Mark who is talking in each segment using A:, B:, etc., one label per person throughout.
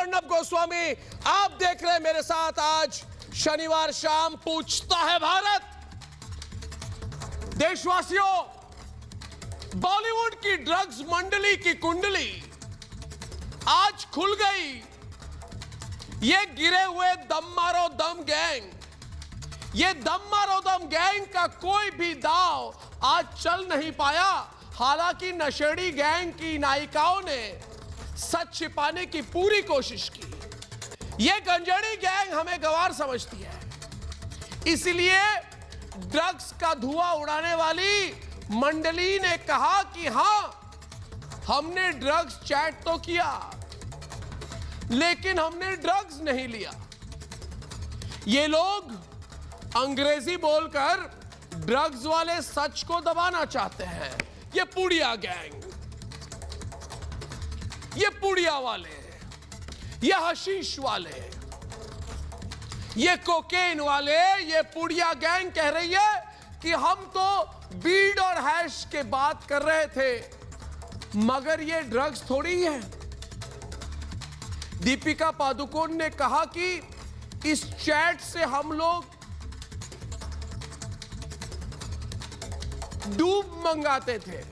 A: अर्णब गोस्वामी, आप देख रहे हैं मेरे साथ आज शनिवार शाम पूछता है भारत। देशवासियों, बॉलीवुड की ड्रग्स मंडली की कुंडली आज खुल गई। ये गिरे हुए दम मारो दम गैंग, ये दम मारो दम गैंग का कोई भी दांव आज चल नहीं पाया। हालांकि नशेड़ी गैंग की नायिकाओं ने सच छिपाने की पूरी कोशिश की। ये गंजेड़ी गैंग हमें गंवार समझती है, इसलिए ड्रग्स का धुआं उड़ाने वाली मंडली ने कहा कि हां, हमने ड्रग्स चैट तो किया लेकिन हमने ड्रग्स नहीं लिया। ये लोग अंग्रेजी बोलकर ड्रग्स वाले सच को दबाना चाहते हैं। ये पुड़िया गैंग, ये पुड़िया वाले, ये हशीश वाले, ये कोकेन वाले, ये पुड़िया गैंग कह रही है कि हम तो बीड और हैश के बात कर रहे थे, मगर ये ड्रग्स थोड़ी है। दीपिका पादुकोण ने कहा कि इस चैट से हम लोग डूब मंगाते थे।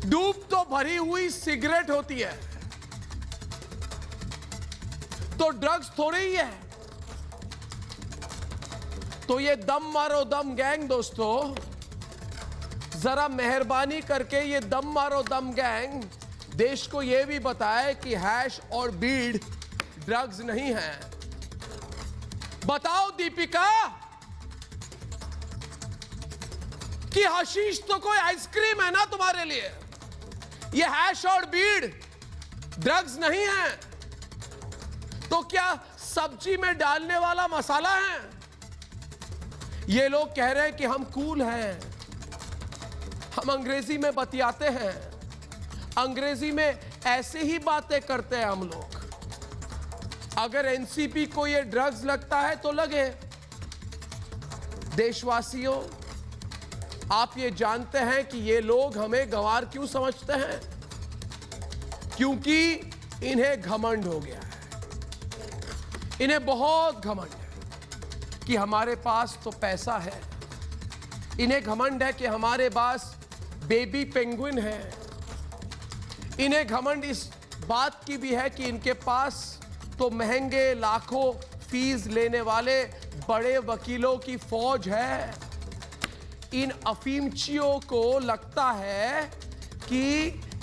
A: डूब तो भरी हुई सिगरेट होती है, तो ड्रग्स थोड़ी ही है। तो ये दम मारो दम गैंग दोस्तों, जरा मेहरबानी करके ये दम मारो दम गैंग देश को यह भी बताए कि हैश और बीड ड्रग्स नहीं है। बताओ दीपिका कि हशीश तो कोई आइसक्रीम है ना तुम्हारे लिए, ये हैश और बीड ड्रग्स नहीं है। तो क्या सब्जी में डालने वाला मसाला है? ये लोग कह रहे हैं कि हम कूल हैं, हम अंग्रेजी में बतियाते हैं, अंग्रेजी में ऐसे ही बातें करते हैं हम लोग। अगर एनसीपी को ये ड्रग्स लगता है तो लगे। देशवासियों, आप ये जानते हैं कि ये लोग हमें गंवार क्यों समझते हैं? क्योंकि इन्हें घमंड हो गया है, इन्हें बहुत घमंड है कि हमारे पास तो पैसा है। इन्हें घमंड है कि हमारे पास बेबी पेंगुइन है। इन्हें घमंड इस बात की भी है कि इनके पास तो महंगे लाखों फीस लेने वाले बड़े वकीलों की फौज है। इन अफीमचियों को लगता है कि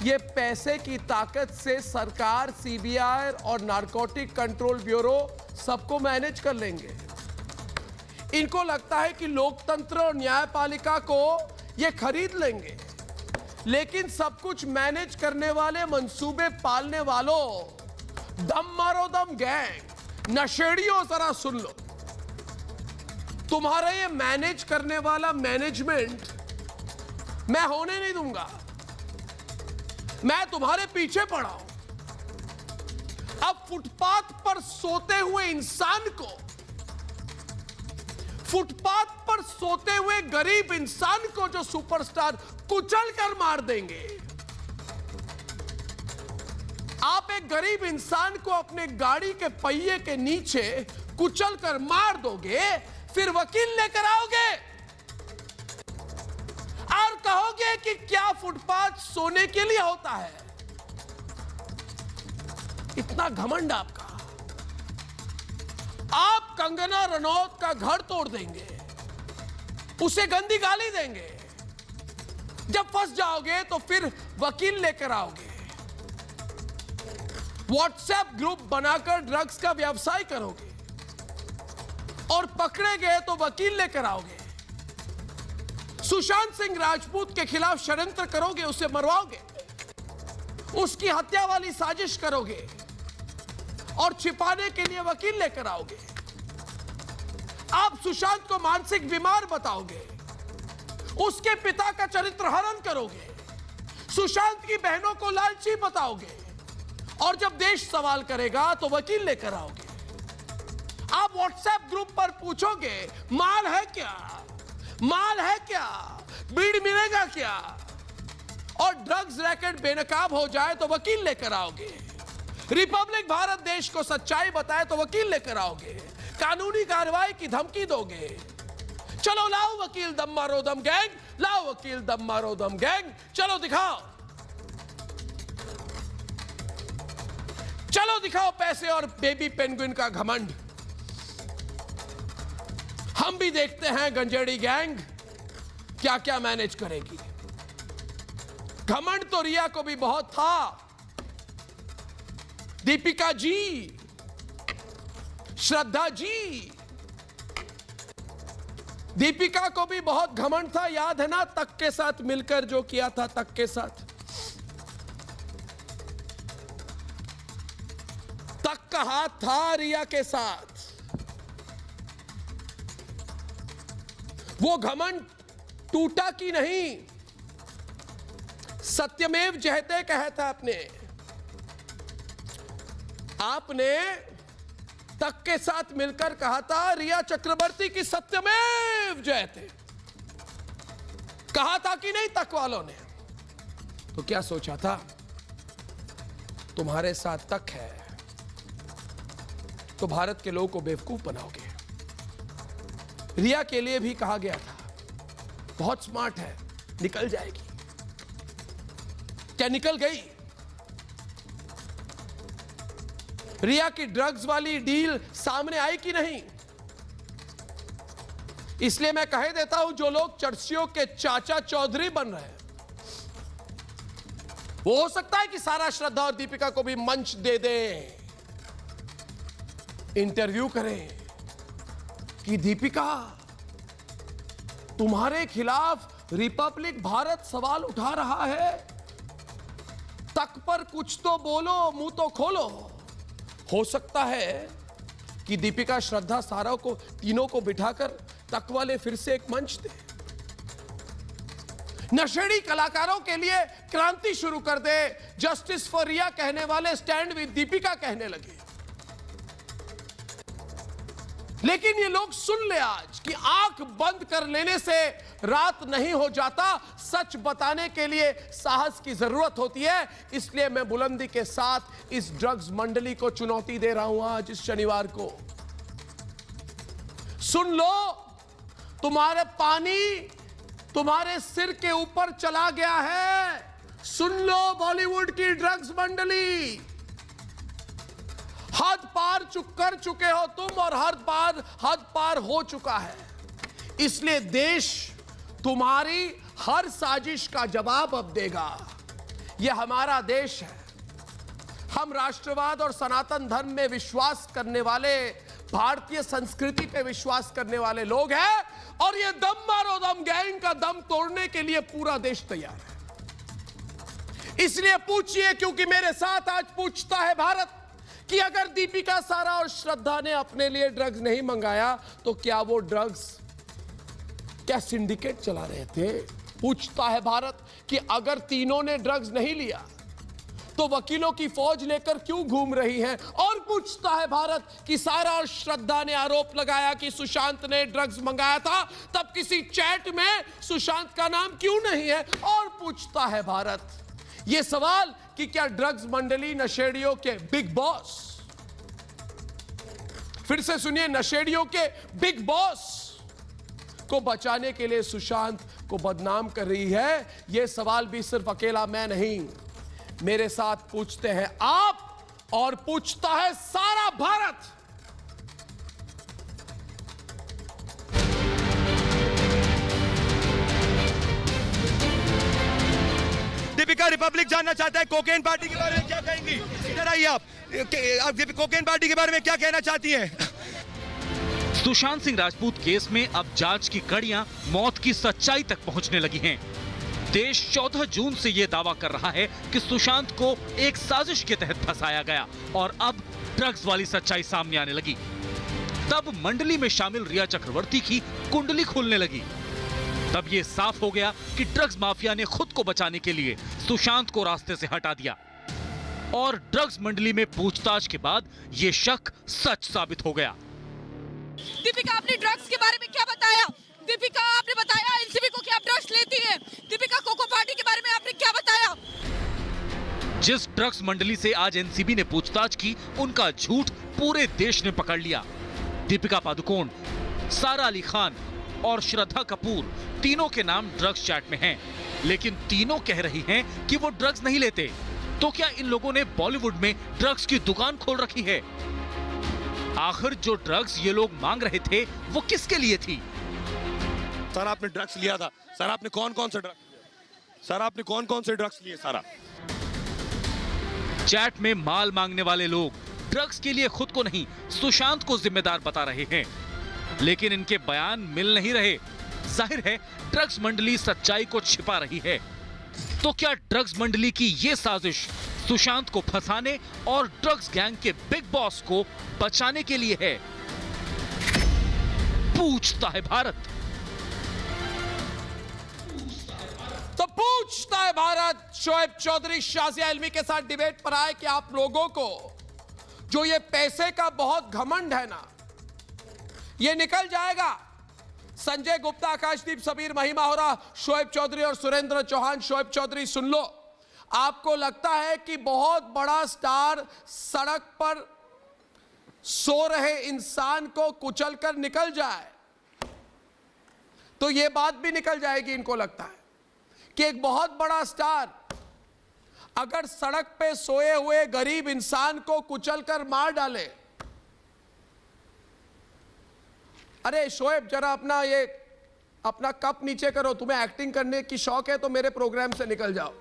A: ये पैसे की ताकत से सरकार, सीबीआई और नारकोटिक कंट्रोल ब्यूरो सबको मैनेज कर लेंगे। इनको लगता है कि लोकतंत्र और न्यायपालिका को ये खरीद लेंगे। लेकिन सब कुछ मैनेज करने वाले, मंसूबे पालने वालों, दम मारो दम गैंग, नशेड़ियों, जरा सुन लो। तुम्हारा ये मैनेज करने वाला मैनेजमेंट मैं होने नहीं दूंगा। मैं तुम्हारे पीछे पड़ा हूं। अब फुटपाथ पर सोते हुए इंसान को, फुटपाथ पर सोते हुए गरीब इंसान को जो सुपरस्टार कुचल कर मार देंगे, आप एक गरीब इंसान को अपने गाड़ी के पहिए के नीचे कुचल कर मार दोगे, फिर वकील लेकर आओगे और कहोगे कि क्या फुटपाथ सोने के लिए होता है। इतना घमंड आपका। आप कंगना रनौत का घर तोड़ देंगे, उसे गंदी गाली देंगे। जब फंस जाओगे तो फिर वकील लेकर आओगे। व्हाट्सएप ग्रुप बनाकर ड्रग्स का व्यवसाय करोगे और पकड़े गए तो वकील लेकर आओगे। सुशांत सिंह राजपूत के खिलाफ षड्यंत्र करोगे, उसे मरवाओगे, उसकी हत्या वाली साजिश करोगे और छिपाने के लिए वकील लेकर आओगे। आप सुशांत को मानसिक बीमार बताओगे, उसके पिता का चरित्र हनन करोगे, सुशांत की बहनों को लालची बताओगे और जब देश सवाल करेगा तो वकील लेकर आओगे। आप व्हाट्सएप ग्रुप पर पूछोगे, माल है क्या, माल है क्या, बीड़ मिलेगा क्या, और ड्रग्स रैकेट बेनकाब हो जाए तो वकील लेकर आओगे, रिपब्लिक भारत देश को सच्चाई बताए तो वकील लेकर आओगे, कानूनी कार्रवाई की धमकी दोगे। चलो लाओ वकील दम मारो दम गैंग, लाओ वकील दम मारो दम गैंग, चलो दिखाओ, चलो दिखाओ पैसे और बेबी पेंगुइन का घमंड। हम भी देखते हैं गंजेड़ी गैंग क्या क्या मैनेज करेगी। घमंड तो रिया को भी बहुत था। दीपिका जी, श्रद्धा जी, दीपिका को भी बहुत घमंड था, याद है ना, तक के साथ मिलकर जो किया था, तक के साथ। तक का हाथ था रिया के साथ। वो घमंड टूटा कि नहीं? सत्यमेव जयते कहा था आपने तक के साथ मिलकर कहा था रिया चक्रवर्ती की सत्यमेव जयते। कहा था कि नहीं तक वालों ने? तो क्या सोचा था? तुम्हारे साथ तक है तो भारत के लोगों को बेवकूफ बनाओगे। रिया के लिए भी कहा गया था बहुत स्मार्ट है, निकल जाएगी। क्या निकल गई? रिया की ड्रग्स वाली डील सामने आई कि नहीं? इसलिए मैं कह देता हूं, जो लोग चर्चियों के चाचा चौधरी बन रहे हैं, वो हो सकता है कि सारा श्रद्धा और दीपिका को भी मंच दे दें, इंटरव्यू करें कि दीपिका तुम्हारे खिलाफ रिपब्लिक भारत सवाल उठा रहा है, तक पर कुछ तो बोलो, मुंह तो खोलो। हो सकता है कि दीपिका, श्रद्धा, सारा को, तीनों को बिठाकर तक वाले फिर से एक मंच दे, नशेड़ी कलाकारों के लिए क्रांति शुरू कर दे। जस्टिस फॉर रिया कहने वाले स्टैंड विद दीपिका कहने लगे। लेकिन ये लोग सुन ले आज कि आंख बंद कर लेने से रात नहीं हो जाता, सच बताने के लिए साहस की जरूरत होती है। इसलिए मैं बुलंदी के साथ इस ड्रग्स मंडली को चुनौती दे रहा हूं आज इस शनिवार को। सुन लो, तुम्हारे पानी तुम्हारे सिर के ऊपर चला गया है। सुन लो बॉलीवुड की ड्रग्स मंडली, हद पार कर चुके हो तुम और हद पार हो चुका है। इसलिए देश तुम्हारी हर साजिश का जवाब अब देगा। यह हमारा देश है। हम राष्ट्रवाद और सनातन धर्म में विश्वास करने वाले, भारतीय संस्कृति पे विश्वास करने वाले लोग हैं और ये दम मारो दम गैंग का दम तोड़ने के लिए पूरा देश तैयार है। इसलिए पूछिए, क्योंकि मेरे साथ आज पूछता है भारत कि अगर दीपिका, सारा और श्रद्धा ने अपने लिए ड्रग्स नहीं मंगाया तो क्या वो ड्रग्स, क्या सिंडिकेट चला रहे थे? पूछता है भारत कि अगर तीनों ने ड्रग्स नहीं लिया तो वकीलों की फौज लेकर क्यों घूम रही हैं? और पूछता है भारत कि सारा और श्रद्धा ने आरोप लगाया कि सुशांत ने ड्रग्स मंगाया था, तब किसी चैट में सुशांत का नाम क्यों नहीं है? और पूछता है भारत यह सवाल कि क्या ड्रग्स मंडली नशेड़ियों के बिग बॉस, फिर से सुनिए, नशेड़ियों के बिग बॉस को बचाने के लिए सुशांत को बदनाम कर रही है? यह सवाल भी सिर्फ अकेला मैं नहीं, मेरे साथ पूछते हैं आप और पूछता है सारा भारत।
B: दीपिका रिपब्लिक जानना चाहता है कोकेन पार्टी के बारे में क्या कहेंगी? इधर आइए आप कोकेन पार्टी के बारे में क्या कहना चाहती हैं?
C: सुशांत सिंह राजपूत केस में अब जांच की कड़ियां मौत की सच्चाई तक पहुंचने लगी हैं। देश 14 जून से यह दावा कर रहा है कि सुशांत को एक साजिश के तहत फंसाया गया और अब ड्रग्स वाली सच्चाई सामने आने लगी। तब मंडली में शामिल रिया चक्रवर्ती की कुंडली खुलने लगी। तब यह साफ हो गया कि ड्रग्स माफिया ने खुद को बचाने के लिए सुशांत को रास्ते से हटा दिया और ड्रग्स मंडली में पूछताछ के बाद यह शक सच साबित हो गया।
D: दीपिका, आपने ड्रग्स के बारे में क्या बताया? दीपिका, आपने बताया एनसीबी को कि आप ड्रग्स ड्रग्स लेती है। दीपिका कोको पार्टी के बारे में आपने क्या बताया?
C: जिस ड्रग्स मंडली से आज एनसीबी ने पूछताछ की, उनका झूठ पूरे देश ने पकड़ लिया। दीपिका पादुकोण, सारा अली खान और श्रद्धा कपूर तीनों के नाम ड्रग्स चैट में हैं, लेकिन तीनों कह रही हैं कि वो ड्रग्स नहीं लेते। तो क्या इन लोगों ने बॉलीवुड में ड्रग्स की दुकान खोल रखी है? आखिर जो ड्रग्स ये लोग मांग रहे थे वो किसके लिए थी?
B: सर आपने ड्रग्स लिया था, सर आपने कौन कौन से ड्रग्स लिए, सर आपने कौन कौन से ड्रग्स लिए? सारा
C: चैट में माल मांगने वाले लोग ड्रग्स के लिए खुद को नहीं, सुशांत को जिम्मेदार बता रहे हैं, लेकिन इनके बयान मिल नहीं रहे। जाहिर है ड्रग्स मंडली सच्चाई को छिपा रही है। तो क्या ड्रग्स मंडली की ये साजिश सुशांत को फंसाने और ड्रग्स गैंग के बिग बॉस को बचाने के लिए है? पूछता है भारत।
A: तो पूछता है भारत। शोएब चौधरी शाजिया इल्मी के साथ डिबेट पर आए कि आप लोगों को जो ये पैसे का बहुत घमंड है ना, ये निकल जाएगा। संजय गुप्ता, आकाशदीप, सबीर महिमा हो रहा, शोएब चौधरी और सुरेंद्र चौहान। शोएब चौधरी सुन लो, आपको लगता है कि बहुत बड़ा स्टार सड़क पर सो रहे इंसान को कुचलकर निकल जाए, तो यह बात भी निकल जाएगी। इनको लगता है कि एक बहुत बड़ा स्टार अगर सड़क पे सोए हुए गरीब इंसान को कुचलकर मार डाले। अरे शोएब, जरा अपना कप नीचे करो। तुम्हें एक्टिंग करने की शौक है तो मेरे प्रोग्राम से निकल जाओ।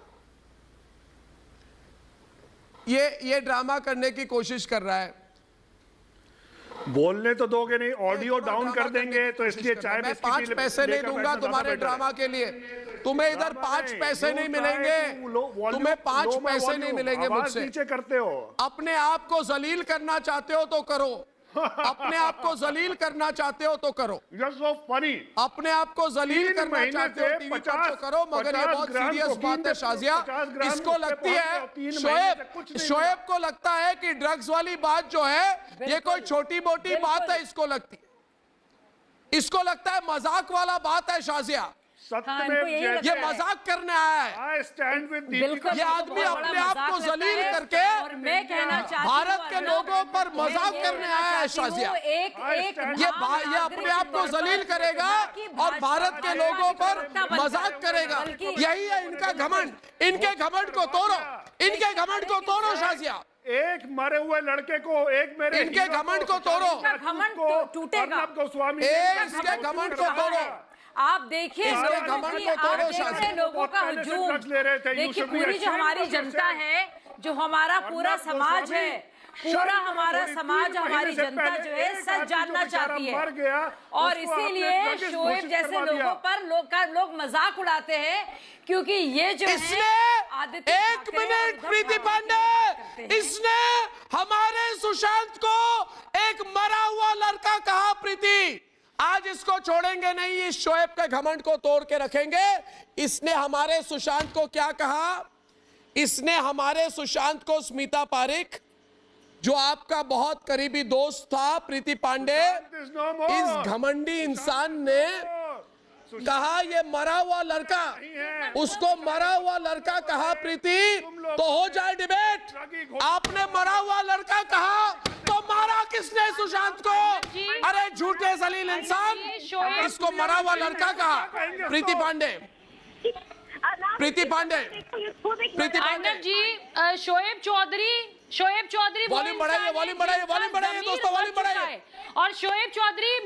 A: ये ड्रामा करने की कोशिश कर रहा है।
E: बोलने तो दोगे नहीं, ऑडियो डाउन कर देंगे, तो इसलिए चाय
A: मैं 5 पैसे नहीं दूंगा तुम्हारे ड्रामा के लिए। तुम्हें इधर 5 पैसे नहीं मिलेंगे, तुम्हें 5 पैसे नहीं मिलेंगे मुझसे।
E: नीचे करते हो,
A: अपने आप को जलील करना चाहते हो तो करो, अपने आप को जलील करना चाहते हो तो करो।
E: so funny।
A: अपने आप को जलील करना चाहते हो टीवी पर तो करो, मगर ये बहुत सीरियस बात है शाजिया। इसको लगती है, शोएब को लगता है कि ड्रग्स वाली बात जो है ये कोई छोटी मोटी बात है। इसको लगता है मजाक वाला बात है शाजिया। ये मजाक करने आया है। ये आदमी अपने आप को जलील करके भारत के लोगों पर मजाक करने आया है शाजिया। ये अपने आप को जलील करेगा और भारत के लोगों पर मजाक करेगा। यही है इनका घमंड। इनके घमंड को तोड़ो, इनके घमंड को तोड़ो शाजिया।
E: एक मरे हुए लड़के को, एक मेरे
A: इनके घमंड को तोड़ो,
E: टूटेगा। गोस्वामी
A: इसके घमंड को तोड़ो।
D: आप देखिए लोगों का हुजूम। देखिए पूरी जो हमारी जनता है, जो हमारा पूरा समाज है, पूरा हमारा समाज, हमारी जनता जो है सच जानना चाहती है। और इसीलिए शोएब जैसे लोगों पर लोग मजाक उड़ाते हैं, क्योंकि ये जो
A: इसने एक मिनट प्रीति पांडे, इसने हमारे सुशांत को एक मरा हुआ लड़का कहा। प्रीति, आज इसको छोड़ेंगे नहीं, इस शोएब के घमंड को तोड़ के रखेंगे। इसने हमारे सुशांत को क्या कहा? इसने हमारे सुशांत को स्मिता पारिक, जो आपका बहुत करीबी दोस्त था प्रीति पांडे, इस घमंडी इंसान ने कहा ये मरा हुआ लड़का, उसको मरा हुआ लड़का कहा। प्रीति, तो हो जाए डिबेट। आपने मरा हुआ लड़का कहा तो मारा किसने सुशांत को? अरे झूठे जलील इंसान, इसको मरा हुआ लड़का कहा। प्रीति पांडे, प्रीति पांडे
D: जी, शोएब चौधरी
A: वॉल्यूम बढ़ाइए, वॉल्यूम बढ़ाइए दोस्तों, वॉल्यूम बढ़ाइए।
D: और शोएब चौधरी,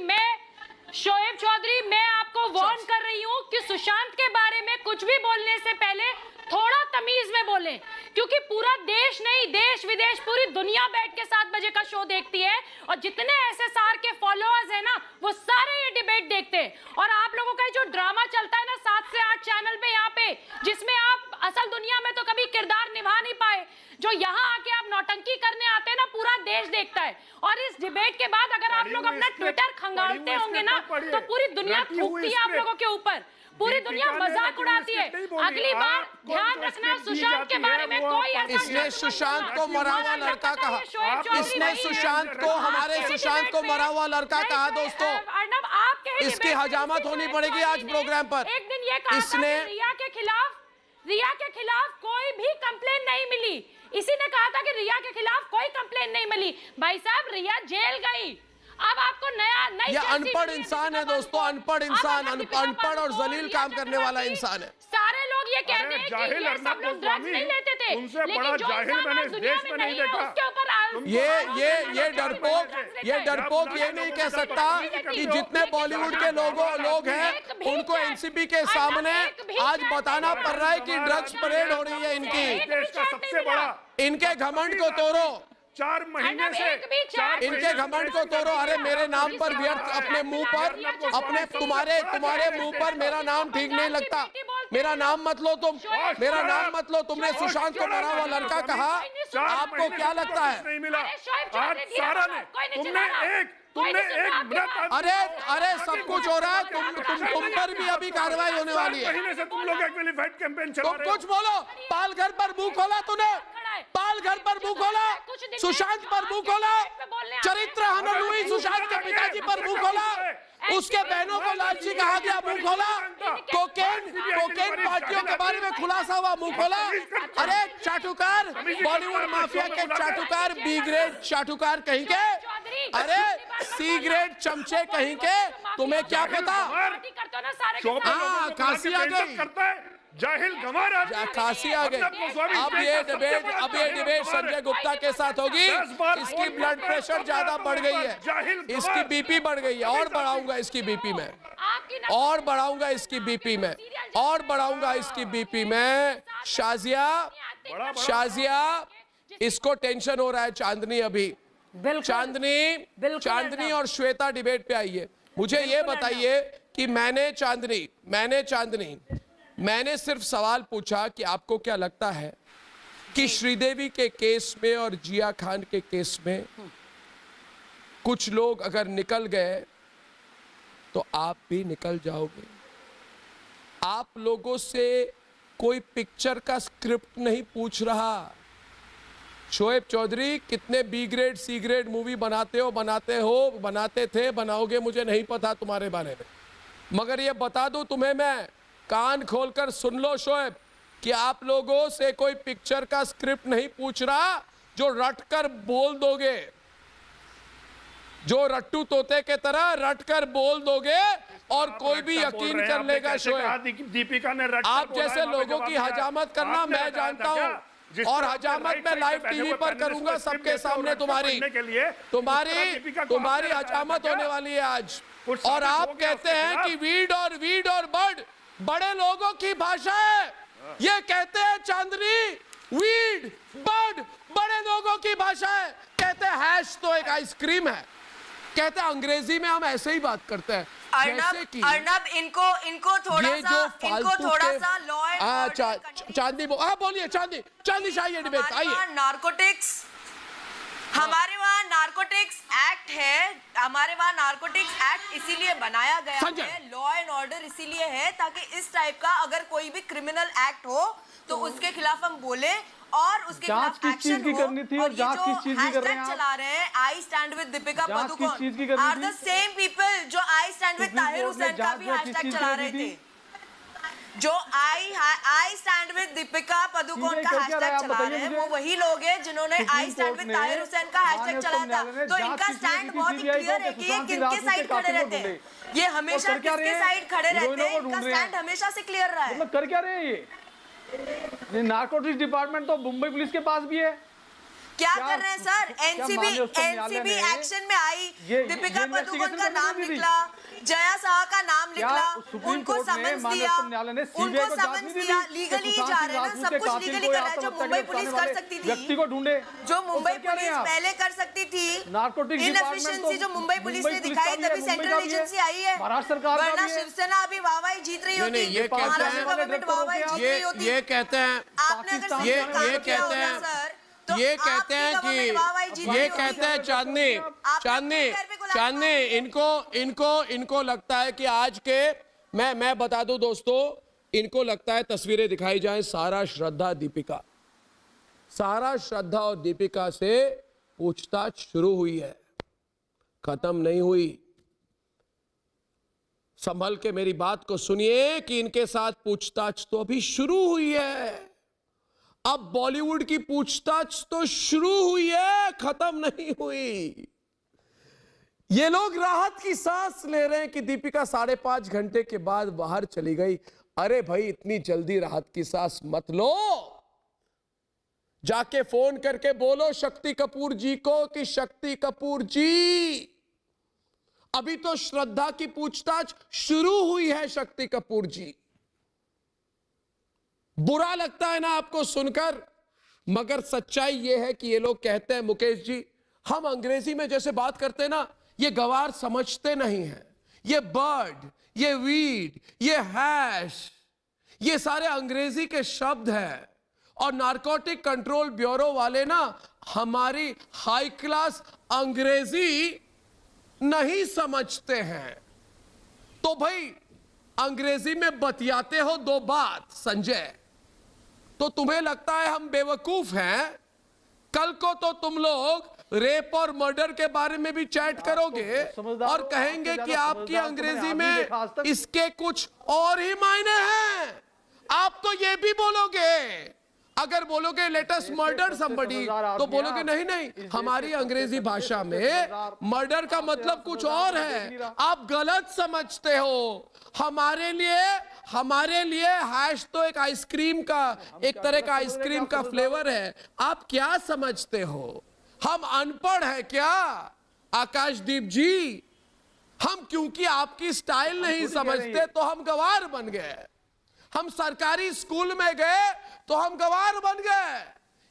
D: मैं आपको वार्न कर रही हूँ कि सुशांत के बारे में कुछ भी बोलने से पहले थोड़ा तमीज में बोलें, क्योंकि पूरा देश नहीं, देश विदेश पूरी दुनिया बैठ के 7 बजे का शो देखती है, और जितने SSR के फॉलोअर्स हैं ना, वो सारे ये डिबेट देखते हैं। और आप लोगों का जो ड्रामा चलता है ना 7 से 8 चैनल पे यहाँ पे, जिसमें आप असल दुनिया में तो कभी किरदार निभा नहीं पाए, जो यहाँ आके आप नौटंकी करने आते हैं ना, पूरा देश देखता है। और इस डिबेट के बाद अगर आप लोग अपना ट्विटर खंगालते होंगे ना, तो पूरी दुनिया थूकती है आप लोगों के ऊपर, पूरी दुनिया मजाक उड़ाती है। अगली बार ध्यान रखना, सुशांत के बारे में कोई ऐसा,
A: इसने सुशांत को मरा हुआ लड़का कहा, इसने सुशांत को, हमारे सुशांत को मरा हुआ लड़का कहा। दोस्तों, इसकी हजामत होनी पड़ेगी आज प्रोग्राम पर।
D: एक दिन ये कहा था
A: इसने
D: कि रिया के खिलाफ कोई भी कंप्लेन नहीं मिली। इसी ने कहा था कि रिया के खिलाफ कोई कंप्लेन नहीं मिली। भाई साहब, रिया जेल गई, अब आपको नई
A: ये अनपढ़ इंसान है दोस्तों, अनपढ़ इंसान, अनपढ़ और जलील काम करने वाला इंसान है।
D: सारे लोग ये कहते हैं कि ये सब लोग ड्रग्स नहीं लेते थे,
E: उनसे
D: लेकिन
E: बड़ा
D: जो
E: जाहिल
D: इंसान
E: मैंने
D: आज
E: इस
D: दुनिया
E: देश
D: में
E: में
D: नहीं
E: नहीं
D: है,
E: देखा।
D: उसके ऊपर
A: ये डरपोक ये नहीं कह सकता कि जितने बॉलीवुड के लोग हैं उनको एनसीपी के सामने आज बताना पड़ रहा है कि ड्रग्स परेड हो रही है इनकी।
E: देश का सबसे बड़ा
A: इनके घमंड को तोड़ो,
E: 4 महीने से
A: इनके घमंड को तोड़ो। अरे मेरे नाम पर व्यर्थ अपने मुंह पर, अपने तुम्हारे मुंह पर मेरा नाम ठीक नहीं लगता। मेरा नाम मत लो तुम, मेरा नाम मत लो। तुमने सुशांत को मरा हुआ लड़का कहा, आपको क्या लगता है?
E: नहीं मिला आज सारा ने, तुमने एक मिनट।
A: अरे सब कुछ हो रहा है, तुम पर भी अभी कार्रवाई होने वाली है।
E: महीने से तुम लोग एक्टिवेट कैंपेन चला
A: तुम
E: रहे हो।
A: कुछ बोलो। पाल घर पर मुंह खोला तूने, पाल घर पर मुंह खोला, सुशांत पर मुंह खोला, चरित्र हनन हुई सुशांत के पिताजी पर मुंह खोला, उसके बहनों को लालची कहा गया मुंह खोला, कोकेन पार्टियों के बारे में खुलासा हुआ मुंह खोला। अरे चाटुकार, बॉलीवुड माफिया के चाटुकार, बी ग्रेड चाटुकार कहीं के, अरे सी ग्रेड चमचे कहीं के, तुम्हें क्या पता? हाँ, काशी आ गई,
E: करता है जाहिल गंवार आदमी।
A: काशी आ गई। अब ये डिबेट संजय गुप्ता के साथ होगी। इसकी ब्लड प्रेशर ज्यादा बढ़ गई है, इसकी बीपी बढ़ गई है, और बढ़ाऊंगा इसकी बीपी में, और बढ़ाऊंगा इसकी बीपी में, और बढ़ाऊंगा इसकी बीपी में। शाजिया इसको टेंशन हो रहा है। चांदनी अभी चांदनी और श्वेता डिबेट पे आई है। मुझे ये बताइए कि मैंने सिर्फ सवाल पूछा कि आपको क्या लगता है कि श्रीदेवी के केस में और जिया खान के केस में कुछ लोग अगर निकल गए तो आप भी निकल जाओगे? आप लोगों से कोई पिक्चर का स्क्रिप्ट नहीं पूछ रहा। शोएब चौधरी कितने B grade C grade movie बनाते थे, बनाओगे, मुझे नहीं पता तुम्हारे बारे में, मगर ये बता दूं तुम्हें मैं, कान खोलकर सुन लो शोएब, कि आप लोगों से कोई पिक्चर का स्क्रिप्ट नहीं पूछ रहा जो रटकर बोल दोगे, जो रट्टू तोते के तरह रटकर बोल दोगे और कोई भी यकीन कर लेगा। शोएब,
E: दीपिका ने
A: आप जैसे लोगों की हजामत करना मैं जानता हूं, और हजामत में लाइव टीवी पर करूंगा सबके सामने। तुम्हारी हजामत होने वाली है आज। और आप कहते हैं कि वीड और बर्ड बड़े लोगों की भाषा है। ये कहते हैं चांदनी, वीड बर्ड बड़े लोगों की भाषा है। कहते हैं हैश तो एक आइसक्रीम है। कहते हैं अंग्रेजी में हम ऐसे ही बात करते हैं।
F: अर्नब इनको थोड़ा सा लॉ एंड ऑर्डर।
A: चांदी बोलिए, चांदी चाहिए डिबेट। आइए।
F: नारकोटिक्स, हमारे वहाँ नारकोटिक्स एक्ट है, हमारे वहाँ नारकोटिक्स एक्ट इसीलिए बनाया गया है, लॉ एंड ऑर्डर इसीलिए है ताकि इस टाइप का अगर कोई भी क्रिमिनल एक्ट हो तो उसके खिलाफ हम बोले और उसके खिलाफ एक्शन हो। और ये जो हैशटैग चला रहे हैं I stand with Deepika Padukone are the same people जो I stand with Tahir Hussain का भी हैशटैग चला रहे थे। जो I stand with Deepika Padukone का हैशटैग चला रहे हैं वो वही लोग हैं जिन्होंने आई स्टैंड विद ताहिर हुसैन का हैशटैग चलाया था। तो इनका स्टैंड बहुत ही क्लियर है कि ये किनके साइड खड़े रहते हैं, ये हमेशा किसके साइड खड़े रहते हैं, इनका स्टैंड हमेशा से क्लियर रहा है।
G: कर क्या रहे हैं ये नारकोटिक्स डिपार्टमेंट तो मुंबई पुलिस के पास भी है।
F: क्या कर रहे हैं सर? एनसीबी एक्शन में आई, दीपिका पादुकोण का नाम निकला, जया शाह का नाम निकला, उनको समन्स दिया, लीगली जा रहे हैं ना, सब कुछ लीगली कर रहा है। जो मुंबई पुलिस कर सकती थी,
G: व्यक्ति को ढूंढे,
F: जो मुंबई पुलिस पहले कर सकती थी, इनएफिशिएंसी जो मुंबई पुलिस ने दिखाई, तभी सेंट्रल एजेंसी आई है।
G: महाराष्ट्र सरकार,
F: वरना शिवसेना अभी वाहवाही जीत रही होती, महाराष्ट्र गवर्नमेंट वाहवाही जीत रही होती।
A: ये कहते हैं,
F: आपने अगर ये कहते हैं सर,
A: ये कहते हैं कि ये कहते हैं चांदनी इनको लगता है कि आज के मैं बता दूं दोस्तों, इनको लगता है तस्वीरें दिखाई जाएं, सारा श्रद्धा और दीपिका से पूछताछ शुरू हुई है, खत्म नहीं हुई। संभल के मेरी बात को सुनिए कि इनके साथ पूछताछ तो अभी शुरू हुई है। अब बॉलीवुड की पूछताछ तो शुरू हुई है, खत्म नहीं हुई। ये लोग राहत की सांस ले रहे हैं कि दीपिका 5.5 घंटे के बाद बाहर चली गई। अरे भाई, इतनी जल्दी राहत की सांस मत लो। जाके फोन करके बोलो शक्ति कपूर जी को कि शक्ति कपूर जी, अभी तो श्रद्धा की पूछताछ शुरू हुई है। शक्ति कपूर जी, बुरा लगता है ना आपको सुनकर, मगर सच्चाई यह है कि ये लोग कहते हैं मुकेश जी, हम अंग्रेजी में जैसे बात करते हैं ना, ये गवार समझते नहीं हैं। ये बर्ड, ये वीड, ये हैश, ये सारे अंग्रेजी के शब्द हैं। और नारकोटिक कंट्रोल ब्यूरो वाले ना हमारी हाई क्लास अंग्रेजी नहीं समझते हैं। तो भाई अंग्रेजी में बतियाते हो दो बात संजय, तो तुम्हें लगता है हम बेवकूफ हैं? कल को तो तुम लोग रेप और मर्डर के बारे में भी चैट करोगे और कहेंगे कि आपकी अंग्रेजी में इसके कुछ और ही मायने हैं। आप तो ये भी बोलोगे, अगर बोलोगे लेट अस मर्डर समबडी, तो बोलोगे नहीं नहीं, हमारी अंग्रेजी भाषा में मर्डर का मतलब कुछ और है, आप गलत समझते हो। हमारे लिए हैश तो एक आइसक्रीम का, एक तरह का आइसक्रीम का फ्लेवर है। आप क्या समझते हो? हम अनपढ़ है क्या आकाशदीप जी? हम क्योंकि आपकी स्टाइल नहीं समझते तो हम गवार बन गए। हम सरकारी स्कूल में गए तो हम गवार बन गए।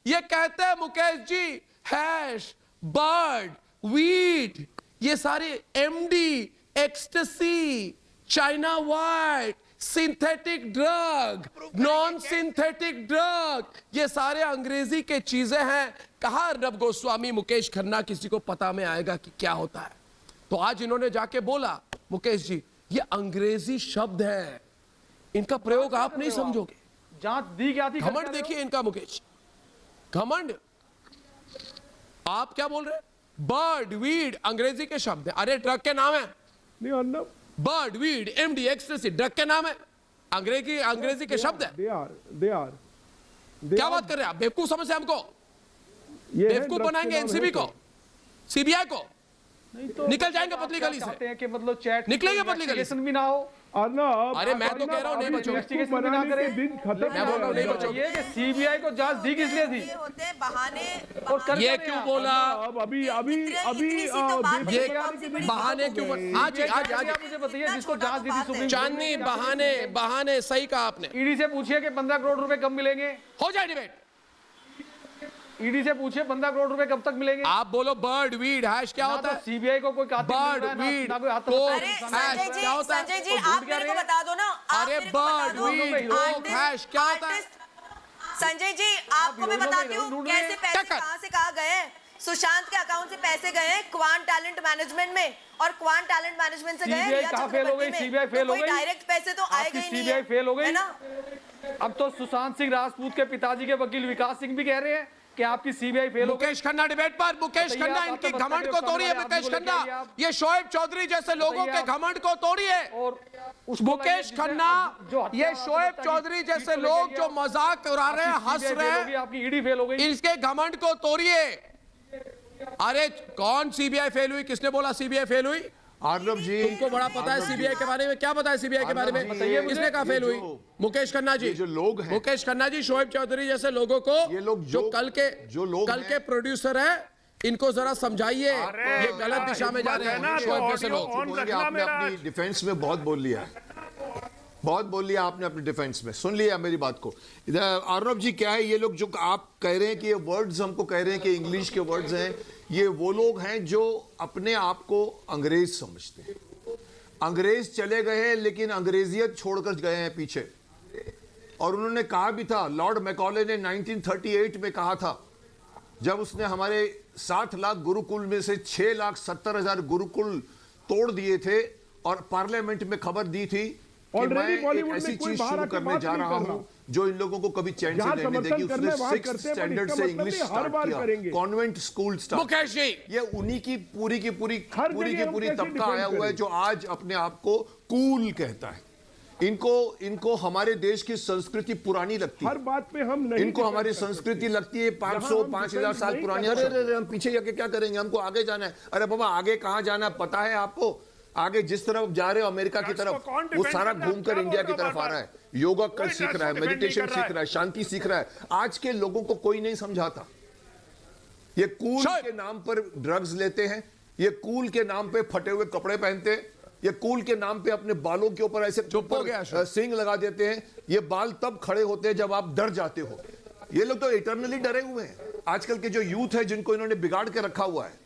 A: ये कहते हैं Mukesh ji, hash, bird, weed, ये सारे MD, ecstasy, China white, synthetic drug, non synthetic drug, ये सारे अंग्रेजी के चीजें हैं। कहा अर्नब गोस्वामी, मुकेश खन्ना, किसी को पता में आएगा कि क्या होता है? तो आज इन्होंने जाके बोला मुकेश जी, ये अंग्रेजी शब्द है, इनका प्रयोग आप नहीं समझोगे।
G: जांच दी क्या थी?
A: घमंड देखिए इनका मुकेश, घमंड। आप क्या बोल रहे हैं? बर्ड, वीड अंग्रेजी के शब्द है। अरे ड्रग के नाम है,
E: नहीं Arnab,
A: bird, weed, MD, ecstasy drug के नाम है, अंग्रेजी के शब्द है।
E: दे आर
A: क्या बात कर रहे हैं आप? बेवकूफ समझते हैं हमको? बेवकूफ बनाएंगे एनसीबी को, सीबीआई को, तो निकल जाएंगे पतली गली से
G: कि मतलब चैट
A: निकलेंगे पतली गली से
G: भी ना हो।
E: अर्नब,
A: अरे मैं तो कह रहा हूं नहीं बचोगे।
G: इन्वेस्टिगेशन भी ना करें।
E: दिन खत्म,
A: मैं बोल रहा हूं नहीं बचोगे।
G: ये कि सीबीआई को जांच दी किस लिए थी?
F: ये होते हैं बहाने।
G: और कर
A: ये
G: क्या रहे
A: क्यों
G: हैं?
A: बोला?
E: अब अभी
A: ये बहाने क्यों? आज
G: मुझे बताइए, जिसको जांच दी थी सुप्रीम
A: चांदनी, बहाने सही कहा आपने।
G: ईडी से पूछिए कि 15 करोड़ रुपए कब मिलेंगे।
A: हो जाए डिबेट।
G: ईडी से पूछिए 15 करोड़ रुपए कब तक मिलेंगे।
A: आप बोलो बर्ड, वीड, हैश क्या होता है?
G: सीबीआई को कोई
A: बर्ड, वीड,
F: अरे संजय जी आप मेरे को बता दो ना।
A: अरे बर्ड, वीड, हैश क्या होता है?
F: संजय जी आपको मैं बताती हूँ कैसे पैसे कहाँ से कहाँ गए। सुशांत के अकाउंट से पैसे गए क्वांट टैलेंट मैनेजमेंट में, और क्वांट टैलेंट मैनेजमेंट से गए रिया चक्रवर्ती में।
G: सीबीआई फेल हो गई।
F: डायरेक्ट पैसे तो आएगा ही नहीं।
G: सीबीआई फेल हो गई
F: है ना?
G: अब तो सुशांत सिंह राजपूत के पिताजी के वकील विकास सिंह भी कह रहे हैं कि आपकी सीबीआई फेल हो गई।
A: मुकेश खन्ना डिबेट पर, मुकेश खन्ना इनकी घमंड को तोड़िए। मुकेश खन्ना, ये शोएब चौधरी जैसे लोगों के घमंड को तोड़िए।
G: और
A: मुकेश खन्ना, ये शोएब चौधरी जैसे लोग जो मजाक उड़ा रहे हैं, हंस रहे हैं,
G: आपकी ईडी फेल हो गई,
A: इसके घमंड को तोड़िए। अरे कौन सीबीआई फेल हुई? किसने बोला सीबीआई फेल हुई?
H: अर्नब जी,
A: तुमको बड़ा पता है सीबीआई के बारे में? क्या पता है सीबीआई के बारे में? किसने कहा फेल हुई? मुकेश खन्ना जी।
H: जो लोग हैं,
A: मुकेश खन्ना जी, शोएब चौधरी जैसे लोगों को,
H: ये लोग
A: जो कल के प्रोड्यूसर हैं, इनको जरा समझाइए, ये गलत दिशा में जा रहे हैं शोएब जैसे लोग।
H: आपने अपनी डिफेंस में बहुत बोल लिया, बहुत बोल लिया आपने अपनी डिफेंस में। सुन लिया मेरी बात को। इधर अर्नब जी, क्या है ये लोग जो आप कह रहे हैं कि ये वर्ड्स हमको कह रहे हैं कि इंग्लिश के वर्ड्स हैं, ये वो लोग हैं जो अपने आप को अंग्रेज समझते हैं। अंग्रेज चले गए हैं लेकिन अंग्रेजियत छोड़कर गए हैं पीछे। और उन्होंने कहा भी था, लॉर्ड मैकॉले ने 1938 में कहा था, जब उसने हमारे 7 लाख गुरुकुल में से 6,70,000 गुरुकुल तोड़ दिए थे और पार्लियामेंट में खबर दी थी कि
E: Already
H: मैं एक
E: बॉलीवुड
H: ऐसी
E: में कोई
H: चीज
E: बाहर
H: शुरू
E: आके
H: करने
E: बात
H: जा
E: नहीं
H: रहा
E: कर रहा।
H: हूँ जो इन लोगों को कभी चैन से
E: जहाँ
H: रहने देगी।
E: समर्थन करने
H: उसने
E: वहाँ
H: 6th
E: करते हैं, पर
H: स्टैंडर्ड
E: इसका
H: से
E: मतलब
H: इंग्लिश
E: नहीं, हर
H: स्टार्ट
E: बार
H: किया,
E: करेंगे।
H: Convent school start.
A: Mukesh ji,
H: ये उन्हीं की पूरी
E: हर जगह हम
H: पूरी
E: कैसे
H: तबका आया
E: डिफेंड
H: हुआ है
E: करें?
H: जो आज अपने आप को कूल कहता है। इनको हमारे देश की संस्कृति पुरानी लगती
E: हर
H: है,
E: बात पे हम नहीं
H: इनको
E: डिफेंड
H: हमारी
E: कर सकते।
H: संस्कृति लगती है 500
E: जहाँ हम
H: 5000
E: डिफेंड
H: साल
E: नहीं
H: पुरानी।
E: कर
H: अरे
E: सकते।
H: अरे हम पीछे जाके क्या करेंगे, हमको आगे जाना है। अरे बाबा आगे कहाँ जाना है पता है आपको? आगे जिस तरफ जा रहे हो अमेरिका की तरफ,
E: कौन
H: वो
E: डिफेंड
H: सारा
E: कर रहा है?
H: घूमकर
E: क्या
H: इंडिया
E: बोल
H: की
E: रहा
H: तरफ आ
E: है?
H: रहा है। योगा कर
E: कोई
H: सीख
E: ड्रग्स
H: रहा है,
E: को डिफेंड नहीं
H: मेडिटेशन
E: कर रहा
H: सीख
E: है।
H: रहा है, शांति सीख रहा है। आज के लोगों को कोई नहीं समझाता। ये कूल
A: शायद।
H: के नाम पर ड्रग्स लेते हैं, ये कूल के नाम पे फटे हुए कपड़े पहनते हैं, ये कूल के नाम पे अपने बालों के ऊपर ऐसे
A: चुप हो गया शायद।
H: सिंग लगा देते हैं। ये बाल तब खड़े होते हैं जब आप डर जाते हो। ये लोग तो इटरनली डरे हुए हैं। आजकल के जो यूथ है जिनको इन्होंने बिगाड़ के रखा हुआ है,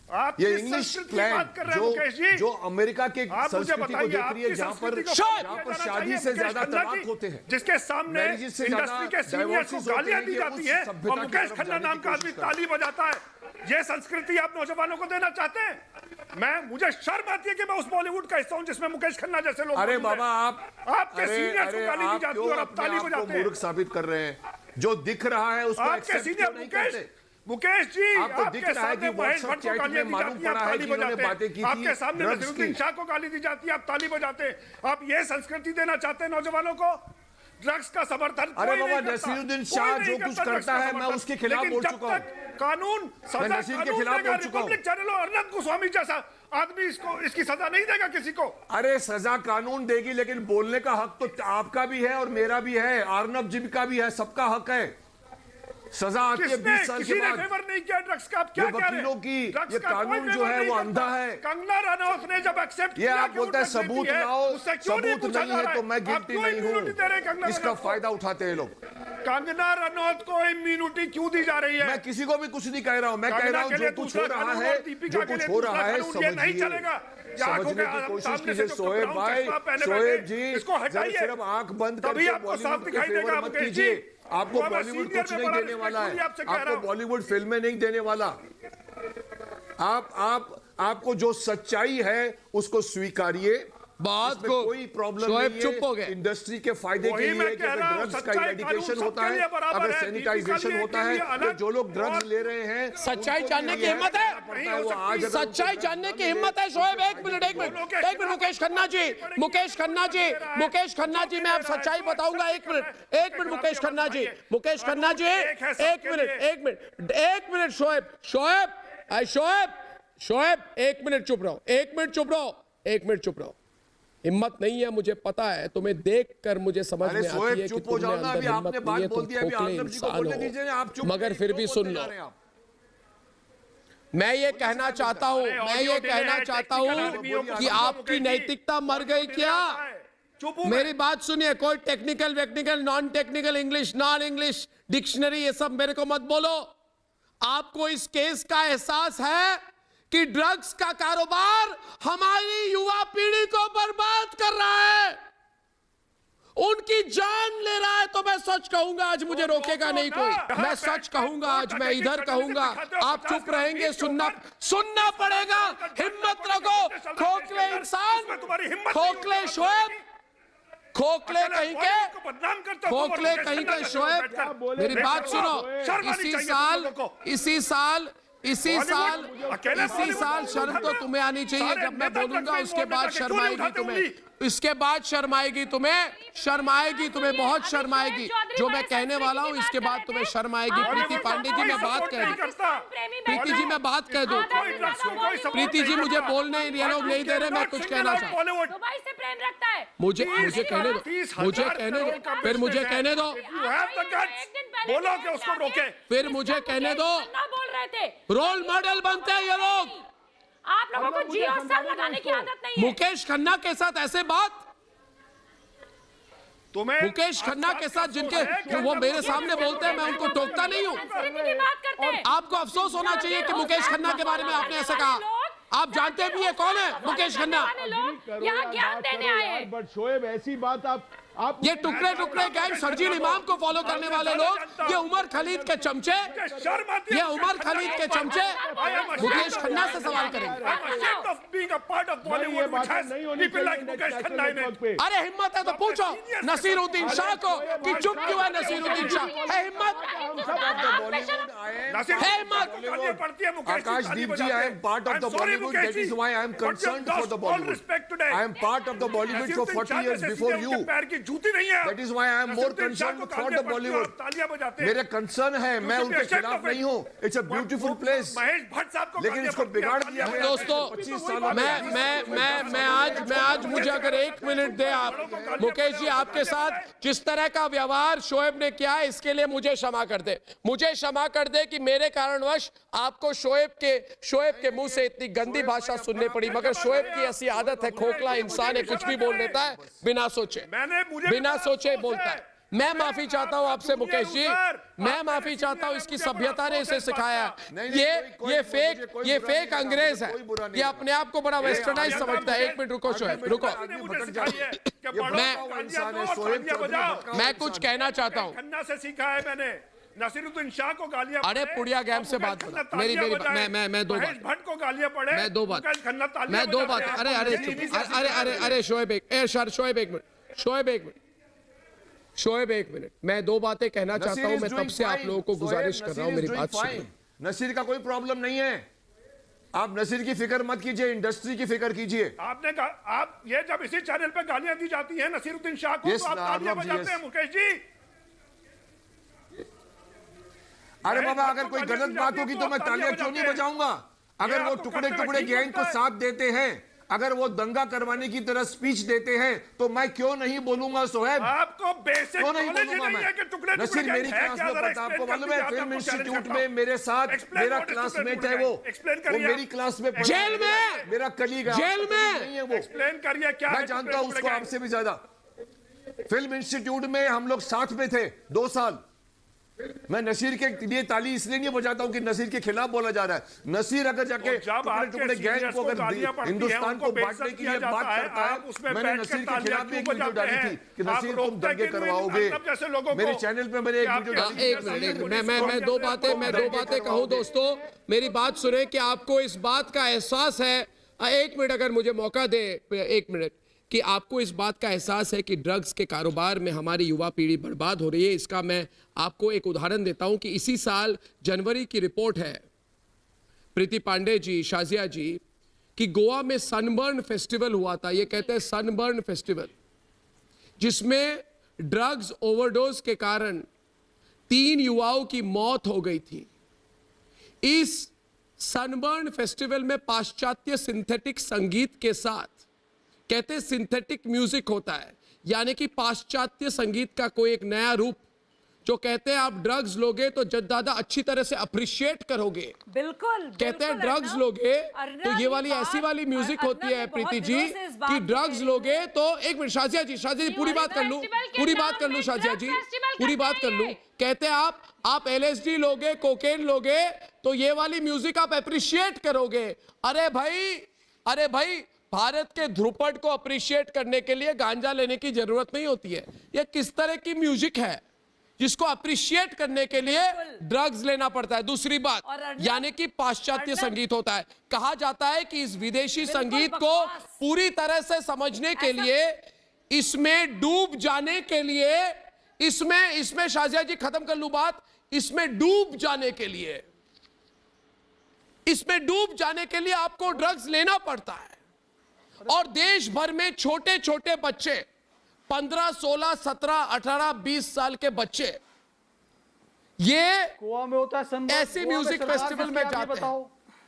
E: आप
H: ये
E: किस
H: इंग्लिश
E: संस्कृति की
H: क्लैन
E: बात कर रहे हैं मुकेश जी?
H: जो अमेरिका के
E: आप मुझे
H: संस्कृति को
E: बताइए,
H: देख रही है
E: आपकी
H: जहां पर
E: संस्कृति को
A: शायद
E: फॉलो किया
H: शादी
E: जाना
H: से
E: चाहिए।
H: ज्यादा
E: मुकेश खन्ना
H: तलाक
E: जी,
H: होते हैं,
E: जिसके सामने
H: मैरिजेस से ज्यादा
E: इंडस्ट्री के सीनियर को
H: divorces होते
E: गालियां
H: हैं,
E: दी
H: ये
E: जाती
H: उस
E: है
H: सभ्यता
E: और
H: की
E: मुकेश
H: तरफ
E: खन्ना
H: जाने
E: नाम
H: की
E: का आदमी
H: कोशिश करते हैं।
E: ताली बजाता है। ये संस्कृति आप नौजवानों को देना चाहते हैं? मुझे शर्म आती है कि मैं उस बॉलीवुड का हिस्सा हूं जिसमें मुकेश खन्ना जैसे लोग
H: अरे
E: मौजूद हैं।
H: बाबा
E: आपके सीनियर्स को गाली दी
H: आप
E: जाती है
H: क्यों
E: और आप
H: अपने
E: ताली
H: आप को
E: बजाते हैं।
H: मूर्ख साबित कर रहे हैं? जो दिख रहा है उसको
E: आपके
H: एक्सेप्ट
E: सीनियर
H: क्यों नहीं करते?
E: मुकेश जी,
H: आपको दिख
E: आपके
H: रहा है कि
E: सामने महेश
H: WhatsApp
E: भट्ट को
H: चैट
E: गालियां
H: में
E: दी
H: मालूम
E: जाती है, आप
H: पड़ा है
E: ताली
H: कि इन्होंने
E: बजाते
H: बातें
E: हैं।
H: की थी
E: आपके सामने
H: drugs
E: नसीरुद्दीन
H: की।
E: शाह को गाली दी जाती है, आप ताली बजाते हैं। आप ये संस्कृति देना चाहते हैं नौजवानों को? ड्रग्स का समर्थन
H: अरे
E: कोई
H: बाबा,
E: नहीं करता।
H: नसीरुद्दीन
E: कोई
H: शाह
E: नहीं
H: जो
E: करता
H: कुछ
E: ड्रग्स
H: करता
E: का
H: है, मैं
E: समर्थन।
H: उसके खिलाफ
E: लेकिन
H: बोल
E: जब
H: चुका हूं।
E: तक कानून
H: मैं
E: सजा
H: नसीर के
E: कानून
H: खिलाफ
E: देगा,
H: बोल चुका हूं।
E: रिपब्लिक चैनल और अनंत गोस्वामी जैसा आदमी इसकी सजा नहीं देगा किसी को।
H: अरे सजा कानून देगी, लेकिन बोलने का हक तो आपका भी है और मेरा भी है, अर्नब जी का भी है, सबका हक है। सजा आती है
E: किसने
H: 20 साल
E: किसी
H: के
E: ने
H: बाद।
E: फेवर नहीं किया ड्रग्स का? आप क्या
H: ये
E: कह रहे
H: वकीलों
E: हैं?
H: की
E: ड्रग्स
H: ये
E: का कोई
H: कानून जो
E: फेवर
H: है
E: नहीं
H: वो
E: करता।
H: अंधा है।
E: कंगना रनौत ने जब एक्सेप्ट
H: ये
E: किया
H: आप
E: कि
H: बोलते हैं
E: वो ड्रग्स
H: सबूत
E: लेती है,
H: लाओ,
E: उससे क्यों नहीं
H: सबूत
E: पूछा
H: नहीं
E: जा
H: है
E: रहा
H: तो मैं
E: आप
H: गिल्टी
E: क्यों
H: नहीं
E: immunity दे रहे हैं
H: हूं।
E: कंगना
H: इसका
E: रनौत को?
H: फायदा उठाते हैं लोग।
E: कंगना रनौत को इम्यूनिटी क्यों दी जा रही है?
H: मैं किसी को भी कुछ नहीं कह रहा हूं, मैं कह
E: कंगना
H: रहा हूं
E: के लिए
H: जो कुछ
E: दूसरा
H: हो रहा
E: कानून
H: है,
E: और दीपिका
H: जो
E: के
H: कुछ
E: लिए
H: हो
E: दूसरा
H: रहा है
E: कानून, ये नहीं
H: समझिए,
E: चलेगा। ये आंखों
H: समझने
E: के
H: की कोशिश
E: सामने
H: कीजिए।
E: से जो
H: शोएब
E: ब्राउन
H: भाई,
E: चश्मा पहने
H: शोएब
E: बैठे,
H: जी,
E: इसको हटाइए।
H: सिर्फ आंख बंद
E: तभी
H: करके
E: आपको साफ
H: बॉलीवुड के
E: दिखाई
H: फेवर
E: देगा
H: मत
E: मुकेश जी।
H: कीजिए। आपको
E: वो मैं
H: बॉलीवुड
E: सीनियर
H: कुछ
E: में
H: नहीं
E: बड़ा
H: देने वाला
E: respectfully
H: है,
E: आपसे कह रहा
H: आपको
E: हूं।
H: बॉलीवुड फिल्में नहीं देने वाला। आपको जो सच्चाई है उसको स्वीकारिए।
A: बात
H: इसमें
A: को
H: कोई प्रॉब्लम
A: शोएब
H: नहीं
A: चुप हो
H: है।
A: गए।
H: इंडस्ट्री के फायदे के
E: वही
H: लिए
E: मैं
H: कि
E: कह
H: अगर
E: रहा हूं,
H: ड्रग्स का
E: सच्चाई
H: इरेडिकेशन
E: कानून
H: होता
E: सबके
H: है,
E: लिए बराबर
H: अगर
E: है,
H: सैनिटाइजेशन
E: दीपिका
H: होता
E: के
H: है,
E: लिए
H: तो
E: अलग
H: जो लोग ड्रग्स
E: और
H: ले रहे हैं
A: सच्चाई
H: उनको
A: जानने
H: भी
A: की हिम्मत है?
E: नहीं
H: वो
E: हो
H: आज
E: सकती।
H: अगर
A: सच्चाई जानने की हिम्मत है शोएब? एक मिनट मुकेश खन्ना जी, मुकेश खन्ना जी, मुकेश खन्ना जी, मैं अब सच्चाई बताऊंगा। एक मिनट मुकेश खन्ना जी, मुकेश खन्ना जी, एक मिनट शोएब, एक मिनट चुप रहो। हिम्मत नहीं है, मुझे पता है। तुम्हें देखकर मुझे समझ
H: अरे
A: में आती
H: शोएब
A: है कि
H: चुप हो
A: तुम्हें
H: जाओ ना,
A: अंदर
H: अभी
A: हिम्मत
H: आपने
A: नहीं
H: बात
A: है,
H: बोल
A: तुम
H: दी, अभी
A: खोखले
H: अर्नब जी को
A: इंसान
H: बोलने दीजिए ना, आप
A: हो।
H: चुप
A: मगर फिर भी
H: क्यों
A: सुन
H: बोलते
A: लो,
H: जा रहे हैं आप?
A: मैं ये कहना चाहता हूं कि आपकी नैतिकता मर गई क्या?
E: चुप हूं
A: मेरी बात सुनिए, कोई technical non technical English non English dictionary ये सब मेरे को मत बोलो। आपको इस केस का एहसास है कि ड्रग्स का कारोबार हमारी युवा पीढ़ी को बर्बाद कर रहा है, उनकी जान ले रहा है। तो मैं सच कहूंगा, आज मुझे रोकेगा नहीं कोई। मैं सच कहूंगा, आज मैं इधर कहूंगा, आप चुप रहेंगे। सुनना पड़ेगा। हिम्मत रखो खोखले इंसान, खोखले शोएब, खोखले कहीं के शोएब। मेरी बात सुनो, इसी साल शर्म तो तुम्हें आनी चाहिए। जब मैं बोलूंगा उसके बाद शर्म आएगी तुम्हें, इसके बाद शर्म आएगी तुम्हें, बहुत शर्म आएगी। जो मैं कहने वाला हूं इसके बाद तुम्हें शर्म आएगी। प्रीति पांडे जी, मैं बात कह दूं, प्रीति जी मैं बात कह दूं, प्रीति जी मुझे बोलने ये लोग नहीं दे रहे, मैं कुछ कहना चाहता हूं।
D: दुबई से प्रेम रखता है।
A: मुझे कहने दो, फिर मुझे कहने दो,
E: बोलो कि उसको रोके।
A: फिर मुझे कहने दो।
D: बोल रहे थे
A: रोल मॉडल बनते हैं ये लोग।
D: आप लोगों को जियो सर लगाने की आदत नहीं है।
A: मुकेश खन्ना के साथ ऐसे बात,
E: तुम्हें
A: मुकेश खन्ना के साथ जिनके वो मेरे सामने बोलते हैं, मैं उनको टोकता नहीं हूँ।
D: संस्कृति की बात करते हैं।
A: आपको अफसोस होना चाहिए कि मुकेश खन्ना के बारे में आपने ऐसा कहा। आप जानते भी है कौन है मुकेश खन्ना?
D: यहाँ ज्ञान देने आए हैं।
E: बट शोएब ऐसी बात आप
A: ये टुकड़े गैंग सरजील इमाम को फॉलो करने वाले लोग, ये उमर खलीद के चमचे, मुकेश खन्ना से सवाल करेंगे।
E: a part of Bollywood which has people like Mukesh Khanna in it.
A: अरे हिम्मत है तो पूछो नसीरुद्दीन शाह को कि चुप क्यों है नसीरुद्दीन शाह? है हिम्मत? है हिम्मत?
H: Akashdeep ji, I am part of the Bollywood. That is why I am concerned for the Bollywood. I am part of the Bollywood for 40 years before you. That is why I am more concerned for the Bollywood. मेरे concern है, मैं उनके खिलाफ नहीं हूँ. It's a beautiful place. लेकिन इसको बिगाड़ दिया गया.
A: दोस्तों,
H: 25 सालों
A: मैं आज मुझे अगर 1 मिनट दे आप, मुकेश जी, आपके साथ जिस तरह का व्यवहार शोएब ने किया है इसके लिए मुझे क्षमा कर दे. मुझे क्षमा कर दे कि मेरे कारणवश आपको शोएब के मुंह से इतनी गंदी भाषा सुननी पड़ी. मगर शोएब की ऐसी आदत है, खोखला इंसान है, कुछ भी बोल देता है बिना सोचे बोलता है. मैं माफी चाहता हूं आपसे मुकेश जी, मैं माफी चाहता हूं. इसकी सभ्यता ने इसे सिखाया. ये फेक अंग्रेज है. ये अपने आप को बड़ा वेस्टर्नाइज समझता है. 1 मिनट रुको शोएब, रुको. मैं कुछ कहना चाहता हूं.
E: खन्ना से सीखा है मैंने. नसीरुद्दीन शाह को गालियां.
A: अरे पुड़िया गेम से बात बता. मेरी मैं दो बात.
E: भट्ट को गालियां पड़े.
A: मैं दो बात. अरे शोएब एक मिनट. मैं 2 बातें कहना चाहता हूं. मैं तब से आप लोगों को गुजारिश कर रहा हूं, मेरी बात सुनिए.
H: नसीर का कोई प्रॉब्लम नहीं है. आप नसीर की फिक्र मत कीजिए, इंडस्ट्री की फिक्र कीजिए.
E: आपने कहा, आप ये जब इसी चैनल पे गालियां दी जाती हैं नसीरुद्दीन शाह को, तो आप तालियां बजाते हैं मुकेश जी.
H: अरे बाबा, अगर कोई गलत बात होगी तो मैं तालियां क्यों नहीं बजाऊंगा? अगर वो टुकड़े टुकड़े गैंग को साथ देते हैं, अगर वो दंगा करवाने की तरह स्पीच देते हैं, तो मैं क्यों नहीं बोलूंगा शोएब?
E: आपको बेसिक
H: क्यों नहीं
E: नॉलेज
H: बोलूंगा
E: नहीं है कि टुकड़े टुकड़े
H: नसीर मेरी क्लास में पढ़ता, आपको मालूम है? फिल्म इंस्टीट्यूट में मेरे साथ मेरा क्लासमेट है. वो मेरी क्लास में
A: जेल में,
H: मेरा कलीग है.
A: जेल में
H: नहीं है वो.
E: एक्सप्लेन करिए क्या
H: मैं जानता हूं उसको आपसे भी ज्यादा. फिल्म इंस्टीट्यूट में हम लोग साथ में थे 2 साल. मैं नसीर के लिए ताली इसलिए नहीं बजाता हूं कि नसीर के खिलाफ बोला जा रहा है. नसीर अगर जाके टुकड़े गैंग को अगर हिंदुस्तान को बांटने की लिए बात करता है, मैंने नसीर के खिलाफ भी एक वीडियो डाली थी कि नसीर तुम दंगे करवाओगे. मेरे चैनल पे मैंने एक वीडियो डाली.
A: एक मिनट, मैं दो बातें कहूं. दोस्तों, मेरी बात सुने कि आपको इस बात का एहसास है. 1 मिनट अगर मुझे मौका दे, 1 मिनट, कि आपको इस बात का एहसास है कि ड्रग्स के कारोबार में हमारी युवा पीढ़ी बर्बाद हो रही है. इसका मैं आपको एक उदाहरण देता हूं कि इसी साल जनवरी की रिपोर्ट है प्रीति पांडे जी, शाजिया जी, कि गोवा में सनबर्न फेस्टिवल हुआ था. ये कहते हैं सनबर्न फेस्टिवल, जिसमें ड्रग्स ओवरडोज के कारण 3 युवाओं की मौत हो गई थी. इस सनबर्न फेस्टिवल में पाश्चात्य सिंथेटिक संगीत के साथ, कहते हैं सिंथेटिक म्यूजिक होता है, यानी कि पाश्चात्य संगीत का कोई एक नया रूप, जो कहते हैं आप ड्रग्स लोगे तो ज्यादा अच्छी तरह से अप्रिशिएट करोगे.
F: बिल्कुल.
A: कहते हैं ड्रग्स लोगे तो ये वाली ऐसी वाली म्यूजिक होती है प्रीति जी कि ड्रग्स लोगे तो. 1 मिनट शाजिया जी, पूरी बात कर लूं शाजिया जी, पूरी बात कर लूं. कहते हैं आप LSD लोगे, कोकेन लोगे तो ये वाली म्यूजिक आप अप्रिशिएट करोगे. अरे भाई, भारत के ध्रुपद को अप्रिशिएट करने के लिए गांजा लेने की जरूरत नहीं होती है. यह किस तरह की म्यूजिक है जिसको अप्रिशिएट करने के लिए ड्रग्स लेना पड़ता है. दूसरी बात, यानी कि पाश्चात्य संगीत होता है. कहा जाता है कि इस विदेशी संगीत को पूरी तरह से समझने के लिए, इसमें डूब जाने के लिए, इसमें शाजिया जी खत्म कर लूं बात, इसमें डूब जाने के लिए आपको ड्रग्स लेना पड़ता है. और देश भर में छोटे छोटे बच्चे, 15, 16, 17, 18, 20 साल के बच्चे, ये
G: गोवा में होता है
A: ऐसे म्यूजिक फेस्टिवल में जाते हैं.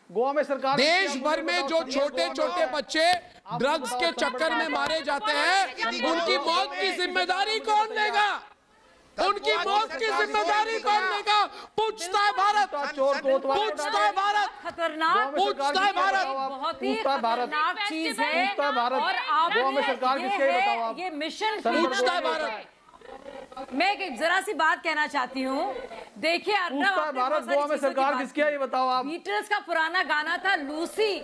G: गोवा में सरकार,
A: देश भर में जो छोटे छोटे बच्चे ड्रग्स के चक्कर में मारे जाते हैं, उनकी मौत की जिम्मेदारी कौन लेगा? उनकी मौत की जिम्मेदारी कौन लेगा? पूछता है भारत, पूछता है भारत,
F: खतरनाक,
A: पूछता है भारत,
F: बहुत ही खतरनाक चीज है. और आपने ये मिशन
A: पूछता है भारत.
F: मैं एक जरा सी बात कहना चाहती हूँ. देखिए अर्नब,
G: भारत गोवा में सरकार किसकी है ये बताओ आप.
F: बीटल्स का पुराना गाना था लूसी.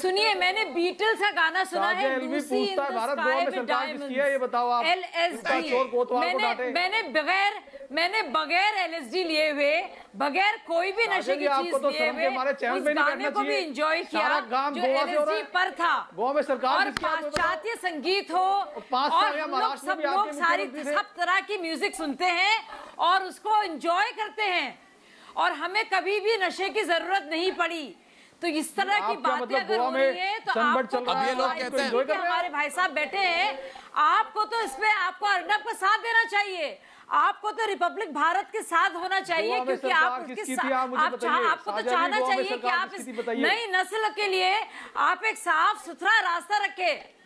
F: सुनिए, मैंने बीटल्स का गाना सुना है, Lucy in the sky with diamonds.
G: ये बताओ आप.
F: LSD. मैंने मैंने बगैर LSD लिए हुए, बगैर कोई भी नशे की चीज
G: तो
F: लिए हुए उस गाने को भी एंजॉय किया जो LSD पर था।
G: गोवा में सरकार
F: और पाश्चात्य संगीत हो और हम लोग सब लोग सब तरह की म्यूजिक सुनते हैं और उसको एंजॉय करते हैं और हमें कभी भी नशे की जरूरत नहीं पड़ी। तो इस तरह की बातें अगर हो रही है तो आपको
A: अब ये लोग कहते हैं
F: कि हमारे भाई साहब बैठे हैं, आपको तो इसमें आपको अर्नब का साथ देना चाहिए, आपको तो रिपब्लिक भारत के साथ होना चाहिए क्योंकि आप आपको तो चाहना चाहिए कि आप इस नई नस्ल के लिए आप एक साफ सुथरा रास्ता रखें।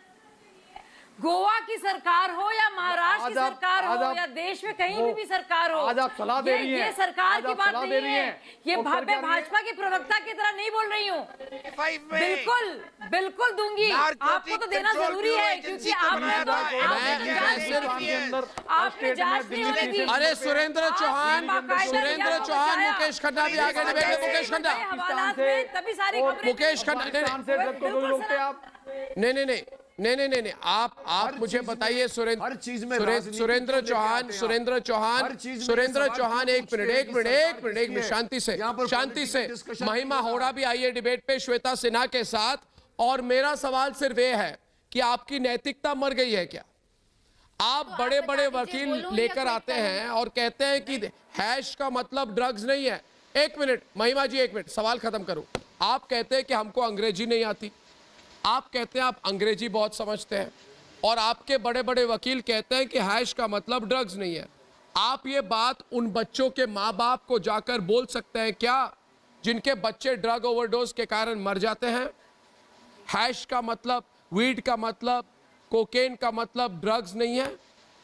F: गोवा की सरकार हो या महाराष्ट्र की सरकार हो या देश में कहीं भी सरकार हो,
G: आज आप सलाह दे रही हैं,
F: ये सरकार की बात नहीं है, ये मैं भाजपा की प्रवक्ता की तरह नहीं बोल रही हूँ। बिल्कुल बिल्कुल दूंगी, आपको तो देना जरूरी है क्योंकि आपने जांच नहीं होने दी।
A: अरे सुरेंद्र चौहान मुकेश खन्ना भी आगे डिबेट में, मुकेश खन्ना
F: तभी सारी
A: मुकेश खन्ना नहीं, आप मुझे बताइए सुरेंद्र चौहान एक मिनट शांति से महिमा होड़ा भी आई है डिबेट पे श्वेता सिन्हा के साथ, और मेरा सवाल सिर्फ ये है कि आपकी नैतिकता मर गई है क्या? आप बड़े बड़े वकील लेकर आते हैं और कहते हैं कि हैश का मतलब ड्रग्स नहीं है। एक मिनट महिमा जी, एक मिनट सवाल खत्म करूं। आप कहते हैं कि हमको अंग्रेजी नहीं आती, आप कहते हैं आप अंग्रेजी बहुत समझते हैं, और आपके बड़े बड़े वकील कहते हैं कि हैश का मतलब ड्रग्स नहीं है। आप ये बात उन बच्चों के माँ बाप को जाकर बोल सकते हैं क्या जिनके बच्चे ड्रग ओवरडोज के कारण मर जाते हैं? हैश का मतलब, वीड का मतलब, कोकेन का मतलब ड्रग्स नहीं है,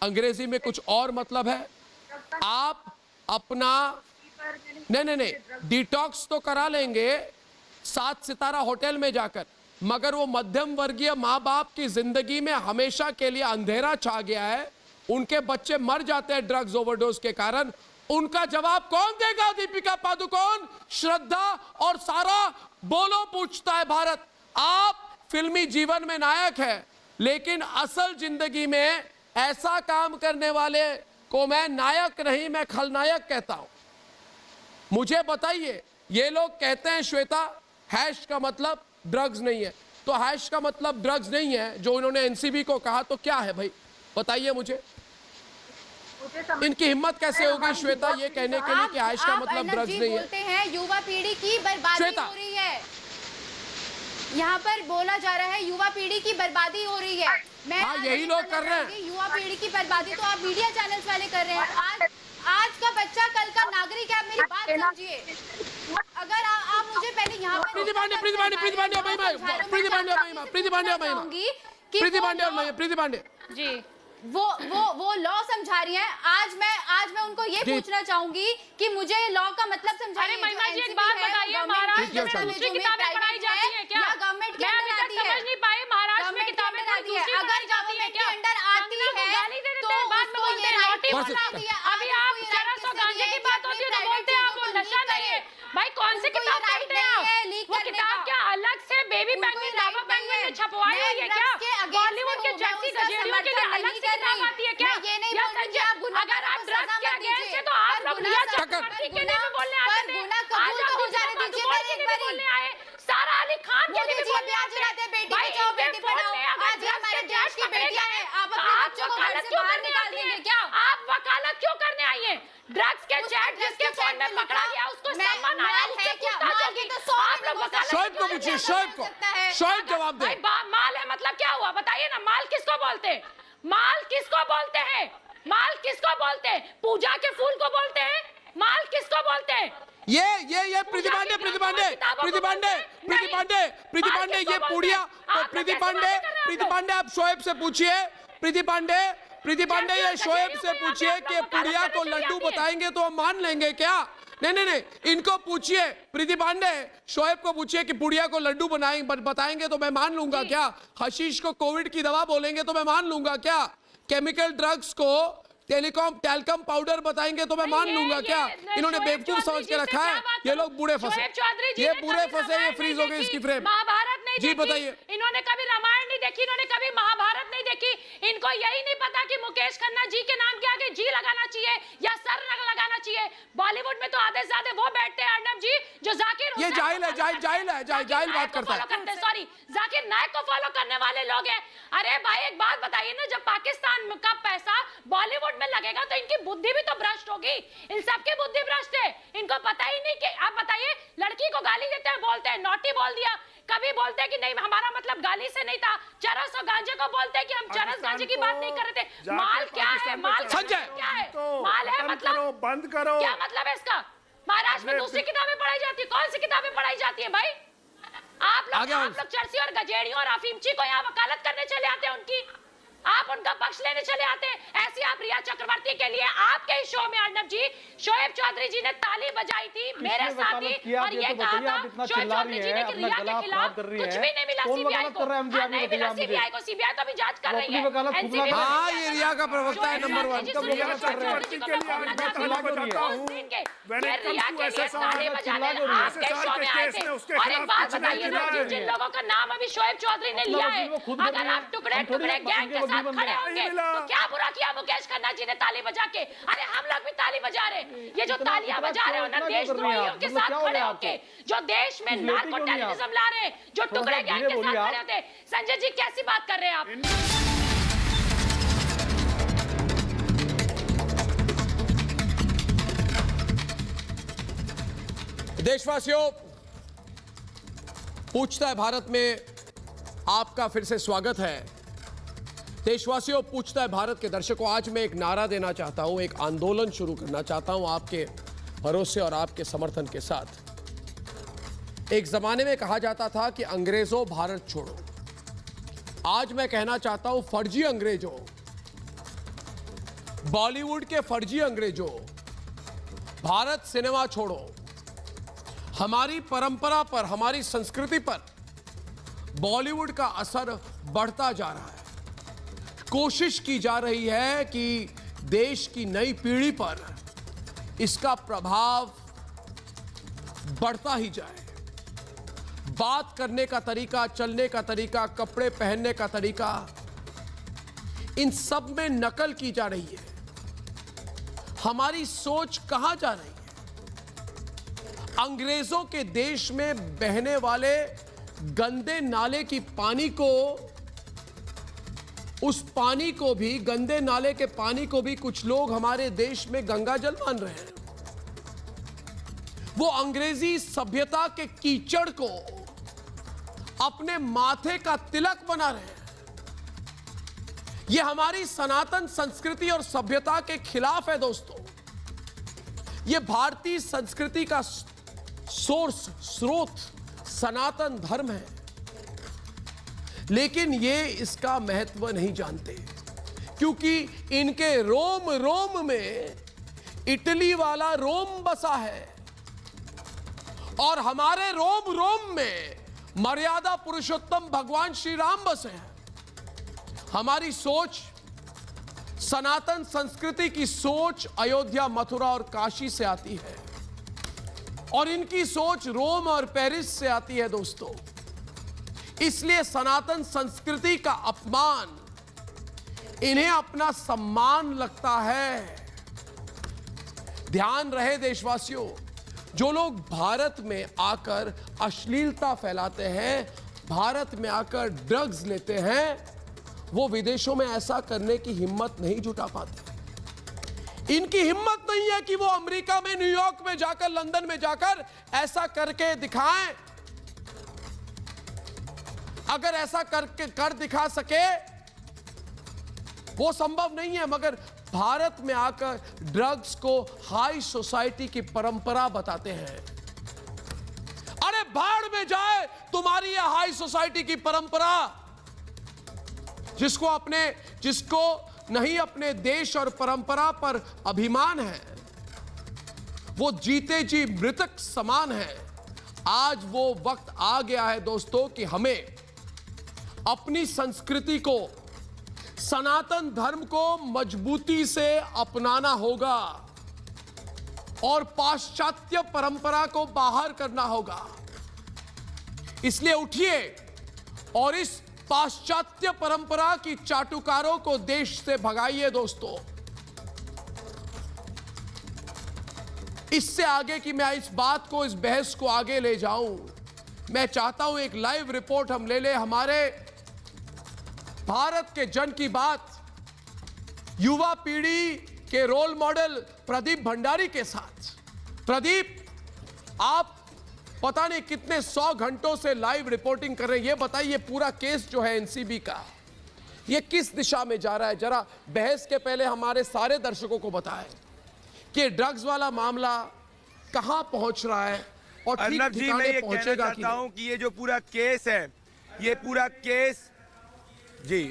A: अंग्रेजी में कुछ और मतलब है। आप अपना नहीं डिटॉक्स तो करा लेंगे 7 सितारा होटल में जाकर, मगर वो मध्यम वर्गीय माँ बाप की जिंदगी में हमेशा के लिए अंधेरा छा गया है, उनके बच्चे मर जाते हैं ड्रग्स ओवरडोज के कारण। उनका जवाब कौन देगा? दीपिका पादुकोण, श्रद्धा और सारा बोलो पूछता है भारत। आप फिल्मी जीवन में नायक है, लेकिन असल जिंदगी में ऐसा काम करने वाले को मैं नायक नहीं, मैं खलनायक कहता हूं। मुझे बताइए, ये लोग कहते हैं श्वेता हैश का मतलब ड्रग्स नहीं है, तो हैश का मतलब ड्रग्स नहीं है जो इन्होंने एनसीबी को कहा, तो क्या है भाई बताइए मुझे। इनकी हिम्मत कैसे होगी श्वेता ये कहने के लिए कि हैश का मतलब ड्रग्स नहीं है?
I: बोलते हैं युवा पीढ़ी की बर्बादी हो रही है, यहाँ पर बोला जा रहा है युवा पीढ़ी की बर्बादी हो रही है। मैं
A: यही लोग कर रहे हैं।
I: युवा पीढ़ी की बर्बादी तो आप मीडिया चैनल्स वाले कर रहे हैं। आज का बच्चा कल का नागरिक है, आप मेरी बात समझिए। अगर आप मुझे पहले यहाँ पर
A: प्रीति पांडे
D: जी
I: वो लॉ समझा रही हैं। आज मैं उनको ये पूछना चाहूंगी कि मुझे लॉ का मतलब समझाइए।
D: अरे महिमा जी एक बात बताइए, महाराष्ट्र में दूसरी किताबें पढ़ाई जाती है क्या?
I: गवर्नमेंट के
D: मैं अभी तक समझ नहीं पाई महाराष्ट्र में किताबें
I: अगर गवर्नमेंट के अंडर आती है तो उसको ये राइट है।
D: अभी आप जरा सो गांजे की बात होती है तो बोलते हैं आप नशा नहीं है। भाई कौन सी किताब पढ़ते हैं आप? वो किताब क्या अलग से बेबी पेंगुइन, लावा पेंगुइन में छपवाई हुई है क्या? बॉलीवुड के जर्सी गजेरियों के लिए अलग से किताब आती है क्या? या संजय, अगर आप ड्रग्स के अगेंस्ट है तो आप लोग रिया चक्रवर्ती के लिए भी बोलने आते थे, आज आप दीपिका पादुकोण के लिए भी बोलने आए, सारा अली खान के लिए भी बोलने आते हैं।
I: बेटी बचाओ बेटी पढ़ाओ, आज हमारे देश की बेटियां हैं, आप अपने बच्चों को घर से बाहर निकाल देंगे क्या?
D: आप वकालत क्यों करने आई हैं? ड्रग्स के चैट जिसके फोन में पकड़ा गया उसको सम्मान आया, उससे पूछताछ होगी। आप लोग वकालत
A: शोएब को पूछिए, शोएब जवाब दे।
D: माल है मतलब क्या हुआ बताइए ना? माल किसको बोलते हैं? माल किसको बोलते हैं? माल किसको बोलते हैं? पूजा के फूल को बोलते हैं? माल किसको बोलते हैं?
A: ये प्रीति पांडे ये पुड़िया, प्रीति पांडे आप शोएब से पूछिए। प्रीति पांडे ये शोएब से पूछिए कि पुड़िया को लड्डू बताएंगे तो हम मान लेंगे क्या? नहीं, इनको पूछिए, प्रीति पांडे शोएब को पूछिए कि पुड़िया को लड्डू बताएंगे तो मैं मान लूंगा क्या? हशीश को कोविड की दवा बोलेंगे तो मैं मान लूंगा क्या? केमिकल ड्रग्स को टैल्कम पाउडर बताएंगे तो मैं मान लूंगा क्या? इन्होंने बेवकूफ समझ के रखा है। ये लोग बूढ़े फंसे, ये फ्रीज हो गए इसकी फ्रेम।
D: महाभारत नहीं
A: जी बताइए।
D: इन्होंने कभी रामायण नहीं देखी, इन्होंने कभी महाभारत नहीं देखी, इनको इनको यही नहीं पता कि मुकेश खन्ना जी के नाम के आगे जी लगाना चाहिए या सर लगाना चाहिए। बॉलीवुड में तो आधे से ज्यादा वो बैठते हैं अर्नब जी जो जाकिर
A: ये जाहिल है, जाहिल बात करता है।
D: सॉरी, जाकिर नायक को फॉलो करने वाले लोग हैं। अरे भाई एक बात बताइए ना, जब पाकिस्तान का पैसा बॉलीवुड में लगेगा तो इनकी बुद्धि भी तो भ्रष्ट होगी। इन सबकी बुद्धि भ्रष्ट है, इनको पता ही नहीं कि आप बताइए, लड़की को गाली देते हैं, बोलते हैं नॉटी बोल दिया, कभी बोलते हैं कि नहीं हमारा मतलब गाली से नहीं था, चरस और गांजे को बोलते हैं कि हम चरस गांजे की बात नहीं कर रहे थे। माल क्या है, माल क्या है, माल है मतलब
E: बंद करो,
D: क्या मतलब है इसका? महाराष्ट्र में दूसरी किताबें पढ़ाई जाती है, कौन सी किताबें पढ़ाई जाती है भाई? आप लोग चरसी और गजेड़ियों और अफीमची को यहाँ वकालत करने चले आते हैं, उनकी आप उनका पक्ष लेने चले आते हैं। ऐसे आप रिया चक्रवर्ती के लिए आपके ही शो में अर्नब जी, शोएब चौधरी जी ने ताली बजाई थी मेरे साथ ही, और ये कहा था शोएब चौधरी जी ने कि रिया के खिलाफ कुछ भी नहीं मिला सीबीआई को, नहीं मिला सीबीआई को, सीबीआई तो अभी जांच कर रही है।
A: हाँ, ये रिया का प्रवक्ता है नंबर 1।
D: और एक बात बताइए, जिन लोगों का नाम अभी शोएब चौधरी ने लिया है, अगर आप टुकड़े टुकड़े गैंग के साथ खड़े होंगे तो क्या बुरा किया मुकेश खन्ना जी ने ताली बजा के? अरे हम लोग भी ताली बजा रहे, ये जो तालियां बजा रहे हो ना देशद्रोहियों के साथ खड़े होके, जो देश में नार्को टेररिज्म ला रहे हैं, जो टुकड़े गैंग के साथ खड़े होते हैं। संजय जी कैसी बात कर रहे हैं आप?
A: देशवासियों, पूछता है भारत में आपका फिर से स्वागत है। देशवासियों, पूछता है भारत के दर्शकों, आज मैं एक नारा देना चाहता हूं, एक आंदोलन शुरू करना चाहता हूं आपके भरोसे और आपके समर्थन के साथ। एक जमाने में कहा जाता था कि अंग्रेजों भारत छोड़ो, आज मैं कहना चाहता हूं फर्जी अंग्रेजों, बॉलीवुड के फर्जी अंग्रेजों, भारत सिनेमा छोड़ो। हमारी परंपरा पर, हमारी संस्कृति पर बॉलीवुड का असर बढ़ता जा रहा है। कोशिश की जा रही है कि देश की नई पीढ़ी पर इसका प्रभाव बढ़ता ही जाए। बात करने का तरीका, चलने का तरीका, कपड़े पहनने का तरीका, इन सब में नकल की जा रही है। हमारी सोच कहां जा रही है? अंग्रेजों के देश में बहने वाले गंदे नाले की पानी को, उस पानी को भी, गंदे नाले के पानी को भी कुछ लोग हमारे देश में गंगा जल मान रहे हैं। वो अंग्रेजी सभ्यता के कीचड़ को अपने माथे का तिलक बना रहे हैं। ये हमारी सनातन संस्कृति और सभ्यता के खिलाफ है दोस्तों। ये भारतीय संस्कृति का स्रोत सनातन धर्म है, लेकिन ये इसका महत्व नहीं जानते, क्योंकि इनके रोम रोम में इटली वाला रोम बसा है और हमारे रोम रोम में मर्यादा पुरुषोत्तम भगवान श्री राम बसे हैं। हमारी सोच, सनातन संस्कृति की सोच अयोध्या, मथुरा और काशी से आती है और इनकी सोच रोम और पेरिस से आती है दोस्तों। इसलिए सनातन संस्कृति का अपमान इन्हें अपना सम्मान लगता है। ध्यान रहे देशवासियों, जो लोग भारत में आकर अश्लीलता फैलाते हैं, भारत में आकर ड्रग्स लेते हैं, वो विदेशों में ऐसा करने की हिम्मत नहीं जुटा पाते। इनकी हिम्मत नहीं है कि वो अमेरिका में, न्यूयॉर्क में जाकर, लंदन में जाकर ऐसा करके दिखाएं। अगर ऐसा करके कर दिखा सके वो संभव नहीं है, मगर भारत में आकर ड्रग्स को हाई सोसाइटी की परंपरा बताते हैं। अरे भाड़ में जाए तुम्हारी यह हाई सोसाइटी की परंपरा, जिसको नहीं अपने देश और परंपरा पर अभिमान है, वो जीते जी मृतक समान है। आज वो वक्त आ गया है दोस्तों कि हमें अपनी संस्कृति को, सनातन धर्म को मजबूती से अपनाना होगा और पाश्चात्य परंपरा को बाहर करना होगा। इसलिए उठिए और इस पाश्चात्य परंपरा की चाटुकारों को देश से भगाइए दोस्तों। इससे आगे कि मैं इस बात को, इस बहस को आगे ले जाऊं, मैं चाहता हूं एक लाइव रिपोर्ट हम ले ले हमारे भारत के जन की बात युवा पीढ़ी के रोल मॉडल प्रदीप भंडारी के साथ। प्रदीप, आप पता नहीं कितने 100 घंटों से लाइव रिपोर्टिंग कर रहे हैं, ये बताइए पूरा केस जो है एनसीबी का, ये किस दिशा में जा रहा है? जरा बहस के पहले हमारे सारे दर्शकों को बताएं कि ड्रग्स वाला मामला कहां पहुंच रहा है और ठीक
B: अर्नब जी, मैं ये कहना चाहता हूं कि ये जो पूरा केस है, ये पूरा केस जी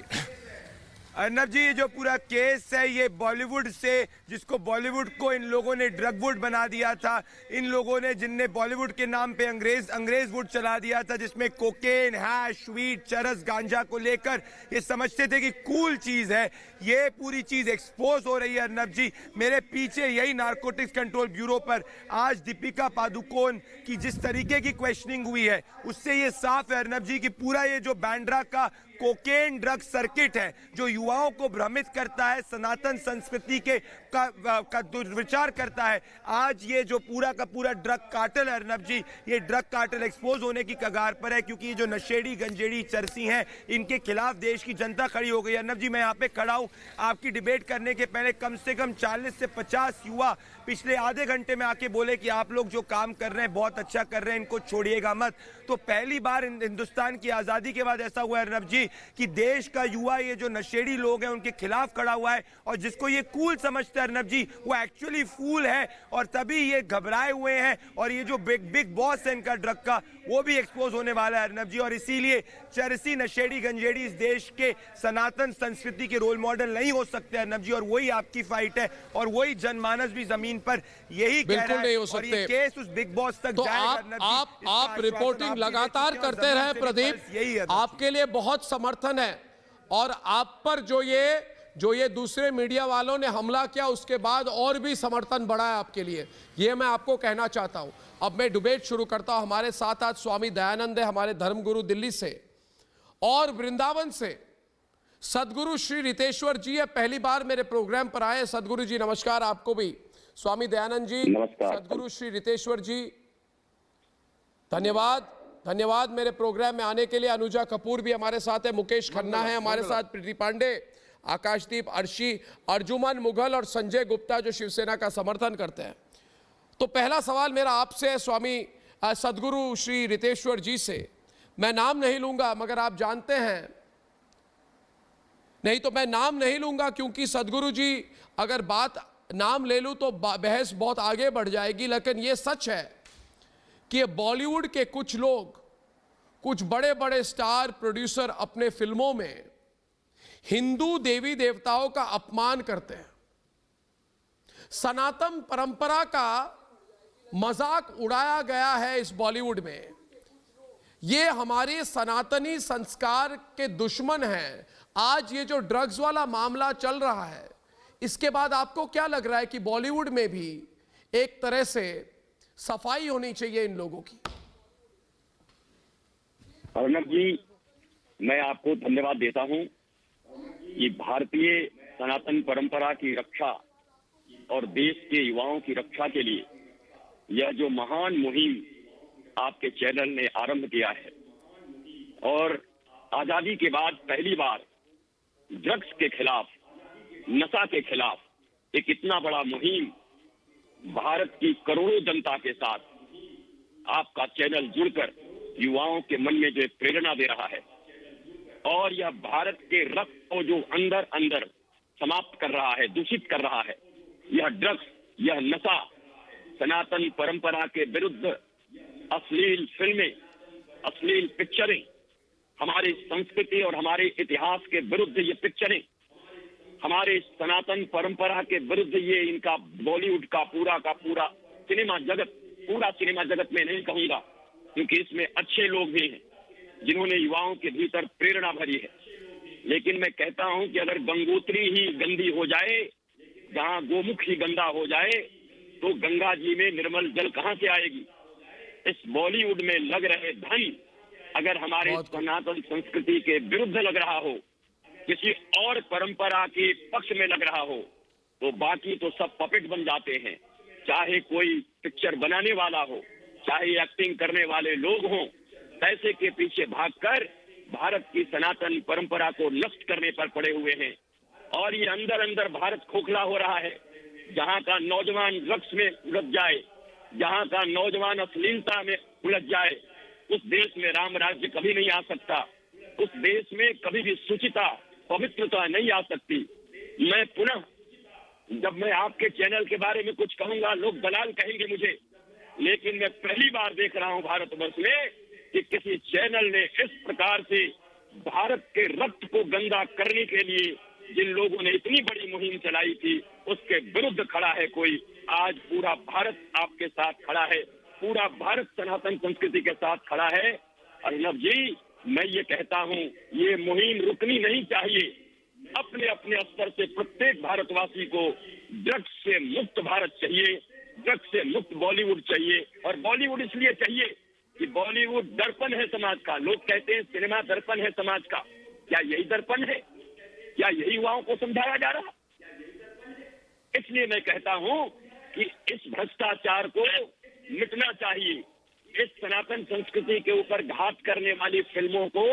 B: अर्नब जी, ये जो पूरा केस है ये बॉलीवुड से, जिसको बॉलीवुड को इन लोगों ने ड्रगवुड बना दिया था, इन लोगों ने जिनने बॉलीवुड के नाम पे अंग्रेज वुड चला दिया था, जिसमें कोकेन, हैश, वीट, चरस, गांजा को लेकर ये समझते थे कि कूल चीज है, ये पूरी चीज एक्सपोज हो रही है। अर्नब जी, मेरे पीछे यही नारकोटिक्स कंट्रोल ब्यूरो पर आज दीपिका पादुकोण की जिस तरीके की क्वेश्चनिंग हुई है, उससे ये साफ है अर्नब जी कि पूरा ये जो बैंड्रा का कोकेन ड्रग सर्किट है, जो युवाओं को भ्रमित करता है, सनातन संस्कृति के का दुर्विचार करता है, आज ये जो पूरा का पूरा ड्रग कार्टेल है अर्नब जी, ये ड्रग कार्टेल एक्सपोज होने की कगार पर है, क्योंकि ये जो नशेड़ी गंजेड़ी चरसी हैं, इनके खिलाफ देश की जनता खड़ी हो गई। अर्नब जी, मैं यहाँ पे खड़ा हूँ, आपकी डिबेट करने के पहले कम से कम 40 से 50 युवा पिछले आधे घंटे में आके बोले कि आप लोग जो काम कर रहे हैं बहुत अच्छा कर रहे हैं, इनको छोड़िएगा मत। तो पहली बार हिंदुस्तान की आजादी के बाद ऐसा हुआ है अर्नब जी कि देश का युवा ये जो नशेड़ी लोग हैं उनके खिलाफ खड़ा हुआ है, और जिसको ये कूल समझते हैं अर्नब जी, वो एक्चुअली फूल है, और तभी ये घबराए हुए हैं, और ये जो बिग बॉस है इनका ड्रग का, वो भी एक्सपोज होने वाला है अर्नब जी। और इसीलिए चरसी नशेड़ी गंजेड़ी इस देश के सनातन संस्कृति के रोल मॉडल नहीं हो सकते अर्नब जी, और वही आपकी फाइट है, और वही जनमानस भी जमीन पर यही कह रहा है, और ये केस उस बिग बॉस तक
A: तो
B: जाएगा।
A: आप रिपोर्टिंग लगातार करते रहे प्रदीप, आपके लिए बहुत समर्थन है, और आप पर जो ये दूसरे मीडिया वालों ने हमला किया उसके बाद और भी समर्थन बढ़ा है आपके लिए, ये मैं आपको कहना चाहता हूं। अब मैं डिबेट शुरू करता हूं। हमारे साथ आज स्वामी दयानंद है, हमारे धर्मगुरु दिल्ली से, और वृंदावन से सदगुरु श्री रितेश्वर जी है, पहली बार मेरे प्रोग्राम पर आए। सदगुरु जी नमस्कार आपको भी। स्वामी दयानंद जी नमस्कार। सदगुरु श्री रितेश्वर जी धन्यवाद मेरे प्रोग्राम में आने के लिए। अनुजा कपूर भी हमारे साथ है, मुकेश खन्ना है हमारे साथ, प्रीति पांडे, आकाशदीप, अर्शी, अर्जुमन मुघल और संजय गुप्ता जो शिवसेना का समर्थन करते हैं। तो पहला सवाल मेरा आपसे है स्वामी सदगुरु श्री रितेश्वर जी से। मैं नाम नहीं लूंगा, मगर आप जानते हैं, नहीं तो मैं नाम नहीं लूंगा, क्योंकि सदगुरु जी अगर बात नाम ले लूं तो बहस बहुत आगे बढ़ जाएगी। लेकिन यह सच है कि बॉलीवुड के कुछ लोग, कुछ बड़े बड़े स्टार प्रोड्यूसर अपने फिल्मों में हिंदू देवी देवताओं का अपमान करते हैं, सनातन परंपरा का मजाक उड़ाया गया है इस बॉलीवुड में। ये हमारे सनातनी संस्कार के दुश्मन हैं। आज ये जो ड्रग्स वाला मामला चल रहा है, इसके बाद आपको क्या लग रहा है कि बॉलीवुड में भी एक तरह से सफाई होनी चाहिए इन लोगों की?
J: अर्नब जी, मैं आपको धन्यवाद देता हूं। ये भारतीय सनातन परंपरा की रक्षा और देश के युवाओं की रक्षा के लिए यह जो महान मुहिम आपके चैनल ने आरंभ किया है, और आजादी के बाद पहली बार ड्रग्स के खिलाफ, नशा के खिलाफ एक इतना बड़ा मुहिम भारत की करोड़ों जनता के साथ आपका चैनल जुड़कर युवाओं के मन में जो प्रेरणा दे रहा है, और यह भारत के रक्त को जो अंदर अंदर समाप्त कर रहा है, दूषित कर रहा है, यह ड्रग्स, यह नशा सनातन परंपरा के विरुद्ध अश्लील फिल्में, अश्लील पिक्चरें, हमारी संस्कृति और हमारे इतिहास के विरुद्ध ये पिक्चरें, हमारे सनातन परंपरा के विरुद्ध ये इनका बॉलीवुड का पूरा सिनेमा जगत, पूरा सिनेमा जगत में नहीं कहूंगा, क्योंकि इसमें अच्छे लोग भी हैं जिन्होंने युवाओं के भीतर प्रेरणा भरी है। लेकिन मैं कहता हूं कि अगर गंगोत्री ही गंदी हो जाए, जहां गोमुख ही गंदा हो जाए, तो गंगा जी में निर्मल जल कहां से आएगी? इस बॉलीवुड में लग रहे धन अगर हमारे सनातन संस्कृति के विरुद्ध लग रहा हो, किसी और परंपरा के पक्ष में लग रहा हो, तो बाकी तो सब पपेट बन जाते हैं। चाहे कोई पिक्चर बनाने वाला हो, चाहे एक्टिंग करने वाले लोग हों, पैसे के पीछे भागकर भारत की सनातन परंपरा को नष्ट करने पर पड़े हुए हैं। और ये अंदर अंदर भारत खोखला हो रहा है। जहां का नौजवान ड्रग्स में उलझ जाए, जहां का नौजवान अश्लीलता में उलझ जाए, उस देश में राम राज्य कभी नहीं आ सकता। उस देश में कभी भी शुचिता, पवित्रता नहीं आ सकती। मैं पुनः, जब मैं आपके चैनल के बारे में कुछ कहूंगा, लोग दलाल कहेंगे मुझे, लेकिन मैं पहली बार देख रहा हूं भारतवर्ष में कि किसी चैनल ने इस प्रकार से भारत के रक्त को गंदा करने के लिए जिन लोगों ने इतनी बड़ी मुहिम चलाई थी, उसके विरुद्ध खड़ा है कोई। आज पूरा भारत आपके साथ खड़ा है, पूरा भारत सनातन संस्कृति के साथ खड़ा है। अर्नब जी, मैं ये कहता हूँ, ये मुहिम रुकनी नहीं चाहिए। अपने अपने स्तर से प्रत्येक भारतवासी को ड्रग्स से मुक्त भारत चाहिए, ड्रग्स से मुक्त बॉलीवुड चाहिए। और बॉलीवुड इसलिए चाहिए कि बॉलीवुड दर्पण है समाज का। लोग कहते हैं सिनेमा दर्पण है समाज का। क्या यही दर्पण है? क्या यही युवाओं को समझाया जा रहा? इसलिए मैं कहता हूं कि इस भ्रष्टाचार को मिटना चाहिए। इस सनातन संस्कृति के ऊपर घात करने वाली फिल्मों को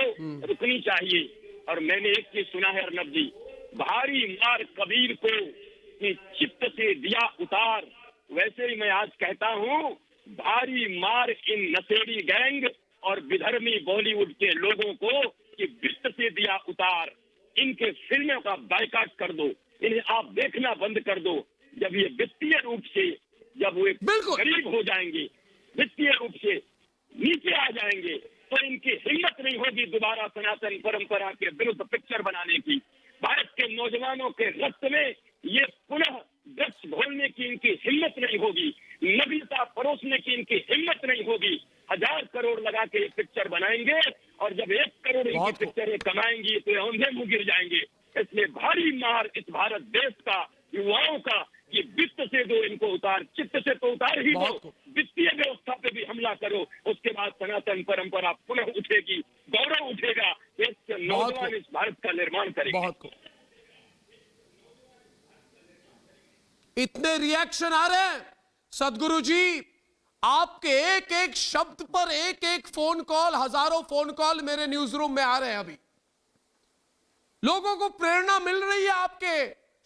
J: रुकनी चाहिए। और मैंने एक चीज सुना है अर्नब जी, भारी मार कबीर को कि चित्त से दिया उतार। वैसे ही मैं आज कहता हूं, भारी मार इन नशेड़ी गैंग और विधर्मी बॉलीवुड के लोगों को कि वित्त से दिया उतार। इनके फिल्मों का बायकॉट कर दो, इन्हें आप देखना बंद कर दो। जब ये वित्तीय रूप से, जब वो गरीब हो जाएंगे, वित्तीय रूप से नीचे आ जाएंगे, तो इनकी हिम्मत नहीं होगी दोबारा सनातन परंपरा के विरुद्ध पिक्चर बनाने की। भारत के नौजवानों के रक्त में ये पुनः ड्रग्स घोलने की इनकी हिम्मत नहीं होगी, नवीनता परोसने की इनकी हिम्मत नहीं होगी। 1000 करोड़ लगा के एक पिक्चर बनाएंगे और जब 1 करोड़ इनकी पिक्चरें कमाएंगी तो औंधे मुंह गिर जाएंगे। इसलिए भारी मार इस भारत देश का, युवाओं का, ये वित्त से दो इनको उतार, चित्त से तो उतार ही दो, वित्तीय व्यवस्था पे भी हमला करो। उसके बाद सनातन परंपरा पुनः उठेगी, गौरव उठेगा। नौजवान इस भारत का निर्माण करेंगे।
A: इतने रिएक्शन आ रहे हैं सदगुरु जी, आपके एक एक शब्द पर एक एक फोन कॉल, हजारों फोन कॉल मेरे न्यूज रूम में आ रहे हैं। अभी लोगों को प्रेरणा मिल रही है आपके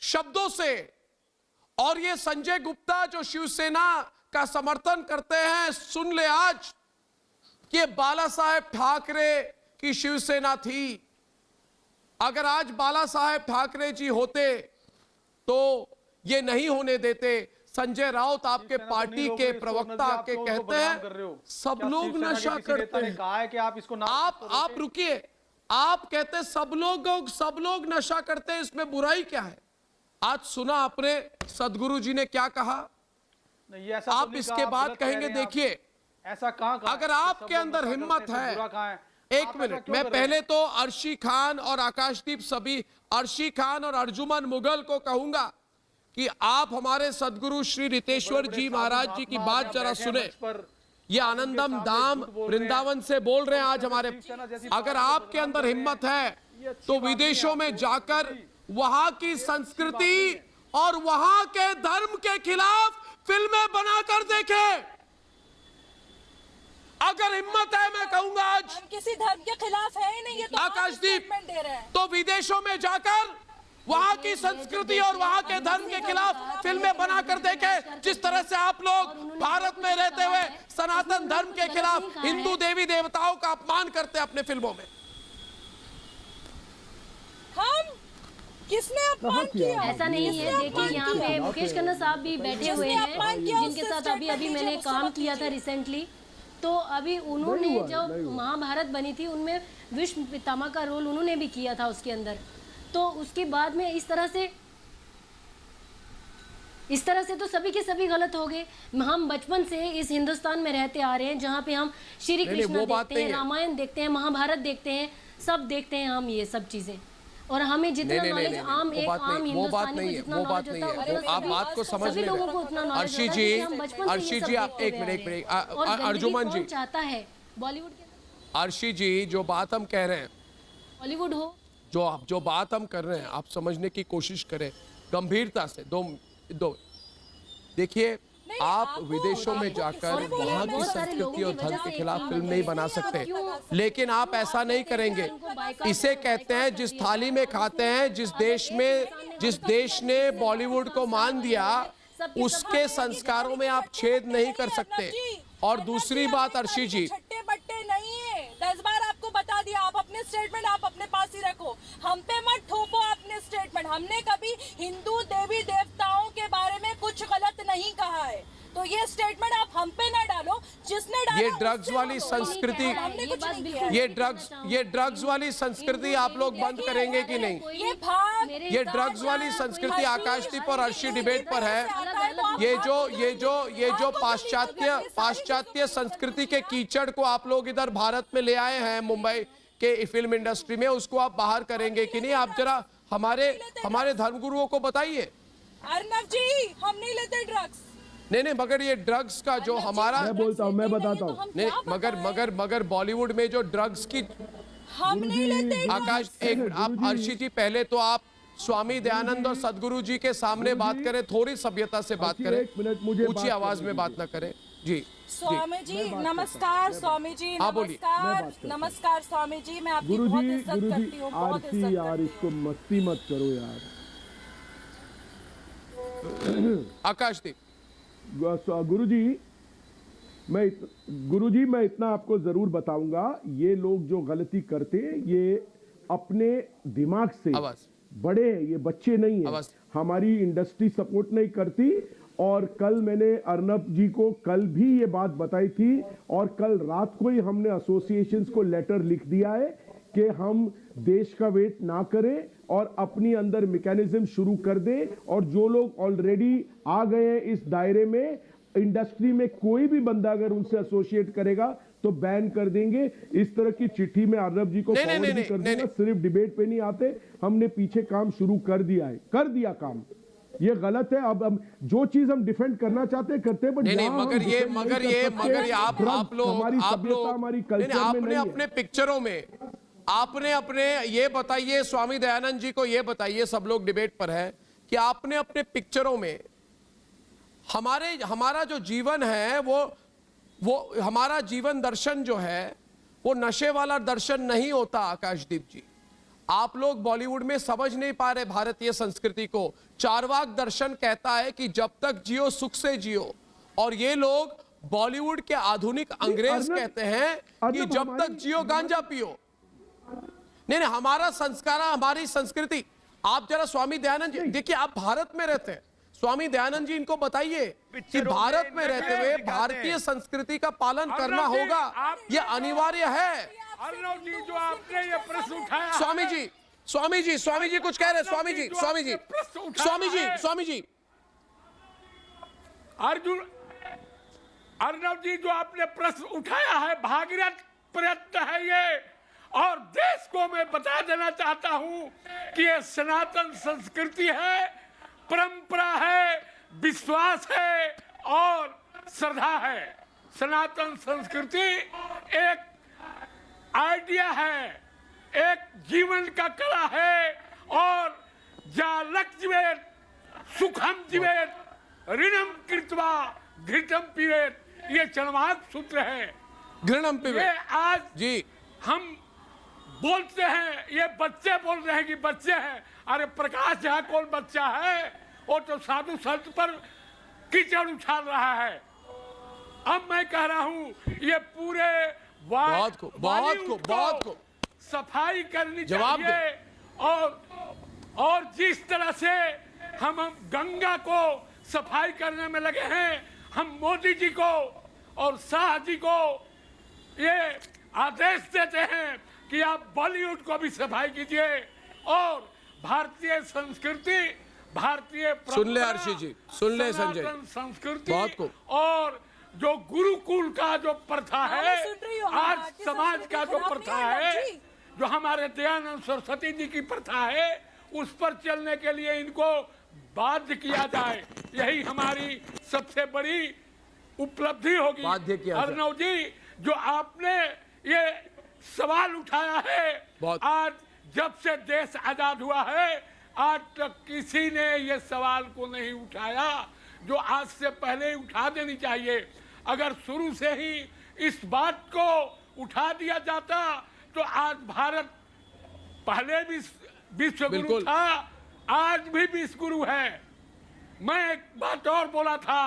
A: शब्दों से। और ये संजय गुप्ता जो शिवसेना का समर्थन करते हैं, सुन ले आज कि बाला साहेब ठाकरे की शिवसेना थी। अगर आज बाला साहेब ठाकरे जी होते तो ये नहीं होने देते। संजय राउत आपके पार्टी के प्रवक्ता के कहते हैं सब लोग नशा करते हैं।
G: कहा है कि आप इसको
A: आप रुकिए, आप कहते सब लोग नशा करते हैं, इसमें बुराई क्या है? आज सुना आपने सदगुरु जी ने क्या कहा?
G: नहीं, ऐसा
A: आप इसके बाद कहेंगे देखिए
G: ऐसा कहां कहा?
A: अगर आपके अंदर हिम्मत है, एक मिनट, मैं पहले तो अर्शी खान और आकाशदीप सभी, अर्शी खान और अर्जुमन मुगल को कहूंगा कि आप हमारे सदगुरु श्री रितेश्वर जी महाराज जी की बात जरा सुने। ये आनंदम धाम वृंदावन से बोल रहे हैं आज हमारे। अगर आपके अंदर हिम्मत है तो विदेशों में जाकर वहां की संस्कृति और वहां के धर्म के खिलाफ फिल्में बनाकर देखें। अगर हिम्मत है, मैं कहूंगा आज
F: किसी धर्म के खिलाफ है ही नहीं, ये तो
A: आकाशदीप, तो विदेशों में जाकर वहां की संस्कृति और वहां के धर्म के खिलाफ फिल्में बनाकर देखें। जिस तरह से आप लोग भारत में रहते हुए सनातन धर्म के खिलाफ हिंदू देवी देवताओं का अपमान करते हैं अपने फिल्मों में।
F: हम किसने अपमान किया?
D: ऐसा नहीं है। देखिए यहाँ पे मुकेश खन्ना साहब भी बैठे हुए हैं, जिनके साथ अभी मैंने काम किया था रिसेंटली। तो अभी उन्होंने जब महाभारत बनी थी उनमें विश्व पितामह का रोल उन्होंने भी किया था उसके अंदर। तो उसके बाद में इस तरह से तो सभी के सभी गलत हो गए। हम बचपन से इस हिंदुस्तान में रहते आ रहे हैं जहाँ पे हम श्री कृष्ण देखते हैं, रामायण देखते हैं, महाभारत देखते हैं, सब देखते हैं हम ये सब चीजें। और हमें जितना नॉलेज आम एक आम हिंदुस्तानी को जितना नॉलेज होता है
A: आप बात को समझ ले
D: लोगों को उतना नॉलेज होता है।
A: अर्शी जी आप एक मिनट, अर्जुमन जी
D: चाहता है बॉलीवुड के
A: अर्शी जी, जो बात हम कह रहे हैं,
D: बॉलीवुड हो,
A: जो बात हम कर रहे हैं, आप समझने की कोशिश करें गंभीरता से। दो देखिए, आप विदेशों में जाकर वहाँ की संस्कृति और धर्म के खिलाफ फिल्म नहीं बना सकते, लेकिन आप ऐसा नहीं करेंगे। इसे कहते हैं जिस थाली में खाते हैं। जिस देश ने बॉलीवुड को मान दिया, उसके संस्कारों में आप छेद नहीं कर सकते। और दूसरी बात अर्शी जी,
F: छट्टे बट्टे नहीं है, 10 बार आपको बता दिया। आप अपने स्टेटमेंट आप अपने पास ही रखो, हम पे मत थोपो अपने स्टेटमेंट। हमने कभी हिंदू देवी देवताओं के बारे में कुछ गलत नहीं कहा है, तो ये स्टेटमेंट आप हम पे ना डालो। जिसने डाला
A: ये ड्रग्स वाली संस्कृति, ये ड्रग्स वाली संस्कृति आप लोग बंद करेंगे कि नहीं? ये ड्रग्स वाली संस्कृति आकाशदीप और अर्शी डिबेट पर है। ये जो पाश्चात्य संस्कृति के कीचड़ को आप लोग इधर भारत में ले आए हैं, मुंबई के फिल्म इंडस्ट्री में, उसको आप बाहर करेंगे कि नहीं? आप जरा हमारे धर्मगुरुओं को बताइए।
F: अर्नव जी, हम नहीं लेते ड्रग्स।
A: नहीं, मगर ये ड्रग्स का जो हमारा,
K: मैं बोलता हूँ, मैं बताता हूँ।
A: नहीं, मगर बॉलीवुड में जो ड्रग्स की,
F: हम नहीं लेते।
A: आकाश, एक आप अर्शी जी, पहले तो आप स्वामी दयानंद और सदगुरु जी के सामने बात करें, थोड़ी सभ्यता से बात करें, ऊंची आवाज में बात ना करें। जी
F: स्वामी जी नमस्कार। स्वामी जी नमस्कार। नमस्कार स्वामी जी, मैं आपकी बहुत इज्जत करती हूँ, बहुत इज्जत करती हूँ।
K: यार इसको मस्ती मत करो यार।
A: आकाशदीप,
K: गुरुजी मैं इतना आपको जरूर बताऊंगा, ये लोग जो गलती करते हैं ये अपने दिमाग से बड़े हैं, ये बच्चे नहीं है। हमारी इंडस्ट्री सपोर्ट नहीं करती। और कल मैंने अर्नब जी को कल भी ये बात बताई थी, और कल रात को ही हमने एसोसिएशंस को लेटर लिख दिया है कि हम देश का वेट ना करें और अपनी अंदर मैकेनिज्म शुरू कर दें। और जो लोग ऑलरेडी आ गए हैं इस दायरे में, इंडस्ट्री में कोई भी बंदा अगर उनसे एसोसिएट करेगा तो बैन कर देंगे। इस तरह की चिट्ठी में अर्नब जी को फॉरवर्ड भी कर दूंगा। सिर्फ डिबेट पे नहीं आते, हमने पीछे काम शुरू कर दिया काम। ये गलत है। अब हम जो चीज हम डिफेंड करना चाहते हैं करते हैं,
A: नहीं, मगर ये आप लोग
K: हमारी कल्चर
A: आपने अपने पिक्चरों में आपने ये बताइए, स्वामी दयानंद जी को ये बताइए, सब लोग डिबेट पर है, कि आपने अपने पिक्चरों में हमारा जो जीवन है वो हमारा जीवन दर्शन जो है वो नशे वाला दर्शन नहीं होता। आकाशदीप जी, आप लोग बॉलीवुड में समझ नहीं पा रहे भारतीय संस्कृति को। चारवाक दर्शन कहता है कि जब तक जियो सुख से जियो, और ये लोग बॉलीवुड के आधुनिक अंग्रेज कहते हैं कि जब तक जियो गांजा पियो। नहीं, हमारा संस्कार, हमारी संस्कृति। आप जरा स्वामी दयानंद जी देखिए, आप भारत में रहते हैं, स्वामी दयानंद जी इनको बताइए कि भारत में रहते हुए भारतीय संस्कृति का पालन करना होगा, ये अनिवार्य है।
E: अर्नव जी, जो आपने ये प्रश्न उठाया,
A: स्वामी जी कुछ कह रहे हैं। स्वामी जी
E: अर्नव जी, जो आपने प्रश्न उठाया है, भागीरथ प्रयत्न है ये। और देश को मैं बता देना चाहता हूं कि ये सनातन संस्कृति है, परंपरा है, विश्वास है और श्रद्धा है। सनातन संस्कृति एक आइडिया है, एक जीवन का कला है। और जालक जीवेत सुखम जीवेत ऋणम कृत्वा घृतम पीवेत, ये चरवाक सूत्र है।
A: घृणम पीवेत,
E: ये आज
A: जी
E: हम बोलते हैं, ये बच्चे बोल रहे हैं कि बच्चे हैं। अरे प्रकाश झा कौन बच्चा है? वो तो साधु संत पर कीचड़ उछाल रहा है। अब मैं कह रहा हूं, ये पूरे
A: बहुत को
E: सफाई करनी
A: जवाब
E: चाहिए। और जिस तरह से हम गंगा को सफाई करने में लगे हैं, हम मोदी जी को और शाह जी को ये आदेश देते हैं कि आप बॉलीवुड को भी सफाई कीजिए। और भारतीय संस्कृति, भारतीय
A: सुन ले अर्शी जी, सुन ले संजय,
E: संस्कृति
A: बहुत को,
E: और जो गुरुकुल का जो प्रथा है, आज समाज का जो प्रथा है, जो हमारे दयानंद सरस्वती जी की प्रथा है, उस पर चलने के लिए इनको बाध्य किया जाए। यही हमारी सबसे बड़ी उपलब्धि होगी। अर्नव जी, जो आपने ये सवाल उठाया है। आज जब से देश आजाद हुआ है आज तक किसी ने ये सवाल को नहीं उठाया जो आज से पहले उठा देनी चाहिए। अगर शुरू से ही इस बात को उठा दिया जाता तो आज भारत पहले भी विश्व गुरु था, आज भी विश्व गुरु है। मैं एक बात और बोला था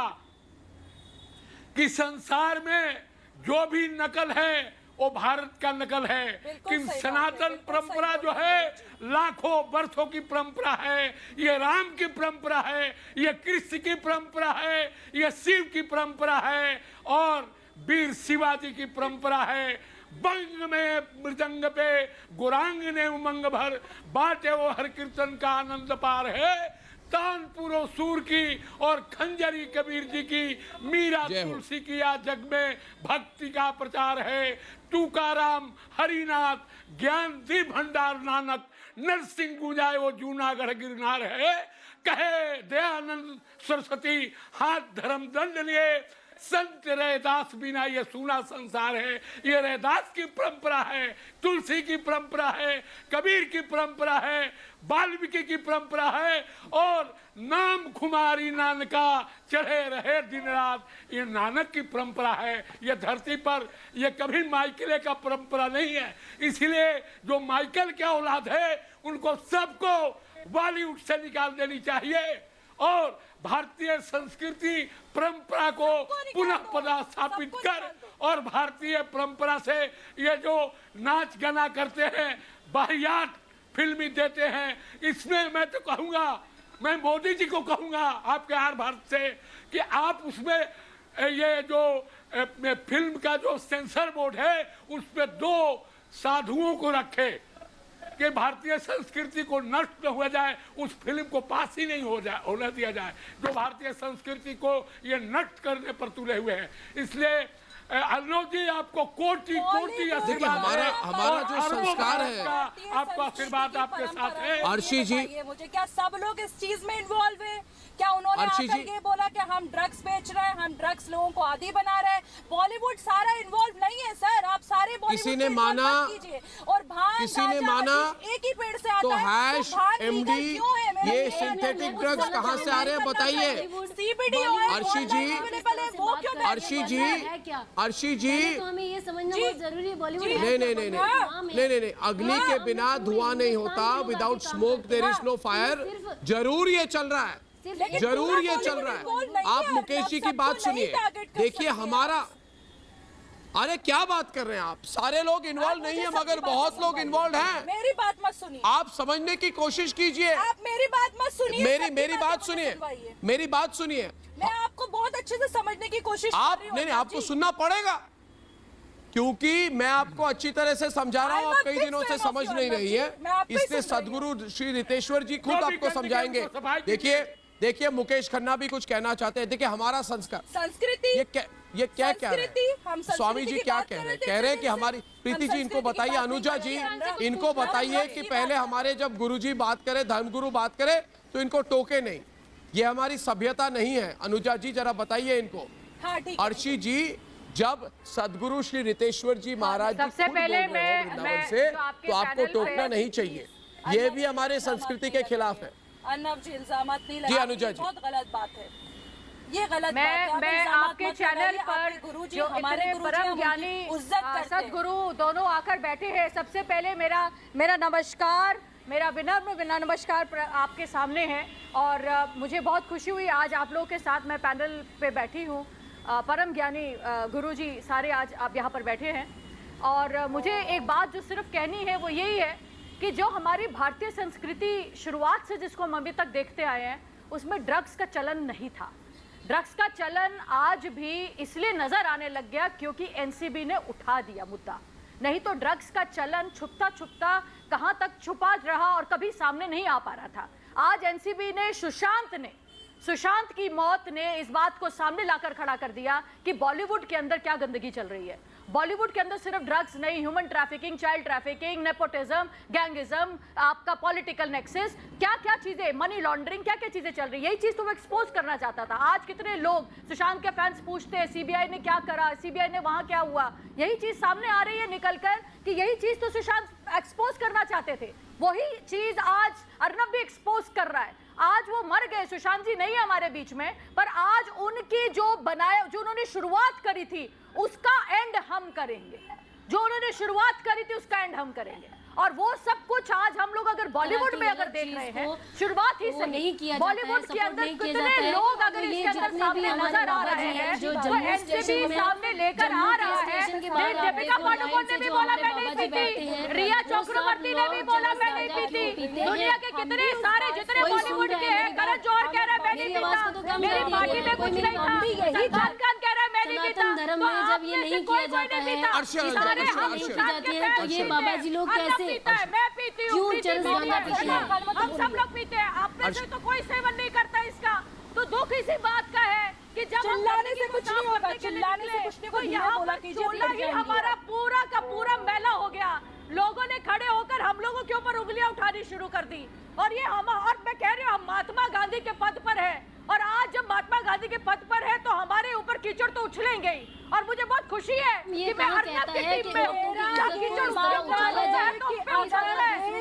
E: कि संसार में जो भी नकल है वो भारत का नकल है, कि सनातन परंपरा जो है लाखों वर्षों की परंपरा है। ये राम की परंपरा है, ये कृष्ण की परंपरा है, ये शिव की परंपरा है और वीर शिवाजी की परंपरा है। बंग में मृदंग पे गुरांग ने उमंग भर, बाटे वो हर कीर्तन का आनंद पार है। तानपुरो सूर की और खंजरी कबीर जी की, मीरा तुलसी की आज जग में भक्ति का प्रचार है। तुकाराम हरिनाथ ज्ञान दी भंडार नानक, नरसिंह गुंजाए वो जूनागढ़ गिरनार है। कहे दयानंद सरस्वती हाथ धर्म दंड लिए, संत रैदास बिना ये सूना संसार है। ये रैदास की परंपरा है, तुलसी की परंपरा है, कबीर की परंपरा है, वाल्मीकि की परंपरा है और नाम खुमारी नानका चढ़े रहे दिन रात, ये नानक की परंपरा है। ये धरती पर ये कभी माइकल का परंपरा नहीं है। इसलिए जो माइकल के औलाद है उनको सबको बॉलीवुड से निकाल देनी चाहिए और भारतीय संस्कृति परंपरा को पुनः पदस्थापित कर और भारतीय परंपरा से ये जो नाच गाना करते हैं, बाहियात फिल्मी देते हैं, इसमें मैं तो कहूँगा, मैं मोदी जी को कहूँगा आपके आर भारत से कि आप उसमें ये जो फिल्म का जो सेंसर बोर्ड है उसमें 2 साधुओं को रखे कि भारतीय संस्कृति को नष्ट न हो जाए, उस फिल्म को पास ही नहीं होने दिया जाए जो भारतीय संस्कृति को ये नष्ट करने पर तुले हुए हैं। इसलिए अर्नव जी आपको कोटि कोटि आशीर्वाद।
A: हमारा जो संस्कार है
E: आपका आशीर्वाद आपके साथ है।
A: अर्शी जी,
F: मुझे क्या सब लोग इस चीज में इन्वॉल्व है? क्या उन्होंने आकर ये बोला कि हम ड्रग्स बेच रहे हैं, हम ड्रग्स लोगों को आदी बना रहे हैं? बॉलीवुड सारा इन्वॉल्व नहीं है सर, आप सारे
A: किसी ने माना,
F: और भांग
A: किसी ने माना
F: एक ही पेड़ से आता
A: तो
F: है,
A: हैश एमडी ये सिंथेटिक ड्रग्स कहाँ से आ रहे हैं बताइए।
F: सीबीडी
A: अर्शी जी, अर्शी जी, अर्शी जी,
I: हमें ये समझना बहुत जरूरी है बॉलीवुड
A: नहीं, अग्नि के बिना धुआं नहीं होता। Without smoke there is no fire. जरूर ये चल रहा है, जरूर ये चल रहा है। आप मुकेश जी की बात सुनिए, देखिए हमारा, अरे क्या बात कर रहे हैं आप? सारे लोग इन्वॉल्व नहीं है मगर बहुत लोग इन्वॉल्व हैं।
F: मेरी बात मत सुनिए,
A: आप समझने की कोशिश कीजिए।
F: आप मेरी बात मत सुनिए,
A: मेरी बात सुनिए, मेरी बात सुनिए।
F: मैं आपको बहुत अच्छे से समझने की कोशिश
A: आप नहीं, आपको सुनना पड़ेगा क्योंकि मैं आपको अच्छी तरह से समझा रहा हूँ, आप कई दिनों से समझ नहीं रही है। इसलिए सदगुरु श्री रितेश्वर जी खुद आपको समझाएंगे। देखिए मुकेश खन्ना भी कुछ कहना चाहते हैं। देखिए हमारा संस्कार,
F: संस्कृति,
A: ये क्या कह रहे हैं स्वामी जी? क्या कह रहे हैं? कह रहे हैं कि हमारी, प्रीति जी इनको बताइए, अनुजा जी इनको बताइए कि पहले हमारे जब गुरुजी बात करे, धर्मगुरु बात करे तो इनको टोके नहीं, ये हमारी सभ्यता नहीं है। अनुजा जी जरा बताइए इनको। अर्शी जी, जब सदगुरु श्री रितेश्वर जी महाराज
D: सबसे पहले मैं
A: से तो आपको टोकना नहीं चाहिए, ये भी हमारे संस्कृति के खिलाफ है।
F: अर्नव जी इल्जामात नहीं
A: जी अनुजा जी,
F: बहुत गलत बात है, ये गलत
D: मैं
F: बात है।
D: मैं आपके चैनल पर
F: गुरुजी,
D: जो
F: हमारे
D: इतने परम ज्ञानी सदगुरु दोनों आकर बैठे हैं, सबसे पहले मेरा नमस्कार, मेरा विनम्र नमस्कार आपके सामने है। और मुझे बहुत खुशी हुई आज आप लोगों के साथ मैं पैनल पे बैठी हूँ। परम ज्ञानी गुरुजी सारे आज आप यहाँ पर बैठे हैं और मुझे एक बात जो सिर्फ कहनी है वो यही है कि जो हमारी भारतीय संस्कृति शुरुआत से जिसको हम अभी तक देखते आए हैं उसमें ड्रग्स का चलन नहीं था। ड्रग्स का चलन आज भी इसलिए नजर आने लग गया क्योंकि एनसीबी ने उठा दिया मुद्दा, नहीं तो ड्रग्स का चलन छुपता छुपता कहाँ तक छुपा रहा और कभी सामने नहीं आ पा रहा था। आज एनसीबी ने सुशांत की मौत ने इस बात को सामने लाकर खड़ा कर दिया कि बॉलीवुड के अंदर क्या गंदगी चल रही है।
L: बॉलीवुड के अंदर सिर्फ ड्रग्स नहीं, human trafficking, child trafficking, nepotism, gangism, आपका पॉलिटिकल नेक्सस, क्या क्या चीजें, मनी लॉन्ड्रिंग, क्या क्या चीजें चल रही है, यही चीज तो वो एक्सपोज करना चाहता था। आज कितने लोग सुशांत के फैंस पूछते हैं सीबीआई ने क्या करा, सीबीआई ने वहां क्या हुआ, यही चीज सामने आ रही है निकलकर कि यही चीज तो सुशांत एक्सपोज करना चाहते थे, वही चीज आज अर्नब भी एक्सपोज कर रहा है। आज वो मर गए, सुशांत जी नहीं है हमारे बीच में, पर आज उनकी जो बनाया, जो उन्होंने शुरुआत करी थी उसका एंड हम करेंगे, जो उन्होंने शुरुआत करी थी उसका एंड हम करेंगे। और वो सब कुछ आज हम लोग अगर बॉलीवुड में अगर देख रहे हैं, शुरुआत ही से नहीं किया, बॉलीवुड के अंदर कितने लोग अगर इसके अंदर सामने नजर आ रहे हैं, वो एनसीबी सामने लेकर आ रहा है। दीपिका पादुकोण ने भी बोला मैं नहीं पीती, रिया चक्रवर्ती ने भी बोला मैं नहीं पीती, दुनिया के कितने सारे जितने बॉलीवुड के हैं, करण जौहर कह रहा है मैं नहीं पीता, मेरी पार्टी में कुछ नहीं था, सलमान खान कह रहा है मैं नहीं पीता।
M: धर्म में जब ये नहीं किया जाता है तो ये बाबा जी लोग कैसे
L: पीता है, मैं पीती हूँ, हम सब लोग पीते हैं, आप में से तो कोई सेवन नहीं करता इसका। तो दुख इसी बात का है कि जब चिल्लाने से कुछ नहीं होगा, चिल्लाने से कुछ नहीं होगा, यहाँ पर चूल्हा ही हमारा पूरा का पूरा मैला हो गया। लोगों ने खड़े होकर हम लोगों के ऊपर उंगलियां उठानी शुरू कर दी, और ये हम, और मैं कह रही हूँ हम महात्मा गांधी के पद पर है, और आज जब महात्मा गांधी के पद पर है तो हमारे ऊपर कीचड़ तो उछलेंगे ही। और मुझे बहुत खुशी है कि मैं अर्नब की टीम में हूँ, कीचड़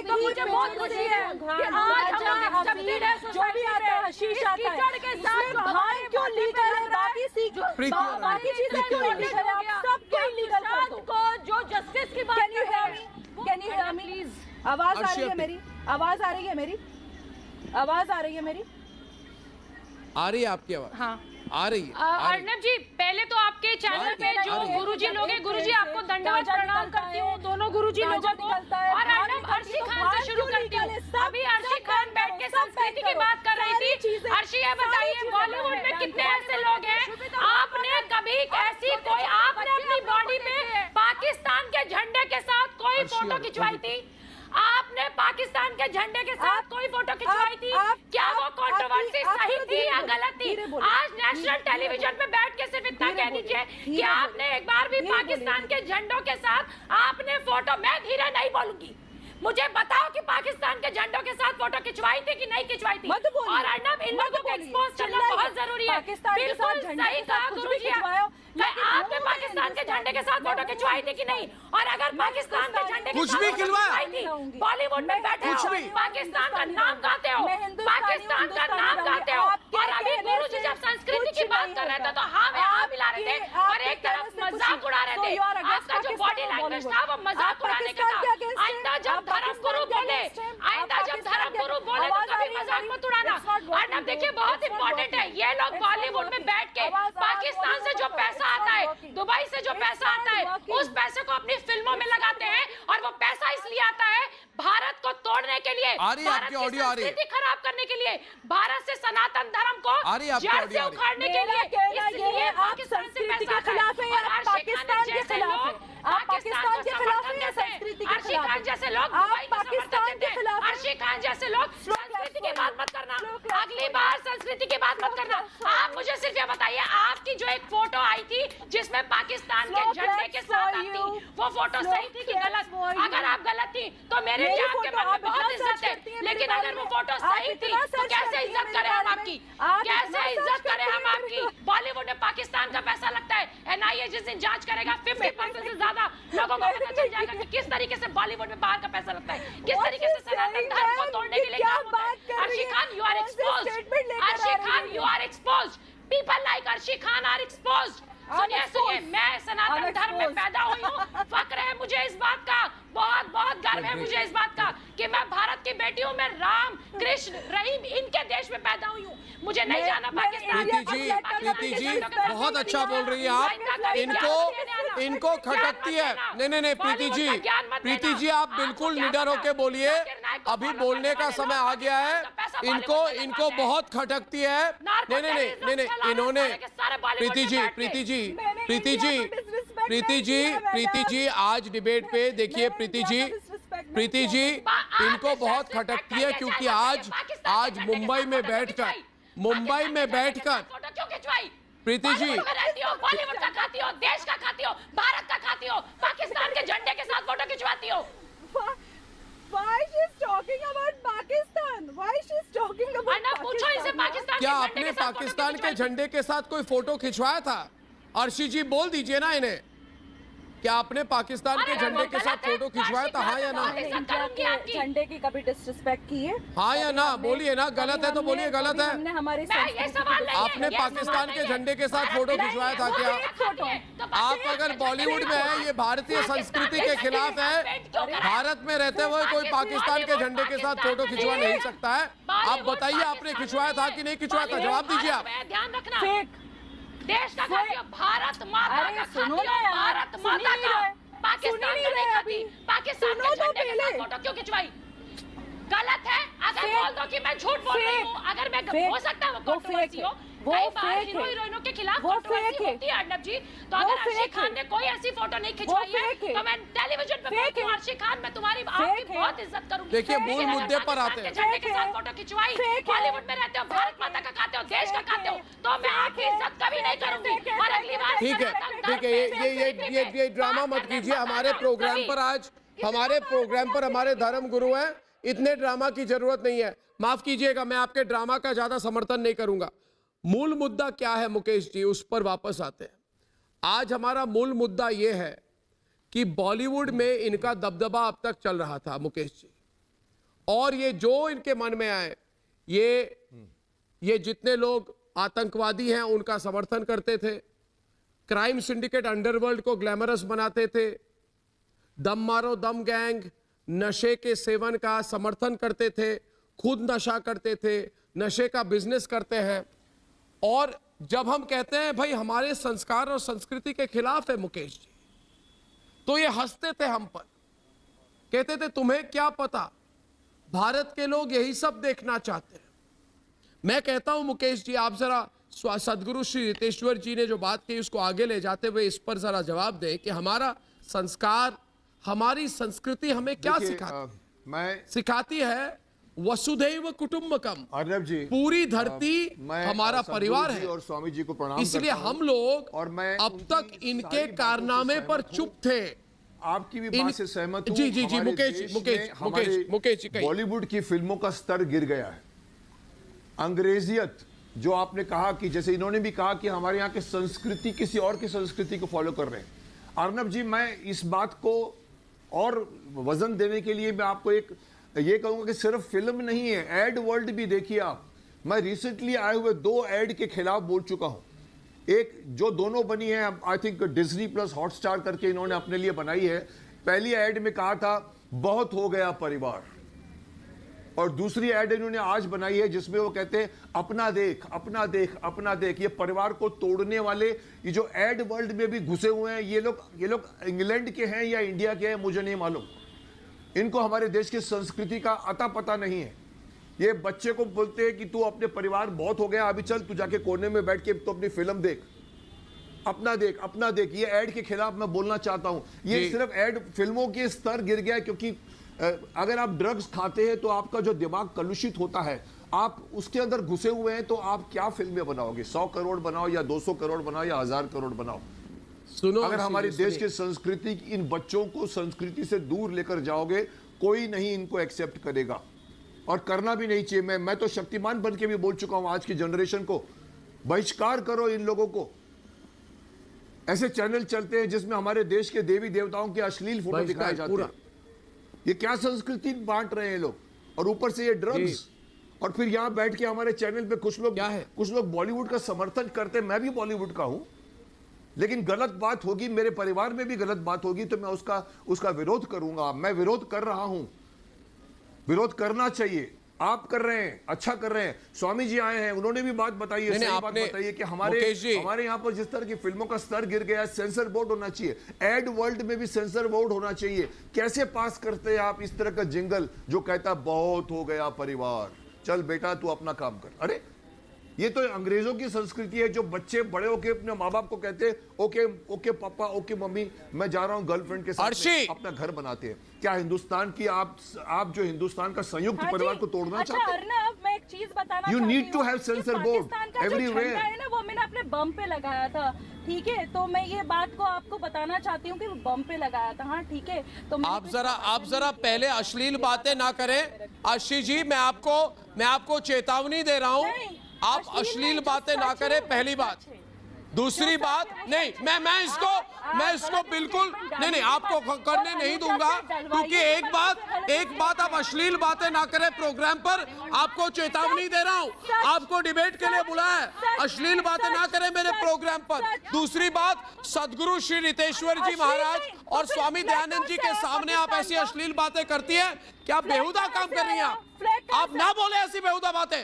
L: तो मुझे बहुत खुशी है कि आज हम लोग एक्सेप्टेड है सोसाइटी में। इस कीचड़ के साथ जो हमारे क्यों लीगल है, बाकी चीजें क्यों लीगल है, आप सब क्यों लीगल कर दो, को जो जस्टिस की बात है। प्लीज
F: आवाज आ रही है मेरी, आवाज आ रही है मेरी, आवाज आ रही है मेरी,
A: आ रही है आपकी आवाज?
D: हाँ
A: आ रही है।
D: अर्नब जी पहले तो आपके चैनल पे जो गुरुजी लोग हैं, गुरुजी आपको दंडवत प्रणाम करती हूँ, दोनों गुरुजी लोगों को। और अर्नब अर्शी खान से शुरू करती हूँ। अभी अर्शी खान बैठ के संस्कृति की बात कर रही थी। अर्शी ये बताइए बॉलीवुड में कितने ऐसे लोग हैं, आपने कभी ऐसी कोई, आपने अपनी बॉडी पे पाकिस्तान के झंडे के साथ कोई फोटो खिंचवाई थी? आपने पाकिस्तान के झंडे के साथ कोई फोटो खिंचवाई थी? क्या वो कंट्रोवर्सी सही थी या गलत थी? आज नेशनल टेलीविजन पे बैठ के सिर्फ इतना कह दीजिए कि आपने एक बार भी पाकिस्तान के झंडों के साथ आपने फोटो, मैं धीरे नहीं बोलूंगी, मुझे बताओ कि पाकिस्तान के झंडों के साथ फोटो खिंचवाई थी कि नहीं खिंचवाई थी? और अर्नब इन लोगों को एक्सपोज करना बहुत जरूरी है। बिल्कुल सही कहा गुरुजी, आपने पाकिस्तान के झंडे के साथ फोटो खिंचवाई थी कि नहीं? और अगर पाकिस्तान के झंडे के साथ फोटो खिंचवाई थी, बॉलीवुड में बैठे हो, पाकिस्तान का नाम गाते हो, पाकिस्तान का नाम गाते हो, और अभी गुरुजी जब संस्कृति की बात कर रहे थे तो हाँ में हाँ मिला रहे थे, और एक तरफ मजाक उड़ा रहे थे। आपका जो बॉडी लैंग्वेज था वो मजाक उड़ाने का था। आइंदा जब धर्मगुरु बोले, आइंदा जब धर्मगुरु बोले तो कभी मजाक मत उड़ाना। अर्नब देखिए बहुत इंपॉर्टेंट है, ये लोग बॉलीवुड में बैठ के पाकिस्तान से जो पैसा आता है, दुबई से जो पैसा आता है, उस पैसे को अपनी फिल्मों में लगाते हैं, और वो पैसा इसलिए आता है भारत को तोड़ने के लिए, भारत की संस्कृति खराब करने के लिए, भारत से सनातन धर्म को जड़ से उखाड़ने के लिए। इसलिए पाकिस्तान से पैसा आता है, और पाकिस्तान के खिलाफ पाकिस्तान के खिलाफ है, संस्कृति के खिलाफ। खान जैसे लोग पाकिस्तान के खिलाफ, अर्शी खान जैसे लोग संस्कृति की बात मत करना, अगली बार संस्कृति की बात मत करना। आप मुझे सिर्फ ये बताइए, आपकी जो एक फोटो आई थी जिसमें पाकिस्तान के झंडे के साथ आप थी, वो फोटो सही थी कि गलत? अगर आप गलत थी तो मेरे लिए आपके मन में बहुत इज्जत है, लेकिन अगर वो फोटो सही थी तो कैसे इज्जत करें हम आपकी, कैसे इज्जत करें हम आपकी? बॉलीवुड में पाकिस्तान का पैसा लगता है, एनआईए जिस दिन जांच करेगा 50% से ज्यादा लोगों को पता चल जाएगा कि किस तरीके से बॉलीवुड में बाहर का पैसा लगता है, किस तरीके से सनातन धर्म को तोड़ने के लिए काम होता है। Arshi Khan you are exposed, Arshi Khan you are exposed, people like Arshi Khan are exposed. सुनिए, मैं सनातन धर्म में पैदा हुई हूँ, फक्र है मुझे इस बात का, बहुत बहुत गर्व है मुझे इस बात का कि मैं भारत की बेटी हूँ, मैं राम कृष्ण रहीम इनके देश में पैदा हुई हूँ, मुझे नहीं जाना पाकिस्तान।
A: प्रीति जी बहुत अच्छा बोल रही है आप, इनको खटकती है। नहीं प्रीति जी आप बिल्कुल निडर होके बोलिए, अभी बोलने का समय आ गया है। इनको बहुत खटकती है। नहीं इन्होंने प्रीति जी आज डिबेट पे देखिए, प्रीति जी इनको बहुत खटकती है, क्योंकि आज मुंबई में बैठकर
D: फोटो क्यों खिंचवाई?
A: प्रीति जी,
D: बॉलीवुड में रहती हो, बॉलीवुड का खाती हो, देश का खाती हो, भारत का खाती हो, पाकिस्तान के झंडे के साथ फोटो खिंचवाती हो।
N: Why she's talking about Pakistan? Why she's talking about
D: अन्ना पूछो इसे पाकिस्तान
A: क्या
D: के झंडे
A: आपने
D: के साथ
A: पाकिस्तान के झंडे के साथ कोई फोटो खिंचवाया था? अर्शी जी बोल दीजिए ना इन्हें, क्या आपने पाकिस्तान के झंडे के साथ फोटो खिंचवाया था? हाँ या ना?
N: झंडे की कभी डिसरिस्पेक्ट की है?
A: हाँ या ना? बोलिए ना, गलत है तो बोलिए गलत है।
N: हमने हमारे
A: आपने पाकिस्तान के झंडे के साथ फोटो खिंचवाया था क्या? आप अगर बॉलीवुड में है, ये भारतीय संस्कृति के खिलाफ है। भारत में रहते हुए कोई पाकिस्तान के झंडे के साथ फोटो खिंचवा नहीं सकता है। आप बताइए, आपने खिंचवाया था कि नहीं खिंचवाया था? जवाब दीजिए आप।
D: ध्यान रखना, देश का खाती हो, भारत माता का खाती हो, भारत माता का, पाकिस्तान का नहीं खाती। पाकिस्तान के झंडे के साथ फोटो क्यों खिंचवाई? गलत है। अगर बोल दो कि मैं झूठ बोल रही हूँ, अगर मैं हो सकता है वो कंट्रोवर्सी हो, कई बार हीरो हीरोइनों के खिलाफ कंट्रोवर्सी होती है अर्नब जी, तो अगर अर्शी खान ने कोई ऐसी फोटो नहीं खिंचवाई है तो मैं टेलीविजन पे बोलती हूँ, अर्शी खान मैं तुम्हारी आपकी बहुत इज्जत करूंगी।
A: देखिए, मूल मुद्दे पर आते हैं।
D: झंडे के साथ फोटो खिंचवाई, बॉलीवुड में रहते हो, भारत माता का खाते हो, देश का खाते हो, तो मैं आपकी इज्जत कभी नहीं करूंगी। और अगली बार
A: ठीक है, ठीक है, ये ड्रामा मत कीजिए। हमारे प्रोग्राम पर आज, हमारे प्रोग्राम पर हमारे धर्म गुरु हैं, इतने ड्रामा की जरूरत नहीं है। माफ कीजिएगा, मैं आपके ड्रामा का ज्यादा समर्थन नहीं करूंगा। मूल मुद्दा क्या है मुकेश जी, उस पर वापस आते हैं। आज हमारा मूल मुद्दा यह है कि बॉलीवुड में इनका दबदबा अब तक चल रहा था मुकेश जी, और ये जो इनके मन में आए, ये जितने लोग आतंकवादी हैं उनका समर्थन करते थे, क्राइम सिंडिकेट अंडरवर्ल्ड को ग्लैमरस बनाते थे, दम मारो दम गैंग, नशे के सेवन का समर्थन करते थे, खुद नशा करते थे, नशे का बिजनेस करते हैं। और जब हम कहते हैं भाई हमारे संस्कार और संस्कृति के खिलाफ है मुकेश जी, तो ये हंसते थे हम पर, कहते थे तुम्हें क्या पता, भारत के लोग यही सब देखना चाहते हैं। मैं कहता हूं मुकेश जी, आप जरा सदगुरु श्री रितेश्वर जी ने जो बात की उसको आगे ले जाते हुए इस पर जरा जवाब दें कि हमारा संस्कार, हमारी संस्कृति हमें क्या सिखाती है? वसुधैव कुटुंबकम,
H: अर्नब जी,
A: पूरी धरती हमारा परिवार है।
H: और स्वामी जी को प्रणाम,
A: इसलिए हम लोग
H: और मैं
A: अब तक इनके कारनामे पर चुप थे।
H: आपकी भी बात से सहमत हूं।
A: जी मुकेश जी,
H: बॉलीवुड की फिल्मों का स्तर गिर गया है। अंग्रेजियत जो आपने कहा कि जैसे इन्होंने भी कहा कि हमारे यहाँ की संस्कृति किसी और की संस्कृति को फॉलो कर रहे हैं। अर्नब जी, मैं इस बात को और वजन देने के लिए मैं आपको ये कहूंगा कि सिर्फ फिल्म नहीं है, एड वर्ल्ड भी देखिए आप। मैं रिसेंटली आए हुए 2 एड के खिलाफ बोल चुका हूं। एक जो दोनों बनी है, I think Disney plus Hotstar करके इन्होंने अपने लिए बनाई है। पहली एड में कहा था बहुत हो गया परिवार, और दूसरी एड इन्होंने आज बनाई है जिसमें वो कहते हैं अपना देख अपना देख अपना देख। ये परिवार को तोड़ने वाले ये जो एड वर्ल्ड में भी घुसे हुए हैं, ये लोग इंग्लैंड के हैं या इंडिया के हैं मुझे नहीं मालूम। इनको हमारे देश की संस्कृति का अता पता नहीं है। ये बच्चे को बोलते हैं कि तू अपने परिवार बहुत हो गया, अभी चल तू जाके कोने में बैठ के तो अपनी फिल्म देख, अपना देख अपना देख। ये ऐड के खिलाफ मैं बोलना चाहता हूं। ये सिर्फ ऐड फिल्मों के स्तर गिर गया है, क्योंकि अगर आप ड्रग्स खाते हैं तो आपका जो दिमाग कलुषित होता है, आप उसके अंदर घुसे हुए हैं, तो आप क्या फिल्में बनाओगे? 100 करोड़ बनाओ या 200 करोड़ बनाओ या 1000 करोड़ बनाओ।
A: सुनो,
H: अगर हमारे देश की संस्कृति, इन बच्चों को संस्कृति से दूर लेकर जाओगे, कोई नहीं इनको एक्सेप्ट करेगा और करना भी नहीं चाहिए। मैं तो शक्तिमान बन के भी बोल चुका हूं आज की जनरेशन को, बहिष्कार करो इन लोगों को। ऐसे चैनल चलते हैं जिसमें हमारे देश के देवी देवताओं के अश्लील फोटो दिखाए जाते हैं। ये क्या संस्कृति बांट रहे हैं लोग, और ऊपर से ये ड्रग्स। और फिर यहां बैठ के हमारे चैनल पे कुछ लोग बॉलीवुड का समर्थन करते हैं। मैं भी बॉलीवुड का हूं, लेकिन गलत बात होगी, मेरे परिवार में भी गलत बात होगी तो मैं उसका विरोध करूंगा। मैं विरोध कर रहा हूं, विरोध करना चाहिए। आप कर रहे हैं, अच्छा कर रहे हैं। स्वामी जी आए हैं, उन्होंने भी बात बताई है, सही बात बताई है कि हमारे यहाँ पर जिस तरह की फिल्मों का स्तर गिर गया, सेंसर बोर्ड होना चाहिए। एड वर्ल्ड में भी सेंसर बोर्ड होना चाहिए। कैसे पास करते हैं आप इस तरह का जिंगल जो कहता बहुत हो गया परिवार, चल बेटा तू अपना काम कर। अरे ये तो अंग्रेजों की संस्कृति है, जो बच्चे बड़े होके अपने माँ बाप को कहते हैं ओके ओके पापा, ओके मम्मी, मैं जा रहा हूँ गर्लफ्रेंड के साथ अपना घर बनाते हैं। क्या हिंदुस्तान की आप जो हिंदुस्तान का संयुक्त परिवार को तोड़ना चाहते हैं?
N: अर्नब, मैं एक चीज बताना
H: you need to have censor board everywhere.
N: है ना, वो मैंने अपने बम पे लगाया था, ठीक है। तो मैं ये बात को आपको बताना चाहती हूँ कि वो बम पे लगाया था, हाँ ठीक है। तो
A: आप जरा पहले अश्लील बातें ना करें। आशीष जी, मैं आपको चेतावनी दे रहा हूँ, आप अश्लील बातें ना करें, पहली बात। दूसरी बात, नहीं, मैं इसको बिल्कुल नहीं, आपको करने नहीं दूंगा, क्योंकि एक बात आप अश्लील बातें ना करें प्रोग्राम पर, आपको चेतावनी दे रहा हूं। आपको डिबेट के लिए बुलाया है, अश्लील बातें ना करें मेरे प्रोग्राम पर। दूसरी बात, सदगुरु श्री रितेश्वर जी महाराज और स्वामी दयानंद जी के सामने आप ऐसी अश्लील बातें करती है, क्या बेहुदा काम कर रही हैं आप ना बोले ऐसी बेहुदा बातें।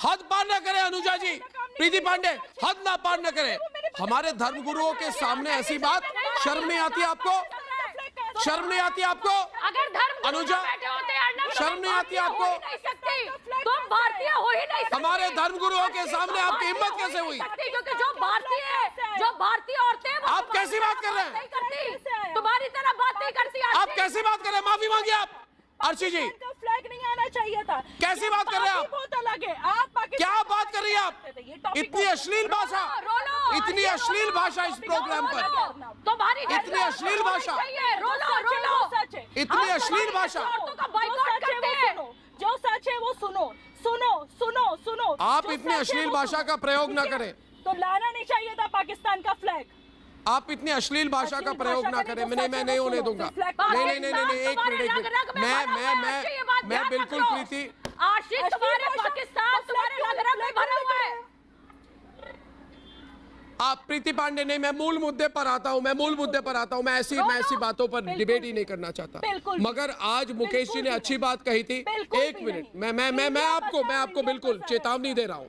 A: हद पार न करें अनुजा जी, प्रीति पांडे, हद ना पार न करें। हमारे धर्मगुरुओं के सामने ऐसी बात, शर्म नहीं आती आपको? शर्म नहीं आती आपको?
D: अगर धर्म
A: अनुजा, शर्म नहीं आती आपको?
D: तुम भारतीय हो ही नहीं सकती।
A: हमारे धर्मगुरुओं के सामने आपकी हिम्मत कैसे हुई?
D: क्योंकि जो भारतीय औरतें,
A: आप कैसी बात कर रहे हैं?
D: तुम्हारी तरह बात नहीं करती।
A: आप कैसी बात कर रहे हैं? माफी मांगिए आप अर्शी जी।
N: फ्लैग नहीं आना चाहिए था।
A: कैसी बात कर रहे हैं आप?
N: बहुत अलग है। आप
A: क्या बात कर रही हैं आप? इतनी अश्लील भाषा, इतनी अश्लील भाषा इस प्रोग्राम पर, इतनी अश्लील भाषा, इतनी अश्लील भाषा।
N: जो सच है वो सुनो, सुनो, सुनो, सुनो।
A: आप इतनी अश्लील भाषा का प्रयोग ना करें।
N: तो लाना नहीं चाहिए था पाकिस्तान का फ्लैग।
A: आप इतनी अश्लील भाषा का प्रयोग ना करें। मैं नहीं होने दूंगा। नहीं, एक मिनट, मैं बिल्कुल प्रीति,
D: आशीष तुम्हारे पाकिस्तान तुम्हारे रग में भरा हुआ है।
A: आप प्रीति पांडे, नहीं, मैं मूल मुद्दे पर आता हूं, मैं ऐसी बातों पर डिबेट ही नहीं करना चाहता। मगर आज मुकेश जी ने अच्छी बात कही थी। एक मिनट, मैं आपको बिल्कुल चेतावनी दे रहा हूं,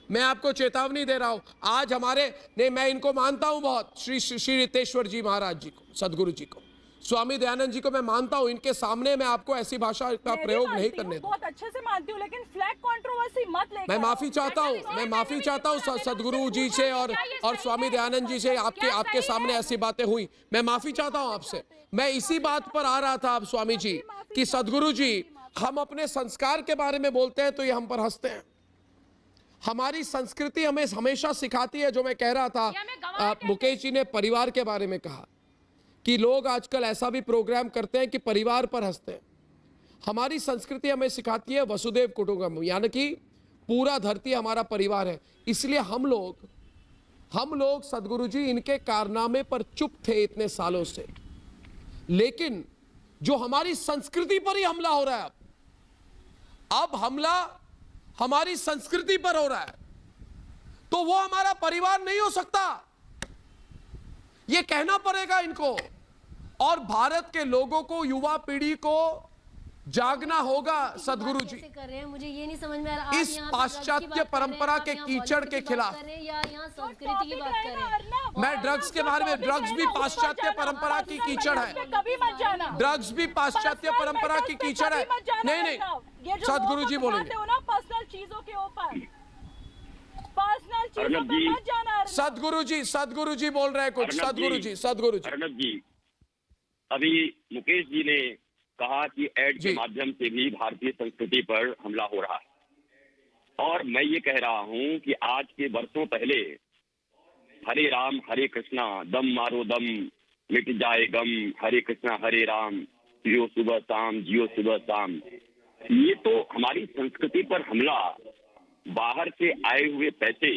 A: मैं आपको चेतावनी दे रहा हूं। आज हमारे, नहीं, मैं इनको मानता हूं बहुत, श्री रितेश्वर जी महाराज जी को, सदगुरु जी को, स्वामी दयानंद जी को मैं मानता हूं। इनके सामने मैं आपको ऐसी भाषा का प्रयोग नहीं करने दूं।
N: बहुत अच्छे से मानती हूं, लेकिन फ्लैग कंट्रोवर्सी मत लेकर।
A: मैं माफी चाहता हूं सदगुरु जी से और स्वामी दयानंद जी से, आपके सामने ऐसी बातें हुई, मैं माफी चाहता हूं आपसे। मैं इसी बात पर आ रहा था अब स्वामी जी कि सदगुरु जी, हम अपने संस्कार के बारे में बोलते हैं तो ये हम पर हंसते हैं। हमारी संस्कृति हमें हमेशा सिखाती है, जो मैं कह रहा था, मुकेश जी ने परिवार के बारे में कहा कि लोग आजकल ऐसा भी प्रोग्राम करते हैं कि परिवार पर हंसते हैं। हमारी संस्कृति हमें सिखाती है वसुदेव कुटुंबकम, यानी कि पूरा धरती हमारा परिवार है। इसलिए हम लोग सदगुरु जी इनके कारनामे पर चुप थे इतने सालों से, लेकिन जो हमारी संस्कृति पर ही हमला हो रहा है, अब हमला हमारी संस्कृति पर हो रहा है, तो वो हमारा परिवार नहीं हो सकता। ये कहना पड़ेगा इनको। और भारत के लोगों को, युवा पीढ़ी को जागना होगा सदगुरु जी।
M: कर रहे हैं, मुझे ये नहीं समझ में आ रहा।
A: इस पाश्चात्य परंपरा के कीचड़ के खिलाफ,
M: या यहाँ संस्कृति की बात करें।
A: मैं ड्रग्स के बारे में, ड्रग्स भी पाश्चात्य परंपरा की कीचड़ है।
N: कभी मत जाना।
A: ड्रग्स भी पाश्चात्य परंपरा की कीचड़ है। नहीं, सदगुरु जी बोलेंगे।
N: पर्सनल चीजों के ऊपर, पर्सनल चीजों पर मत जाना।
A: सदगुरु जी बोल रहे हैं कुछ। सदगुरु जी
J: अर्नब जी, अभी मुकेश जी ने कहा कि ऐड के माध्यम से भी भारतीय संस्कृति पर हमला हो रहा है, और मैं ये कह रहा हूं कि आज के वर्षों पहले हरे राम हरे कृष्णा, दम मारो दम मिट जाए गम, हरे कृष्णा हरे राम, जियो सुबह शाम, जियो सुबह शाम, ये तो हमारी संस्कृति पर हमला, बाहर से आए हुए पैसे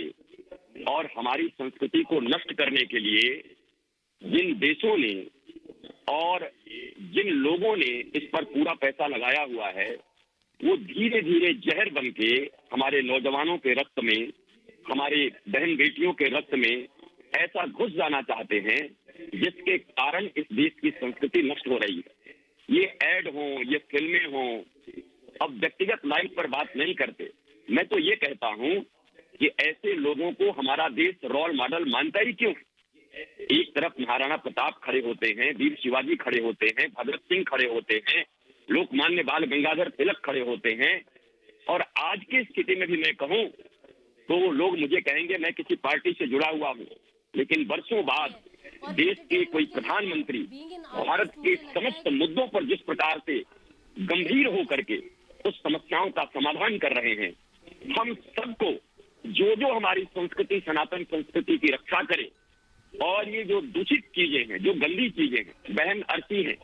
J: और हमारी संस्कृति को नष्ट करने के लिए जिन देशों ने और जिन लोगों ने इस पर पूरा पैसा लगाया हुआ है, वो धीरे धीरे जहर बन के हमारे नौजवानों के रक्त में, हमारे बहन बेटियों के रक्त में ऐसा घुस जाना चाहते हैं, जिसके कारण इस देश की संस्कृति नष्ट हो रही है। ये ऐड हो, ये फिल्में हो, अब व्यक्तिगत लाइफ पर बात नहीं करते। मैं तो ये कहता हूं कि ऐसे लोगों को हमारा देश रोल मॉडल मानता ही क्यों? एक तरफ महाराणा प्रताप खड़े होते हैं, वीर शिवाजी खड़े होते हैं, भगत सिंह खड़े होते हैं, लोकमान्य बाल गंगाधर तिलक खड़े होते हैं, और आज की स्थिति में भी मैं कहूं तो लोग मुझे कहेंगे मैं किसी पार्टी से जुड़ा हुआ हूं, लेकिन वर्षों बाद देश के कोई प्रधानमंत्री भारत के समस्त मुद्दों पर जिस प्रकार से गंभीर होकर के उस समस्याओं का समाधान कर रहे हैं, हम सबको जो हमारी संस्कृति, सनातन संस्कृति की रक्षा करे। और ये जो दूषित चीजें हैं, जो गंदी चीजें हैं, बहन आरती है,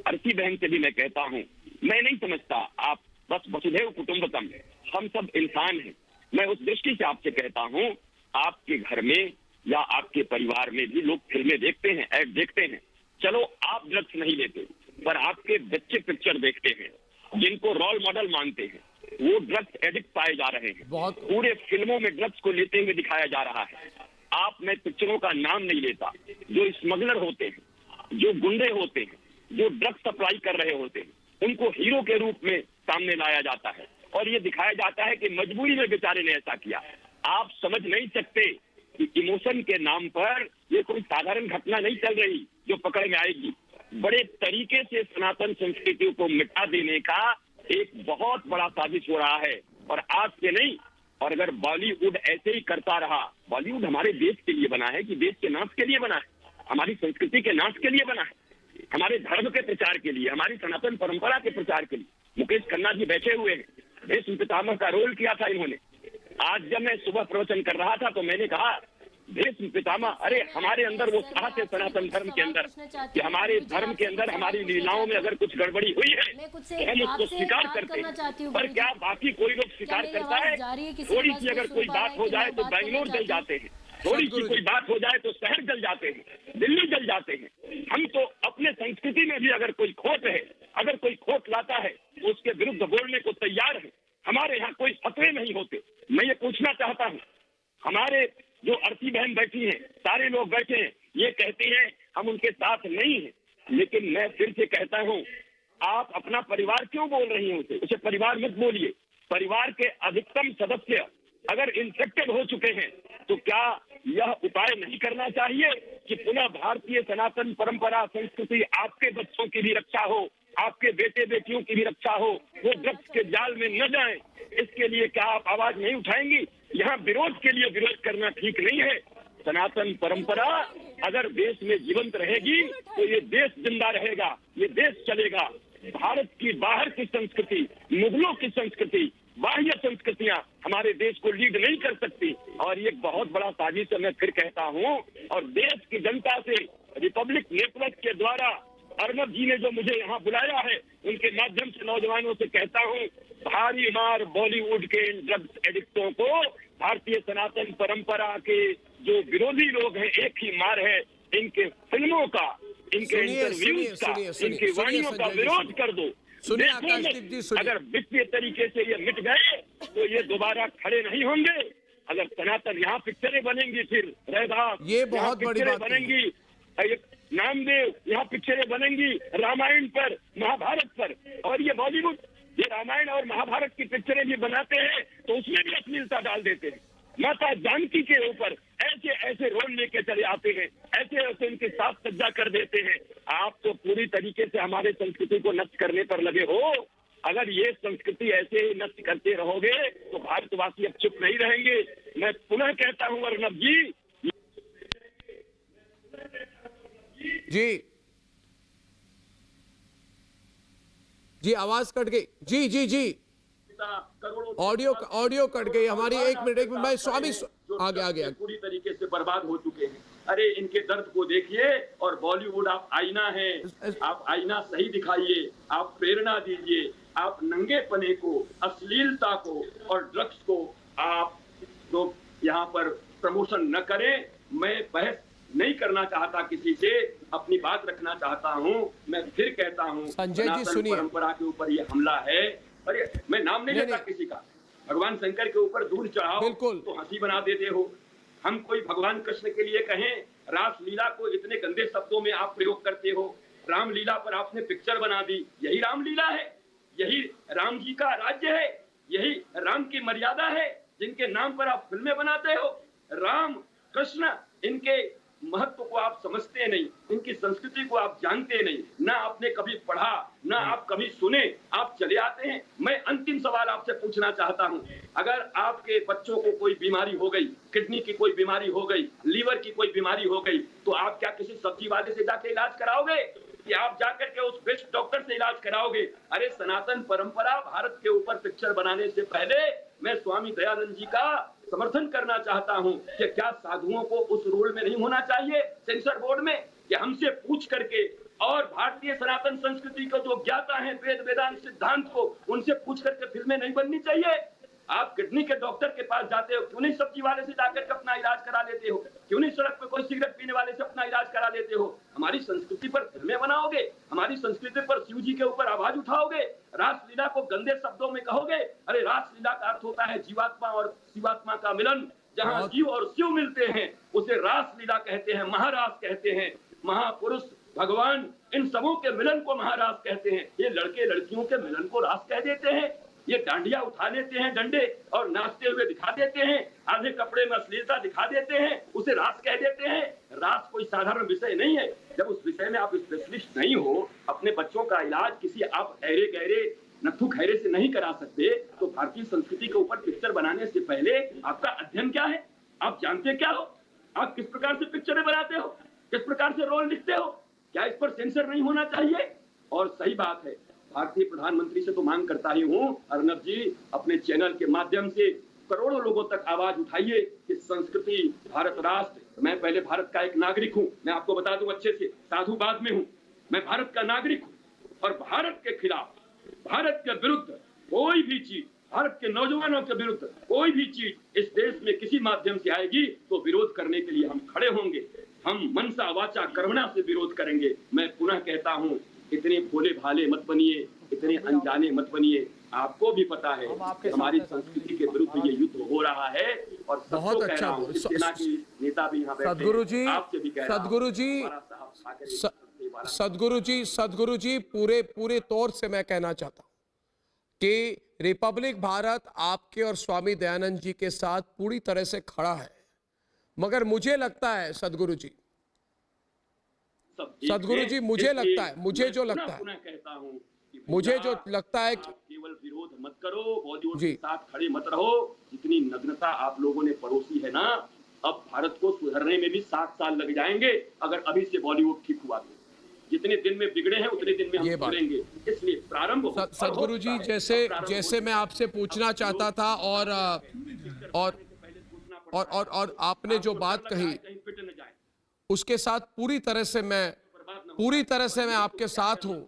J: आरती बहन से भी मैं कहता हूँ, मैं नहीं समझता आप बस वसुधैव कुटुंबकम, हम सब इंसान हैं। मैं उस दृष्टि से आपसे कहता हूँ, आपके घर में या आपके परिवार में भी लोग फिल्में देखते हैं, ऐड देखते हैं। चलो आप ड्रग्स नहीं लेते, पर आपके बच्चे पिक्चर देखते हैं, जिनको रोल मॉडल मानते हैं, वो ड्रग्स एडिक्ट पाए जा रहे हैं। पूरे फिल्मों में ड्रग्स को लेते हुए दिखाया जा रहा है। आप, मैं पिक्चरों का नाम नहीं लेता, जो स्मगलर होते हैं, जो गुंडे होते हैं, जो ड्रग्स सप्लाई कर रहे होते हैं, उनको हीरो के रूप में सामने लाया जाता है और ये दिखाया जाता है कि मजबूरी में बेचारे ने ऐसा किया। आप समझ नहीं सकते कि इमोशन के नाम पर ये कोई साधारण घटना नहीं चल रही जो पकड़ में आएगी। बड़े तरीके से सनातन संस्कृति को मिटा देने का एक बहुत बड़ा साजिश हो रहा है। और आज से नहीं, और अगर बॉलीवुड ऐसे ही करता रहा, बॉलीवुड हमारे देश के लिए बना है कि देश के नाश के लिए बना है, हमारी संस्कृति के नाश के लिए बना है, हमारे धर्म के प्रचार के लिए, हमारी सनातन परंपरा के प्रचार के लिए। मुकेश खन्ना जी बैठे हुए हैं, भीष्म पितामह का रोल किया था इन्होंने। आज जब मैं सुबह प्रवचन कर रहा था तो मैंने कहा, भीष्म पितामह, अरे हमारे अंदर वो साहस है सनातन धर्म के अंदर कि हमारे धर्म के अंदर हमारी लीलाओं में अगर कुछ गड़बड़ी हुई है तो हम उसको स्वीकार करते हैं। पर क्या बाकी कोई लोग स्वीकार करता है? थोड़ी सी अगर कोई बात हो जाए तो बैंगलोर जल जाते हैं, थोड़ी सी कोई बात हो जाए तो शहर जल जाते हैं, दिल्ली जल जाते हैं। हम तो अपने संस्कृति में भी अगर कोई खोट है, अगर कोई खोट लाता है तो उसके विरुद्ध बोलने को तैयार है। हमारे यहाँ कोई फतवे नहीं होते। मैं ये पूछना चाहता हूँ, हमारे जो आरती बहन बैठी हैं, सारे लोग बैठे हैं, ये कहते हैं हम उनके साथ नहीं हैं, लेकिन मैं फिर से कहता हूँ, आप अपना परिवार क्यों बोल रही हैं? उसे परिवार मत बोलिए। परिवार के अधिकतम सदस्य अगर इन्फेक्टेड हो चुके हैं तो क्या यह उपाय नहीं करना चाहिए कि पुनः भारतीय सनातन परंपरा संस्कृति, आपके बच्चों की भी रक्षा हो, आपके बेटे बेटियों की भी रक्षा हो, वो ड्रग्स के जाल में न जाएं? इसके लिए क्या आप आवाज नहीं उठाएंगी? यहाँ विरोध के लिए विरोध करना ठीक नहीं है। सनातन परंपरा अगर देश में जीवंत रहेगी तो ये देश जिंदा रहेगा, ये देश चलेगा। भारत की बाहर की संस्कृति, मुगलों की संस्कृति, बाह्य संस्कृतियां हमारे देश को लीड नहीं कर सकती। और ये बहुत बड़ा साजिश है, मैं फिर कहता हूँ। और देश की जनता से रिपब्लिक नेटवर्क के द्वारा अर्नब जी ने जो मुझे यहाँ बुलाया है, उनके माध्यम से नौजवानों से कहता हूँ, भारी मार बॉलीवुड के इन ड्रग्स एडिक्टों को। भारतीय सनातन परंपरा के जो विरोधी लोग हैं, एक ही मार है, इनके फिल्मों का, इनके इंटरव्यूज का, इनकी वाणियों का विरोध कर दो। अगर वित्तीय तरीके से ये मिट गए तो ये दोबारा खड़े नहीं होंगे। अगर सनातन यहाँ पिक्चरें बनेंगी, फिर रहदास,
A: ये बहुत बड़ी बात
J: बनेंगी, नामदेव, यहाँ पिक्चरें बनेंगी रामायण पर, महाभारत पर। और ये बॉलीवुड ये रामायण और महाभारत की पिक्चरें भी बनाते हैं तो उसमें भी अश्लीलता डाल देते हैं। माता जानकी के ऊपर ऐसे ऐसे रोल लेके चले आते हैं, ऐसे ऐसे उनके साथ सज्जा कर देते हैं। आप तो पूरी तरीके से हमारे संस्कृति को नष्ट करने पर लगे हो। अगर ये संस्कृति ऐसे नष्ट करते रहोगे तो भारतवासी अब चुप नहीं रहेंगे। मैं पुनः कहता हूँ अर्नब जी,
A: जी आवाज कट गई। जी ऑडियो कट गई हमारी। एक मिनट मैं स्वामी आगे
O: पूरी तरीके से बर्बाद हो चुके हैं। अरे इनके दर्द को देखिए। और बॉलीवुड आप आईना है, आप आईना सही दिखाइए, आप प्रेरणा दीजिए, आप नंगेपने को, अश्लीलता को और ड्रग्स को आप लोग यहाँ पर प्रमोशन न करें। मैं बहस नहीं करना चाहता किसी से, अपनी बात रखना चाहता हूँ। मैं फिर कहता हूँ, सनातन परंपरा के ऊपर ये हमला है। अरे मैं नाम नहीं लेता किसी का, भगवान शंकर के ऊपर दूध चढ़ाओ तो हंसी बना देते हो। हम कोई भगवान कृष्ण के लिए कहें, रासलीला को इतने गंदे शब्दों में आप प्रयोग करते हो। रामलीला पर आपने पिक्चर बना दी, यही रामलीला है, यही राम जी का राज्य है, यही राम की मर्यादा है, जिनके नाम पर आप फिल्में बनाते हो। राम कृष्ण, इनके महत्व को आप समझते नहीं, इनकी संस्कृति को आप जानते नहीं, ना आपने कभी पढ़ा, ना आप कभी सुने, आप चले आते हैं। मैं अंतिम सवाल आपसे पूछना चाहता हूं, अगर आपके बच्चों को कोई बीमारी हो गई, किडनी की कोई बीमारी हो गई, लीवर की कोई बीमारी हो गई, तो आप क्या किसी सब्जी वाले से जाके इलाज कराओगे कि आप जाकर के उस बेस्ट डॉक्टर से इलाज कराओगे? अरे सनातन परंपरा भारत के ऊपर पिक्चर बनाने से पहले मैं स्वामी दयानंद जी का समर्थन करना चाहता हूं कि क्या साधुओं को उस रोल में नहीं होना चाहिए सेंसर बोर्ड में, कि हमसे पूछ करके और भारतीय सनातन संस्कृति को जो ज्ञाता है वेद वेदांत सिद्धांत को, उनसे पूछ करके फिल्में नहीं बननी चाहिए। आप किडनी के डॉक्टर के पास जाते हो, क्यों नहीं सब्जी वाले से जाकर के अपना इलाज करा लेते हो? क्यों नहीं सड़क पे कोई सिगरेट पीने वाले से अपना इलाज करा लेते हो? हमारी संस्कृति पर फिल्में बनाओगे, हमारी संस्कृति पर शिव जी के ऊपर आवाज उठाओगे, रासलीला को गंदे शब्दों में कहोगे। अरे रासलीला का अर्थ होता है जीवात्मा और शिवात्मा का मिलन, जहाँ जीव और शिव मिलते हैं उसे रासलीला कहते हैं, महारास कहते हैं। महापुरुष भगवान इन सबों के मिलन को महारास कहते हैं। ये लड़के लड़कियों के मिलन को रास कह देते हैं। ये डांडिया उठा लेते हैं डंडे और नाचते हुए दिखा देते हैं, आधे कपड़े में अश्लीलता दिखा देते हैं, उसे रास कह देते हैं। रास कोई साधारण विषय नहीं है। जब उस विषय में आप स्पेशलिस्ट नहीं हो, अपने बच्चों का इलाज किसी आप ऐरे गहरे नथु खैरे से नहीं करा सकते, तो भारतीय संस्कृति के ऊपर पिक्चर बनाने से पहले आपका अध्ययन क्या है? आप जानते क्या हो? आप किस प्रकार से पिक्चरें बनाते हो, किस प्रकार से रोल लिखते हो? क्या इस पर सेंसर नहीं होना चाहिए? और सही बात है, भारतीय प्रधानमंत्री से तो मांग करता ही हूँ, अर्नब जी अपने चैनल के माध्यम से करोड़ों लोगों तक आवाज उठाइए कि संस्कृति, भारत राष्ट्र, मैं पहले भारत का एक नागरिक हूँ, मैं आपको बता दूं अच्छे से, साधु बाद में हूँ, मैं भारत का नागरिक हूँ और भारत के खिलाफ, भारत के विरुद्ध कोई भी चीज, भारत के नौजवानों के विरुद्ध कोई भी चीज इस देश में किसी माध्यम से आएगी तो विरोध करने के लिए हम खड़े होंगे। हम मनसा वाचा कर्मणा से विरोध करेंगे। मैं पुनः कहता हूँ, इतने भोले भाले मत बनिए, इतने अनजाने मत बनिए। आपको भी पता है कि हमारी संस्कृति के विरुद्ध ये युद्ध हो रहा है और
A: बहुत अच्छा।
O: सेना के नेता भी यहाँ बैठे हैं, आपसे भी कह रहा हूं,
A: सदगुरु जी पूरे तौर से मैं कहना चाहता हूं कि रिपब्लिक भारत आपके और स्वामी दयानंद जी के साथ पूरी तरह से खड़ा है, मगर मुझे लगता है सदगुरु जी, मुझे लगता है, मुझे जो लगता है कि
O: केवल विरोध मत करो, बॉलीवुड के साथ खड़े मत रहो। जितनी नग्नता आप लोगों ने परोसी है ना, अब भारत को सुधरने में भी 7 साल लग जाएंगे अगर अभी से बॉलीवुड ठीक हुआ तो। जितने दिन में बिगड़े हैं उतने दिन में हम सुधरेंगे, इसलिए प्रारंभ।
A: सदगुरु जी जैसे मैं आपसे पूछना चाहता था और आपने जो बात कही उसके साथ पूरी तरह से मैं आपके साथ हूं।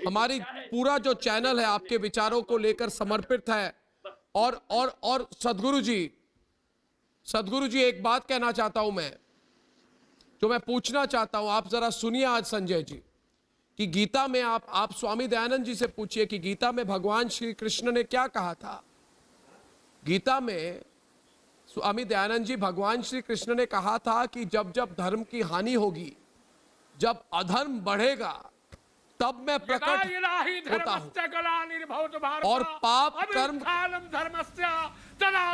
A: हमारी पूरा जो चैनल है आपके विचारों को लेकर समर्पित है। और सदगुरु जी एक बात कहना चाहता हूं मैं, जो मैं पूछना चाहता हूं, आप जरा सुनिए आज संजय जी, कि गीता में आप स्वामी दयानंद जी से पूछिए कि गीता में भगवान श्री कृष्ण ने क्या कहा था। गीता में स्वामी दयानंद जी, भगवान श्री कृष्ण ने कहा था कि जब जब धर्म की हानि होगी, जब अधर्म बढ़ेगा, तब मैं प्रकट होता हूं और पाप कर्म।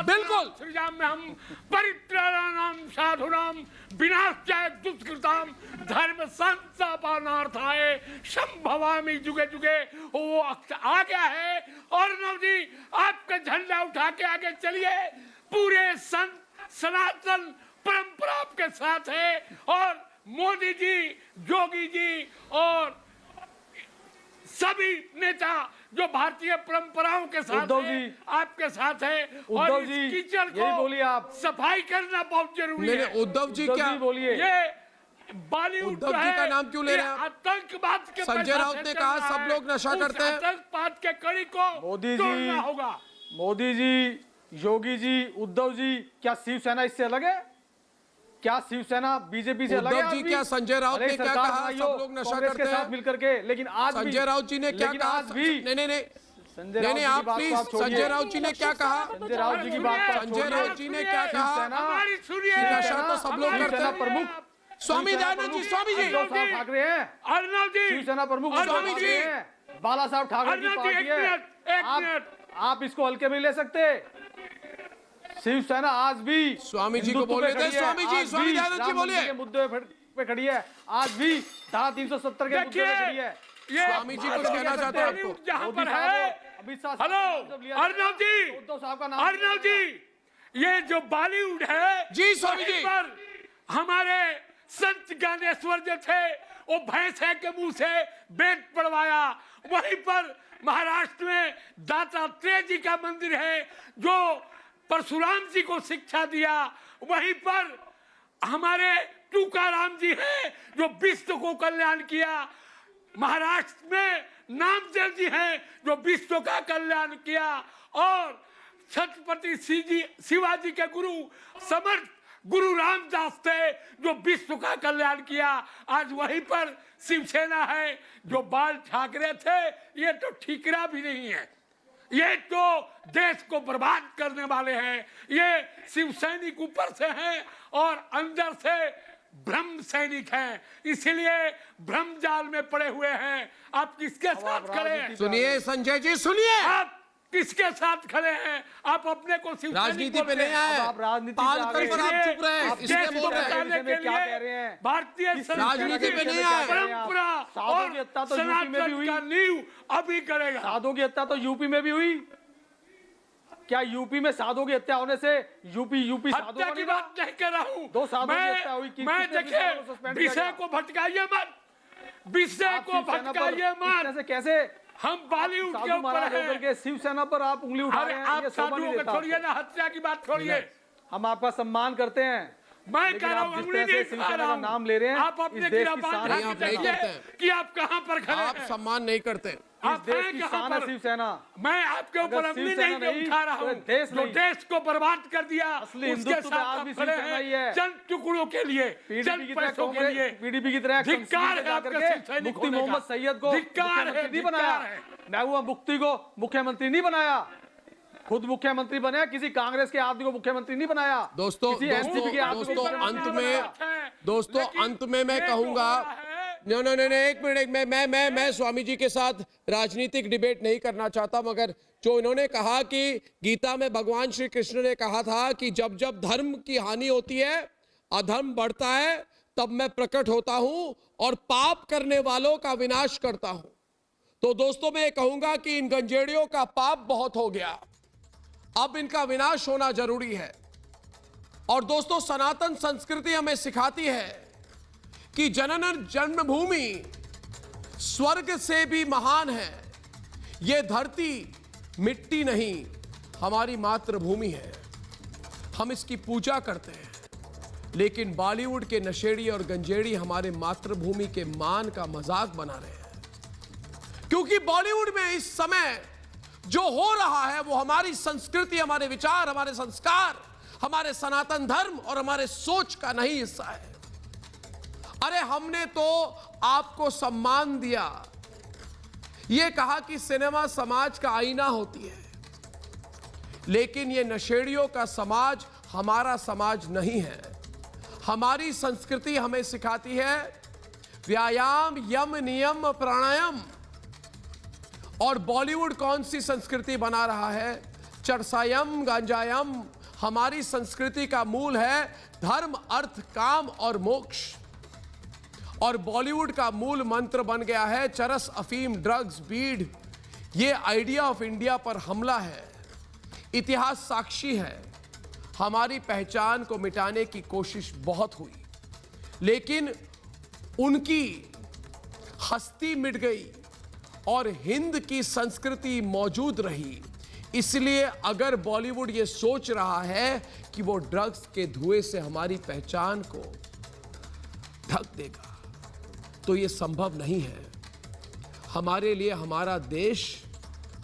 A: बिल्कुल
E: हम परित्राणाम साधुनाम विनाशाय दुष्कृताम धर्म संस्थापनार्थाय संभवामि जुगे जुगे। वो आ गया है। और अर्नब जी आपका झंडा उठा के आगे चलिए। पूरे सनातन परंपरा आपके साथ है और मोदी जी, योगी जी और सभी नेता जो भारतीय परंपराओं के साथ है, आपके साथ है। और इस कीचड़ को
G: आप
E: सफाई करना बहुत जरूरी है।
A: उद्धव जी क्या
E: बोलिए? ये बॉलीवुड
A: उद्धव जी का नाम क्यों ले रहे हैं?
E: आतंकवाद के
A: संजय राउत ने कहा सब लोग नशा करते हैं।
E: आतंकवाद के कड़ी को तोड़ना होगा।
G: मोदी जी, योगी जी, उद्धव जी, क्या शिवसेना इससे अलग है? क्या शिवसेना बीजेपी से अलग है?
A: उद्धव जी क्या संजय राउत ने क्या कहा सब लोग नशा करते हैं
G: साथ मिलकर के? लेकिन आज
A: संजय राउत जी ने क्या कहा? नहीं आप प्लीज, संजय राउत जी ने क्या कहा?
G: संजय राउत जी की बात,
A: संजय राउत जी ने क्या कहा? नशा तो सब लोग करते हैं। प्रमुख स्वामी दयानंद जी, स्वामी जी
G: ठाकरे हैं,
E: अर्नब जी
G: शिवसेना प्रमुख
A: स्वामी जी,
G: बाला साहब ठाकरे की पार्टी है। आप इसको हल्के में ले सकते? शिवसेना आज भी
A: स्वामी जी को बोले थे। स्वामी दयानंद जी बोलिए।
G: के मुद्दे पे खड़ी है, आज भी धारा 370 के मुद्दे पे खड़ी है।
A: स्वामी जी कुछ कहना चाहते हैं आपको?
E: जहां पर है। हेलो अर्नब जी,
G: उद्धव साहब का नाम,
E: अर्नब जी, ये जो बॉलीवुड है
A: जी, स्वामी जी,
E: पर हमारे संत ज्ञानेश्वर जो थे वो भैंसे के मुंह से वेद पढ़वाया। वहीं पर महाराष्ट्र में दातात्रेय जी का मंदिर है जो परशुराम जी को शिक्षा दिया, वहीं पर हमारे तुकाराम जी हैं जो विश्व को कल्याण किया। महाराष्ट्र में नामदेव जी हैं जो विश्व का कल्याण किया। और छत्रपति शिवाजी के गुरु समर्थ गुरु रामदास थे जो विश्व का कल्याण किया। आज वहीं पर शिवसेना है जो बाल ठाकरे थे, ये तो ठीकरा भी नहीं है, ये तो देश को बर्बाद करने वाले हैं। ये शिव सैनिक ऊपर से हैं और अंदर से ब्रह्म सैनिक हैं, इसलिए ब्रह्म जाल में पड़े हुए हैं। आप किसके साथ खड़े हैं?
A: सुनिए संजय जी, सुनिए,
E: आप किसके साथ खड़े हैं? आप अपने को शिव
A: राजनीति पे नहीं आए,
G: आप राजनीति
A: पाल कर आप चुप रहे, इसलिए बोल रहे
G: हैं।
E: भारतीय
A: राजनीति पे नहीं आए।
E: परंपरा और सनातन का नींव अभी करेगा।
G: साधुओं की हत्या तो यूपी में भी हुई। क्या यूपी में साधुओं की हत्या होने से यूपी
E: हत्या की बात नहीं कर रहा हूँ।
G: 2 साधुओं की हत्या हुई।
E: मैं देखिए, विषय को भटकाइए मत, विषय को भटकाइए मत।
G: कैसे
E: हम बॉलीवुड के ऊपर हैं,
G: शिवसेना पर आप उंगली उठा रहे हैं।
E: आप साधुओं को छोड़िए ना, हत्या की बात छोड़िए।
G: हम आपका सम्मान करते हैं,
E: मैं कह रहा हूँ उंगली नहीं उठा रहा हूँ।
G: नाम ले रहे हैं,
E: आप अपने गिरफ्तार कि आप कहाँ पर खड़े हैं।
A: आप सम्मान नहीं करते।
G: इस देश की शान है शिवसेना।
E: मैं आपके ऊपर उंगली नहीं उठा रहा हूँ। जो देश को बर्बाद कर दिया, उसके साथ आप खड़े हैं चंद टुकड़ों के लिए, चंद पैसों के लिए।
G: पीडीपी की तरह
E: धिक्कार है आपके शिवसैनिक
G: मुफ्ती मोहम्मद सैयद को नहीं बनाया, महबूबा मुफ्ती को मुख्यमंत्री नहीं बनाया, खुद मुख्यमंत्री बने, किसी कांग्रेस के आदमी को मुख्यमंत्री नहीं बनाया।
A: दोस्तों अंत में मैं कहूंगा, एक मिनट, मैं स्वामी जी के साथ राजनीतिक डिबेट नहीं करना चाहता, मगर जो इन्होंने कहा कि गीता में भगवान श्री कृष्ण ने कहा था कि जब जब धर्म की हानि होती है, अधर्म बढ़ता है, तब मैं प्रकट होता हूं और पाप करने वालों का विनाश करता हूं। तो दोस्तों मैं कहूंगा कि इन गंजेड़ियों का पाप बहुत हो गया, अब इनका विनाश होना जरूरी है। और दोस्तों सनातन संस्कृति हमें सिखाती है कि जनन जन्मभूमि स्वर्ग से भी महान है। यह धरती मिट्टी नहीं, हमारी मातृभूमि है, हम इसकी पूजा करते हैं। लेकिन बॉलीवुड के नशेड़ी और गंजेड़ी हमारे मातृभूमि के मान का मजाक बना रहे हैं, क्योंकि बॉलीवुड में इस समय जो हो रहा है वो हमारी संस्कृति, हमारे विचार, हमारे संस्कार, हमारे सनातन धर्म और हमारे सोच का नहीं हिस्सा है। अरे हमने तो आपको सम्मान दिया, ये कहा कि सिनेमा समाज का आईना होती है, लेकिन ये नशेड़ियों का समाज हमारा समाज नहीं है। हमारी संस्कृति हमें सिखाती है व्यायाम, यम, नियम, प्राणायाम। और बॉलीवुड कौन सी संस्कृति बना रहा है? चरसायम, गांजायम। हमारी संस्कृति का मूल है धर्म, अर्थ, काम और मोक्ष। और बॉलीवुड का मूल मंत्र बन गया है चरस, अफीम, ड्रग्स, बीड़। ये आइडिया ऑफ इंडिया पर हमला है। इतिहास साक्षी है, हमारी पहचान को मिटाने की कोशिश बहुत हुई, लेकिन उनकी हस्ती मिट गई और हिंद की संस्कृति मौजूद रही। इसलिए अगर बॉलीवुड ये सोच रहा है कि वो ड्रग्स के धुएं से हमारी पहचान को ढक देगा, तो ये संभव नहीं है। हमारे लिए हमारा देश,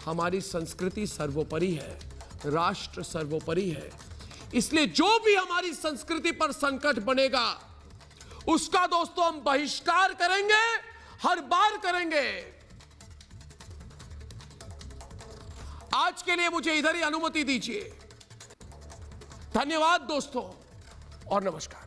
A: हमारी संस्कृति सर्वोपरि है, राष्ट्र सर्वोपरि है। इसलिए जो भी हमारी संस्कृति पर संकट बनेगा, उसका दोस्तों हम बहिष्कार करेंगे, हर बार करेंगे। आज के लिए मुझे इधर ही अनुमति दीजिए। धन्यवाद दोस्तों और नमस्कार।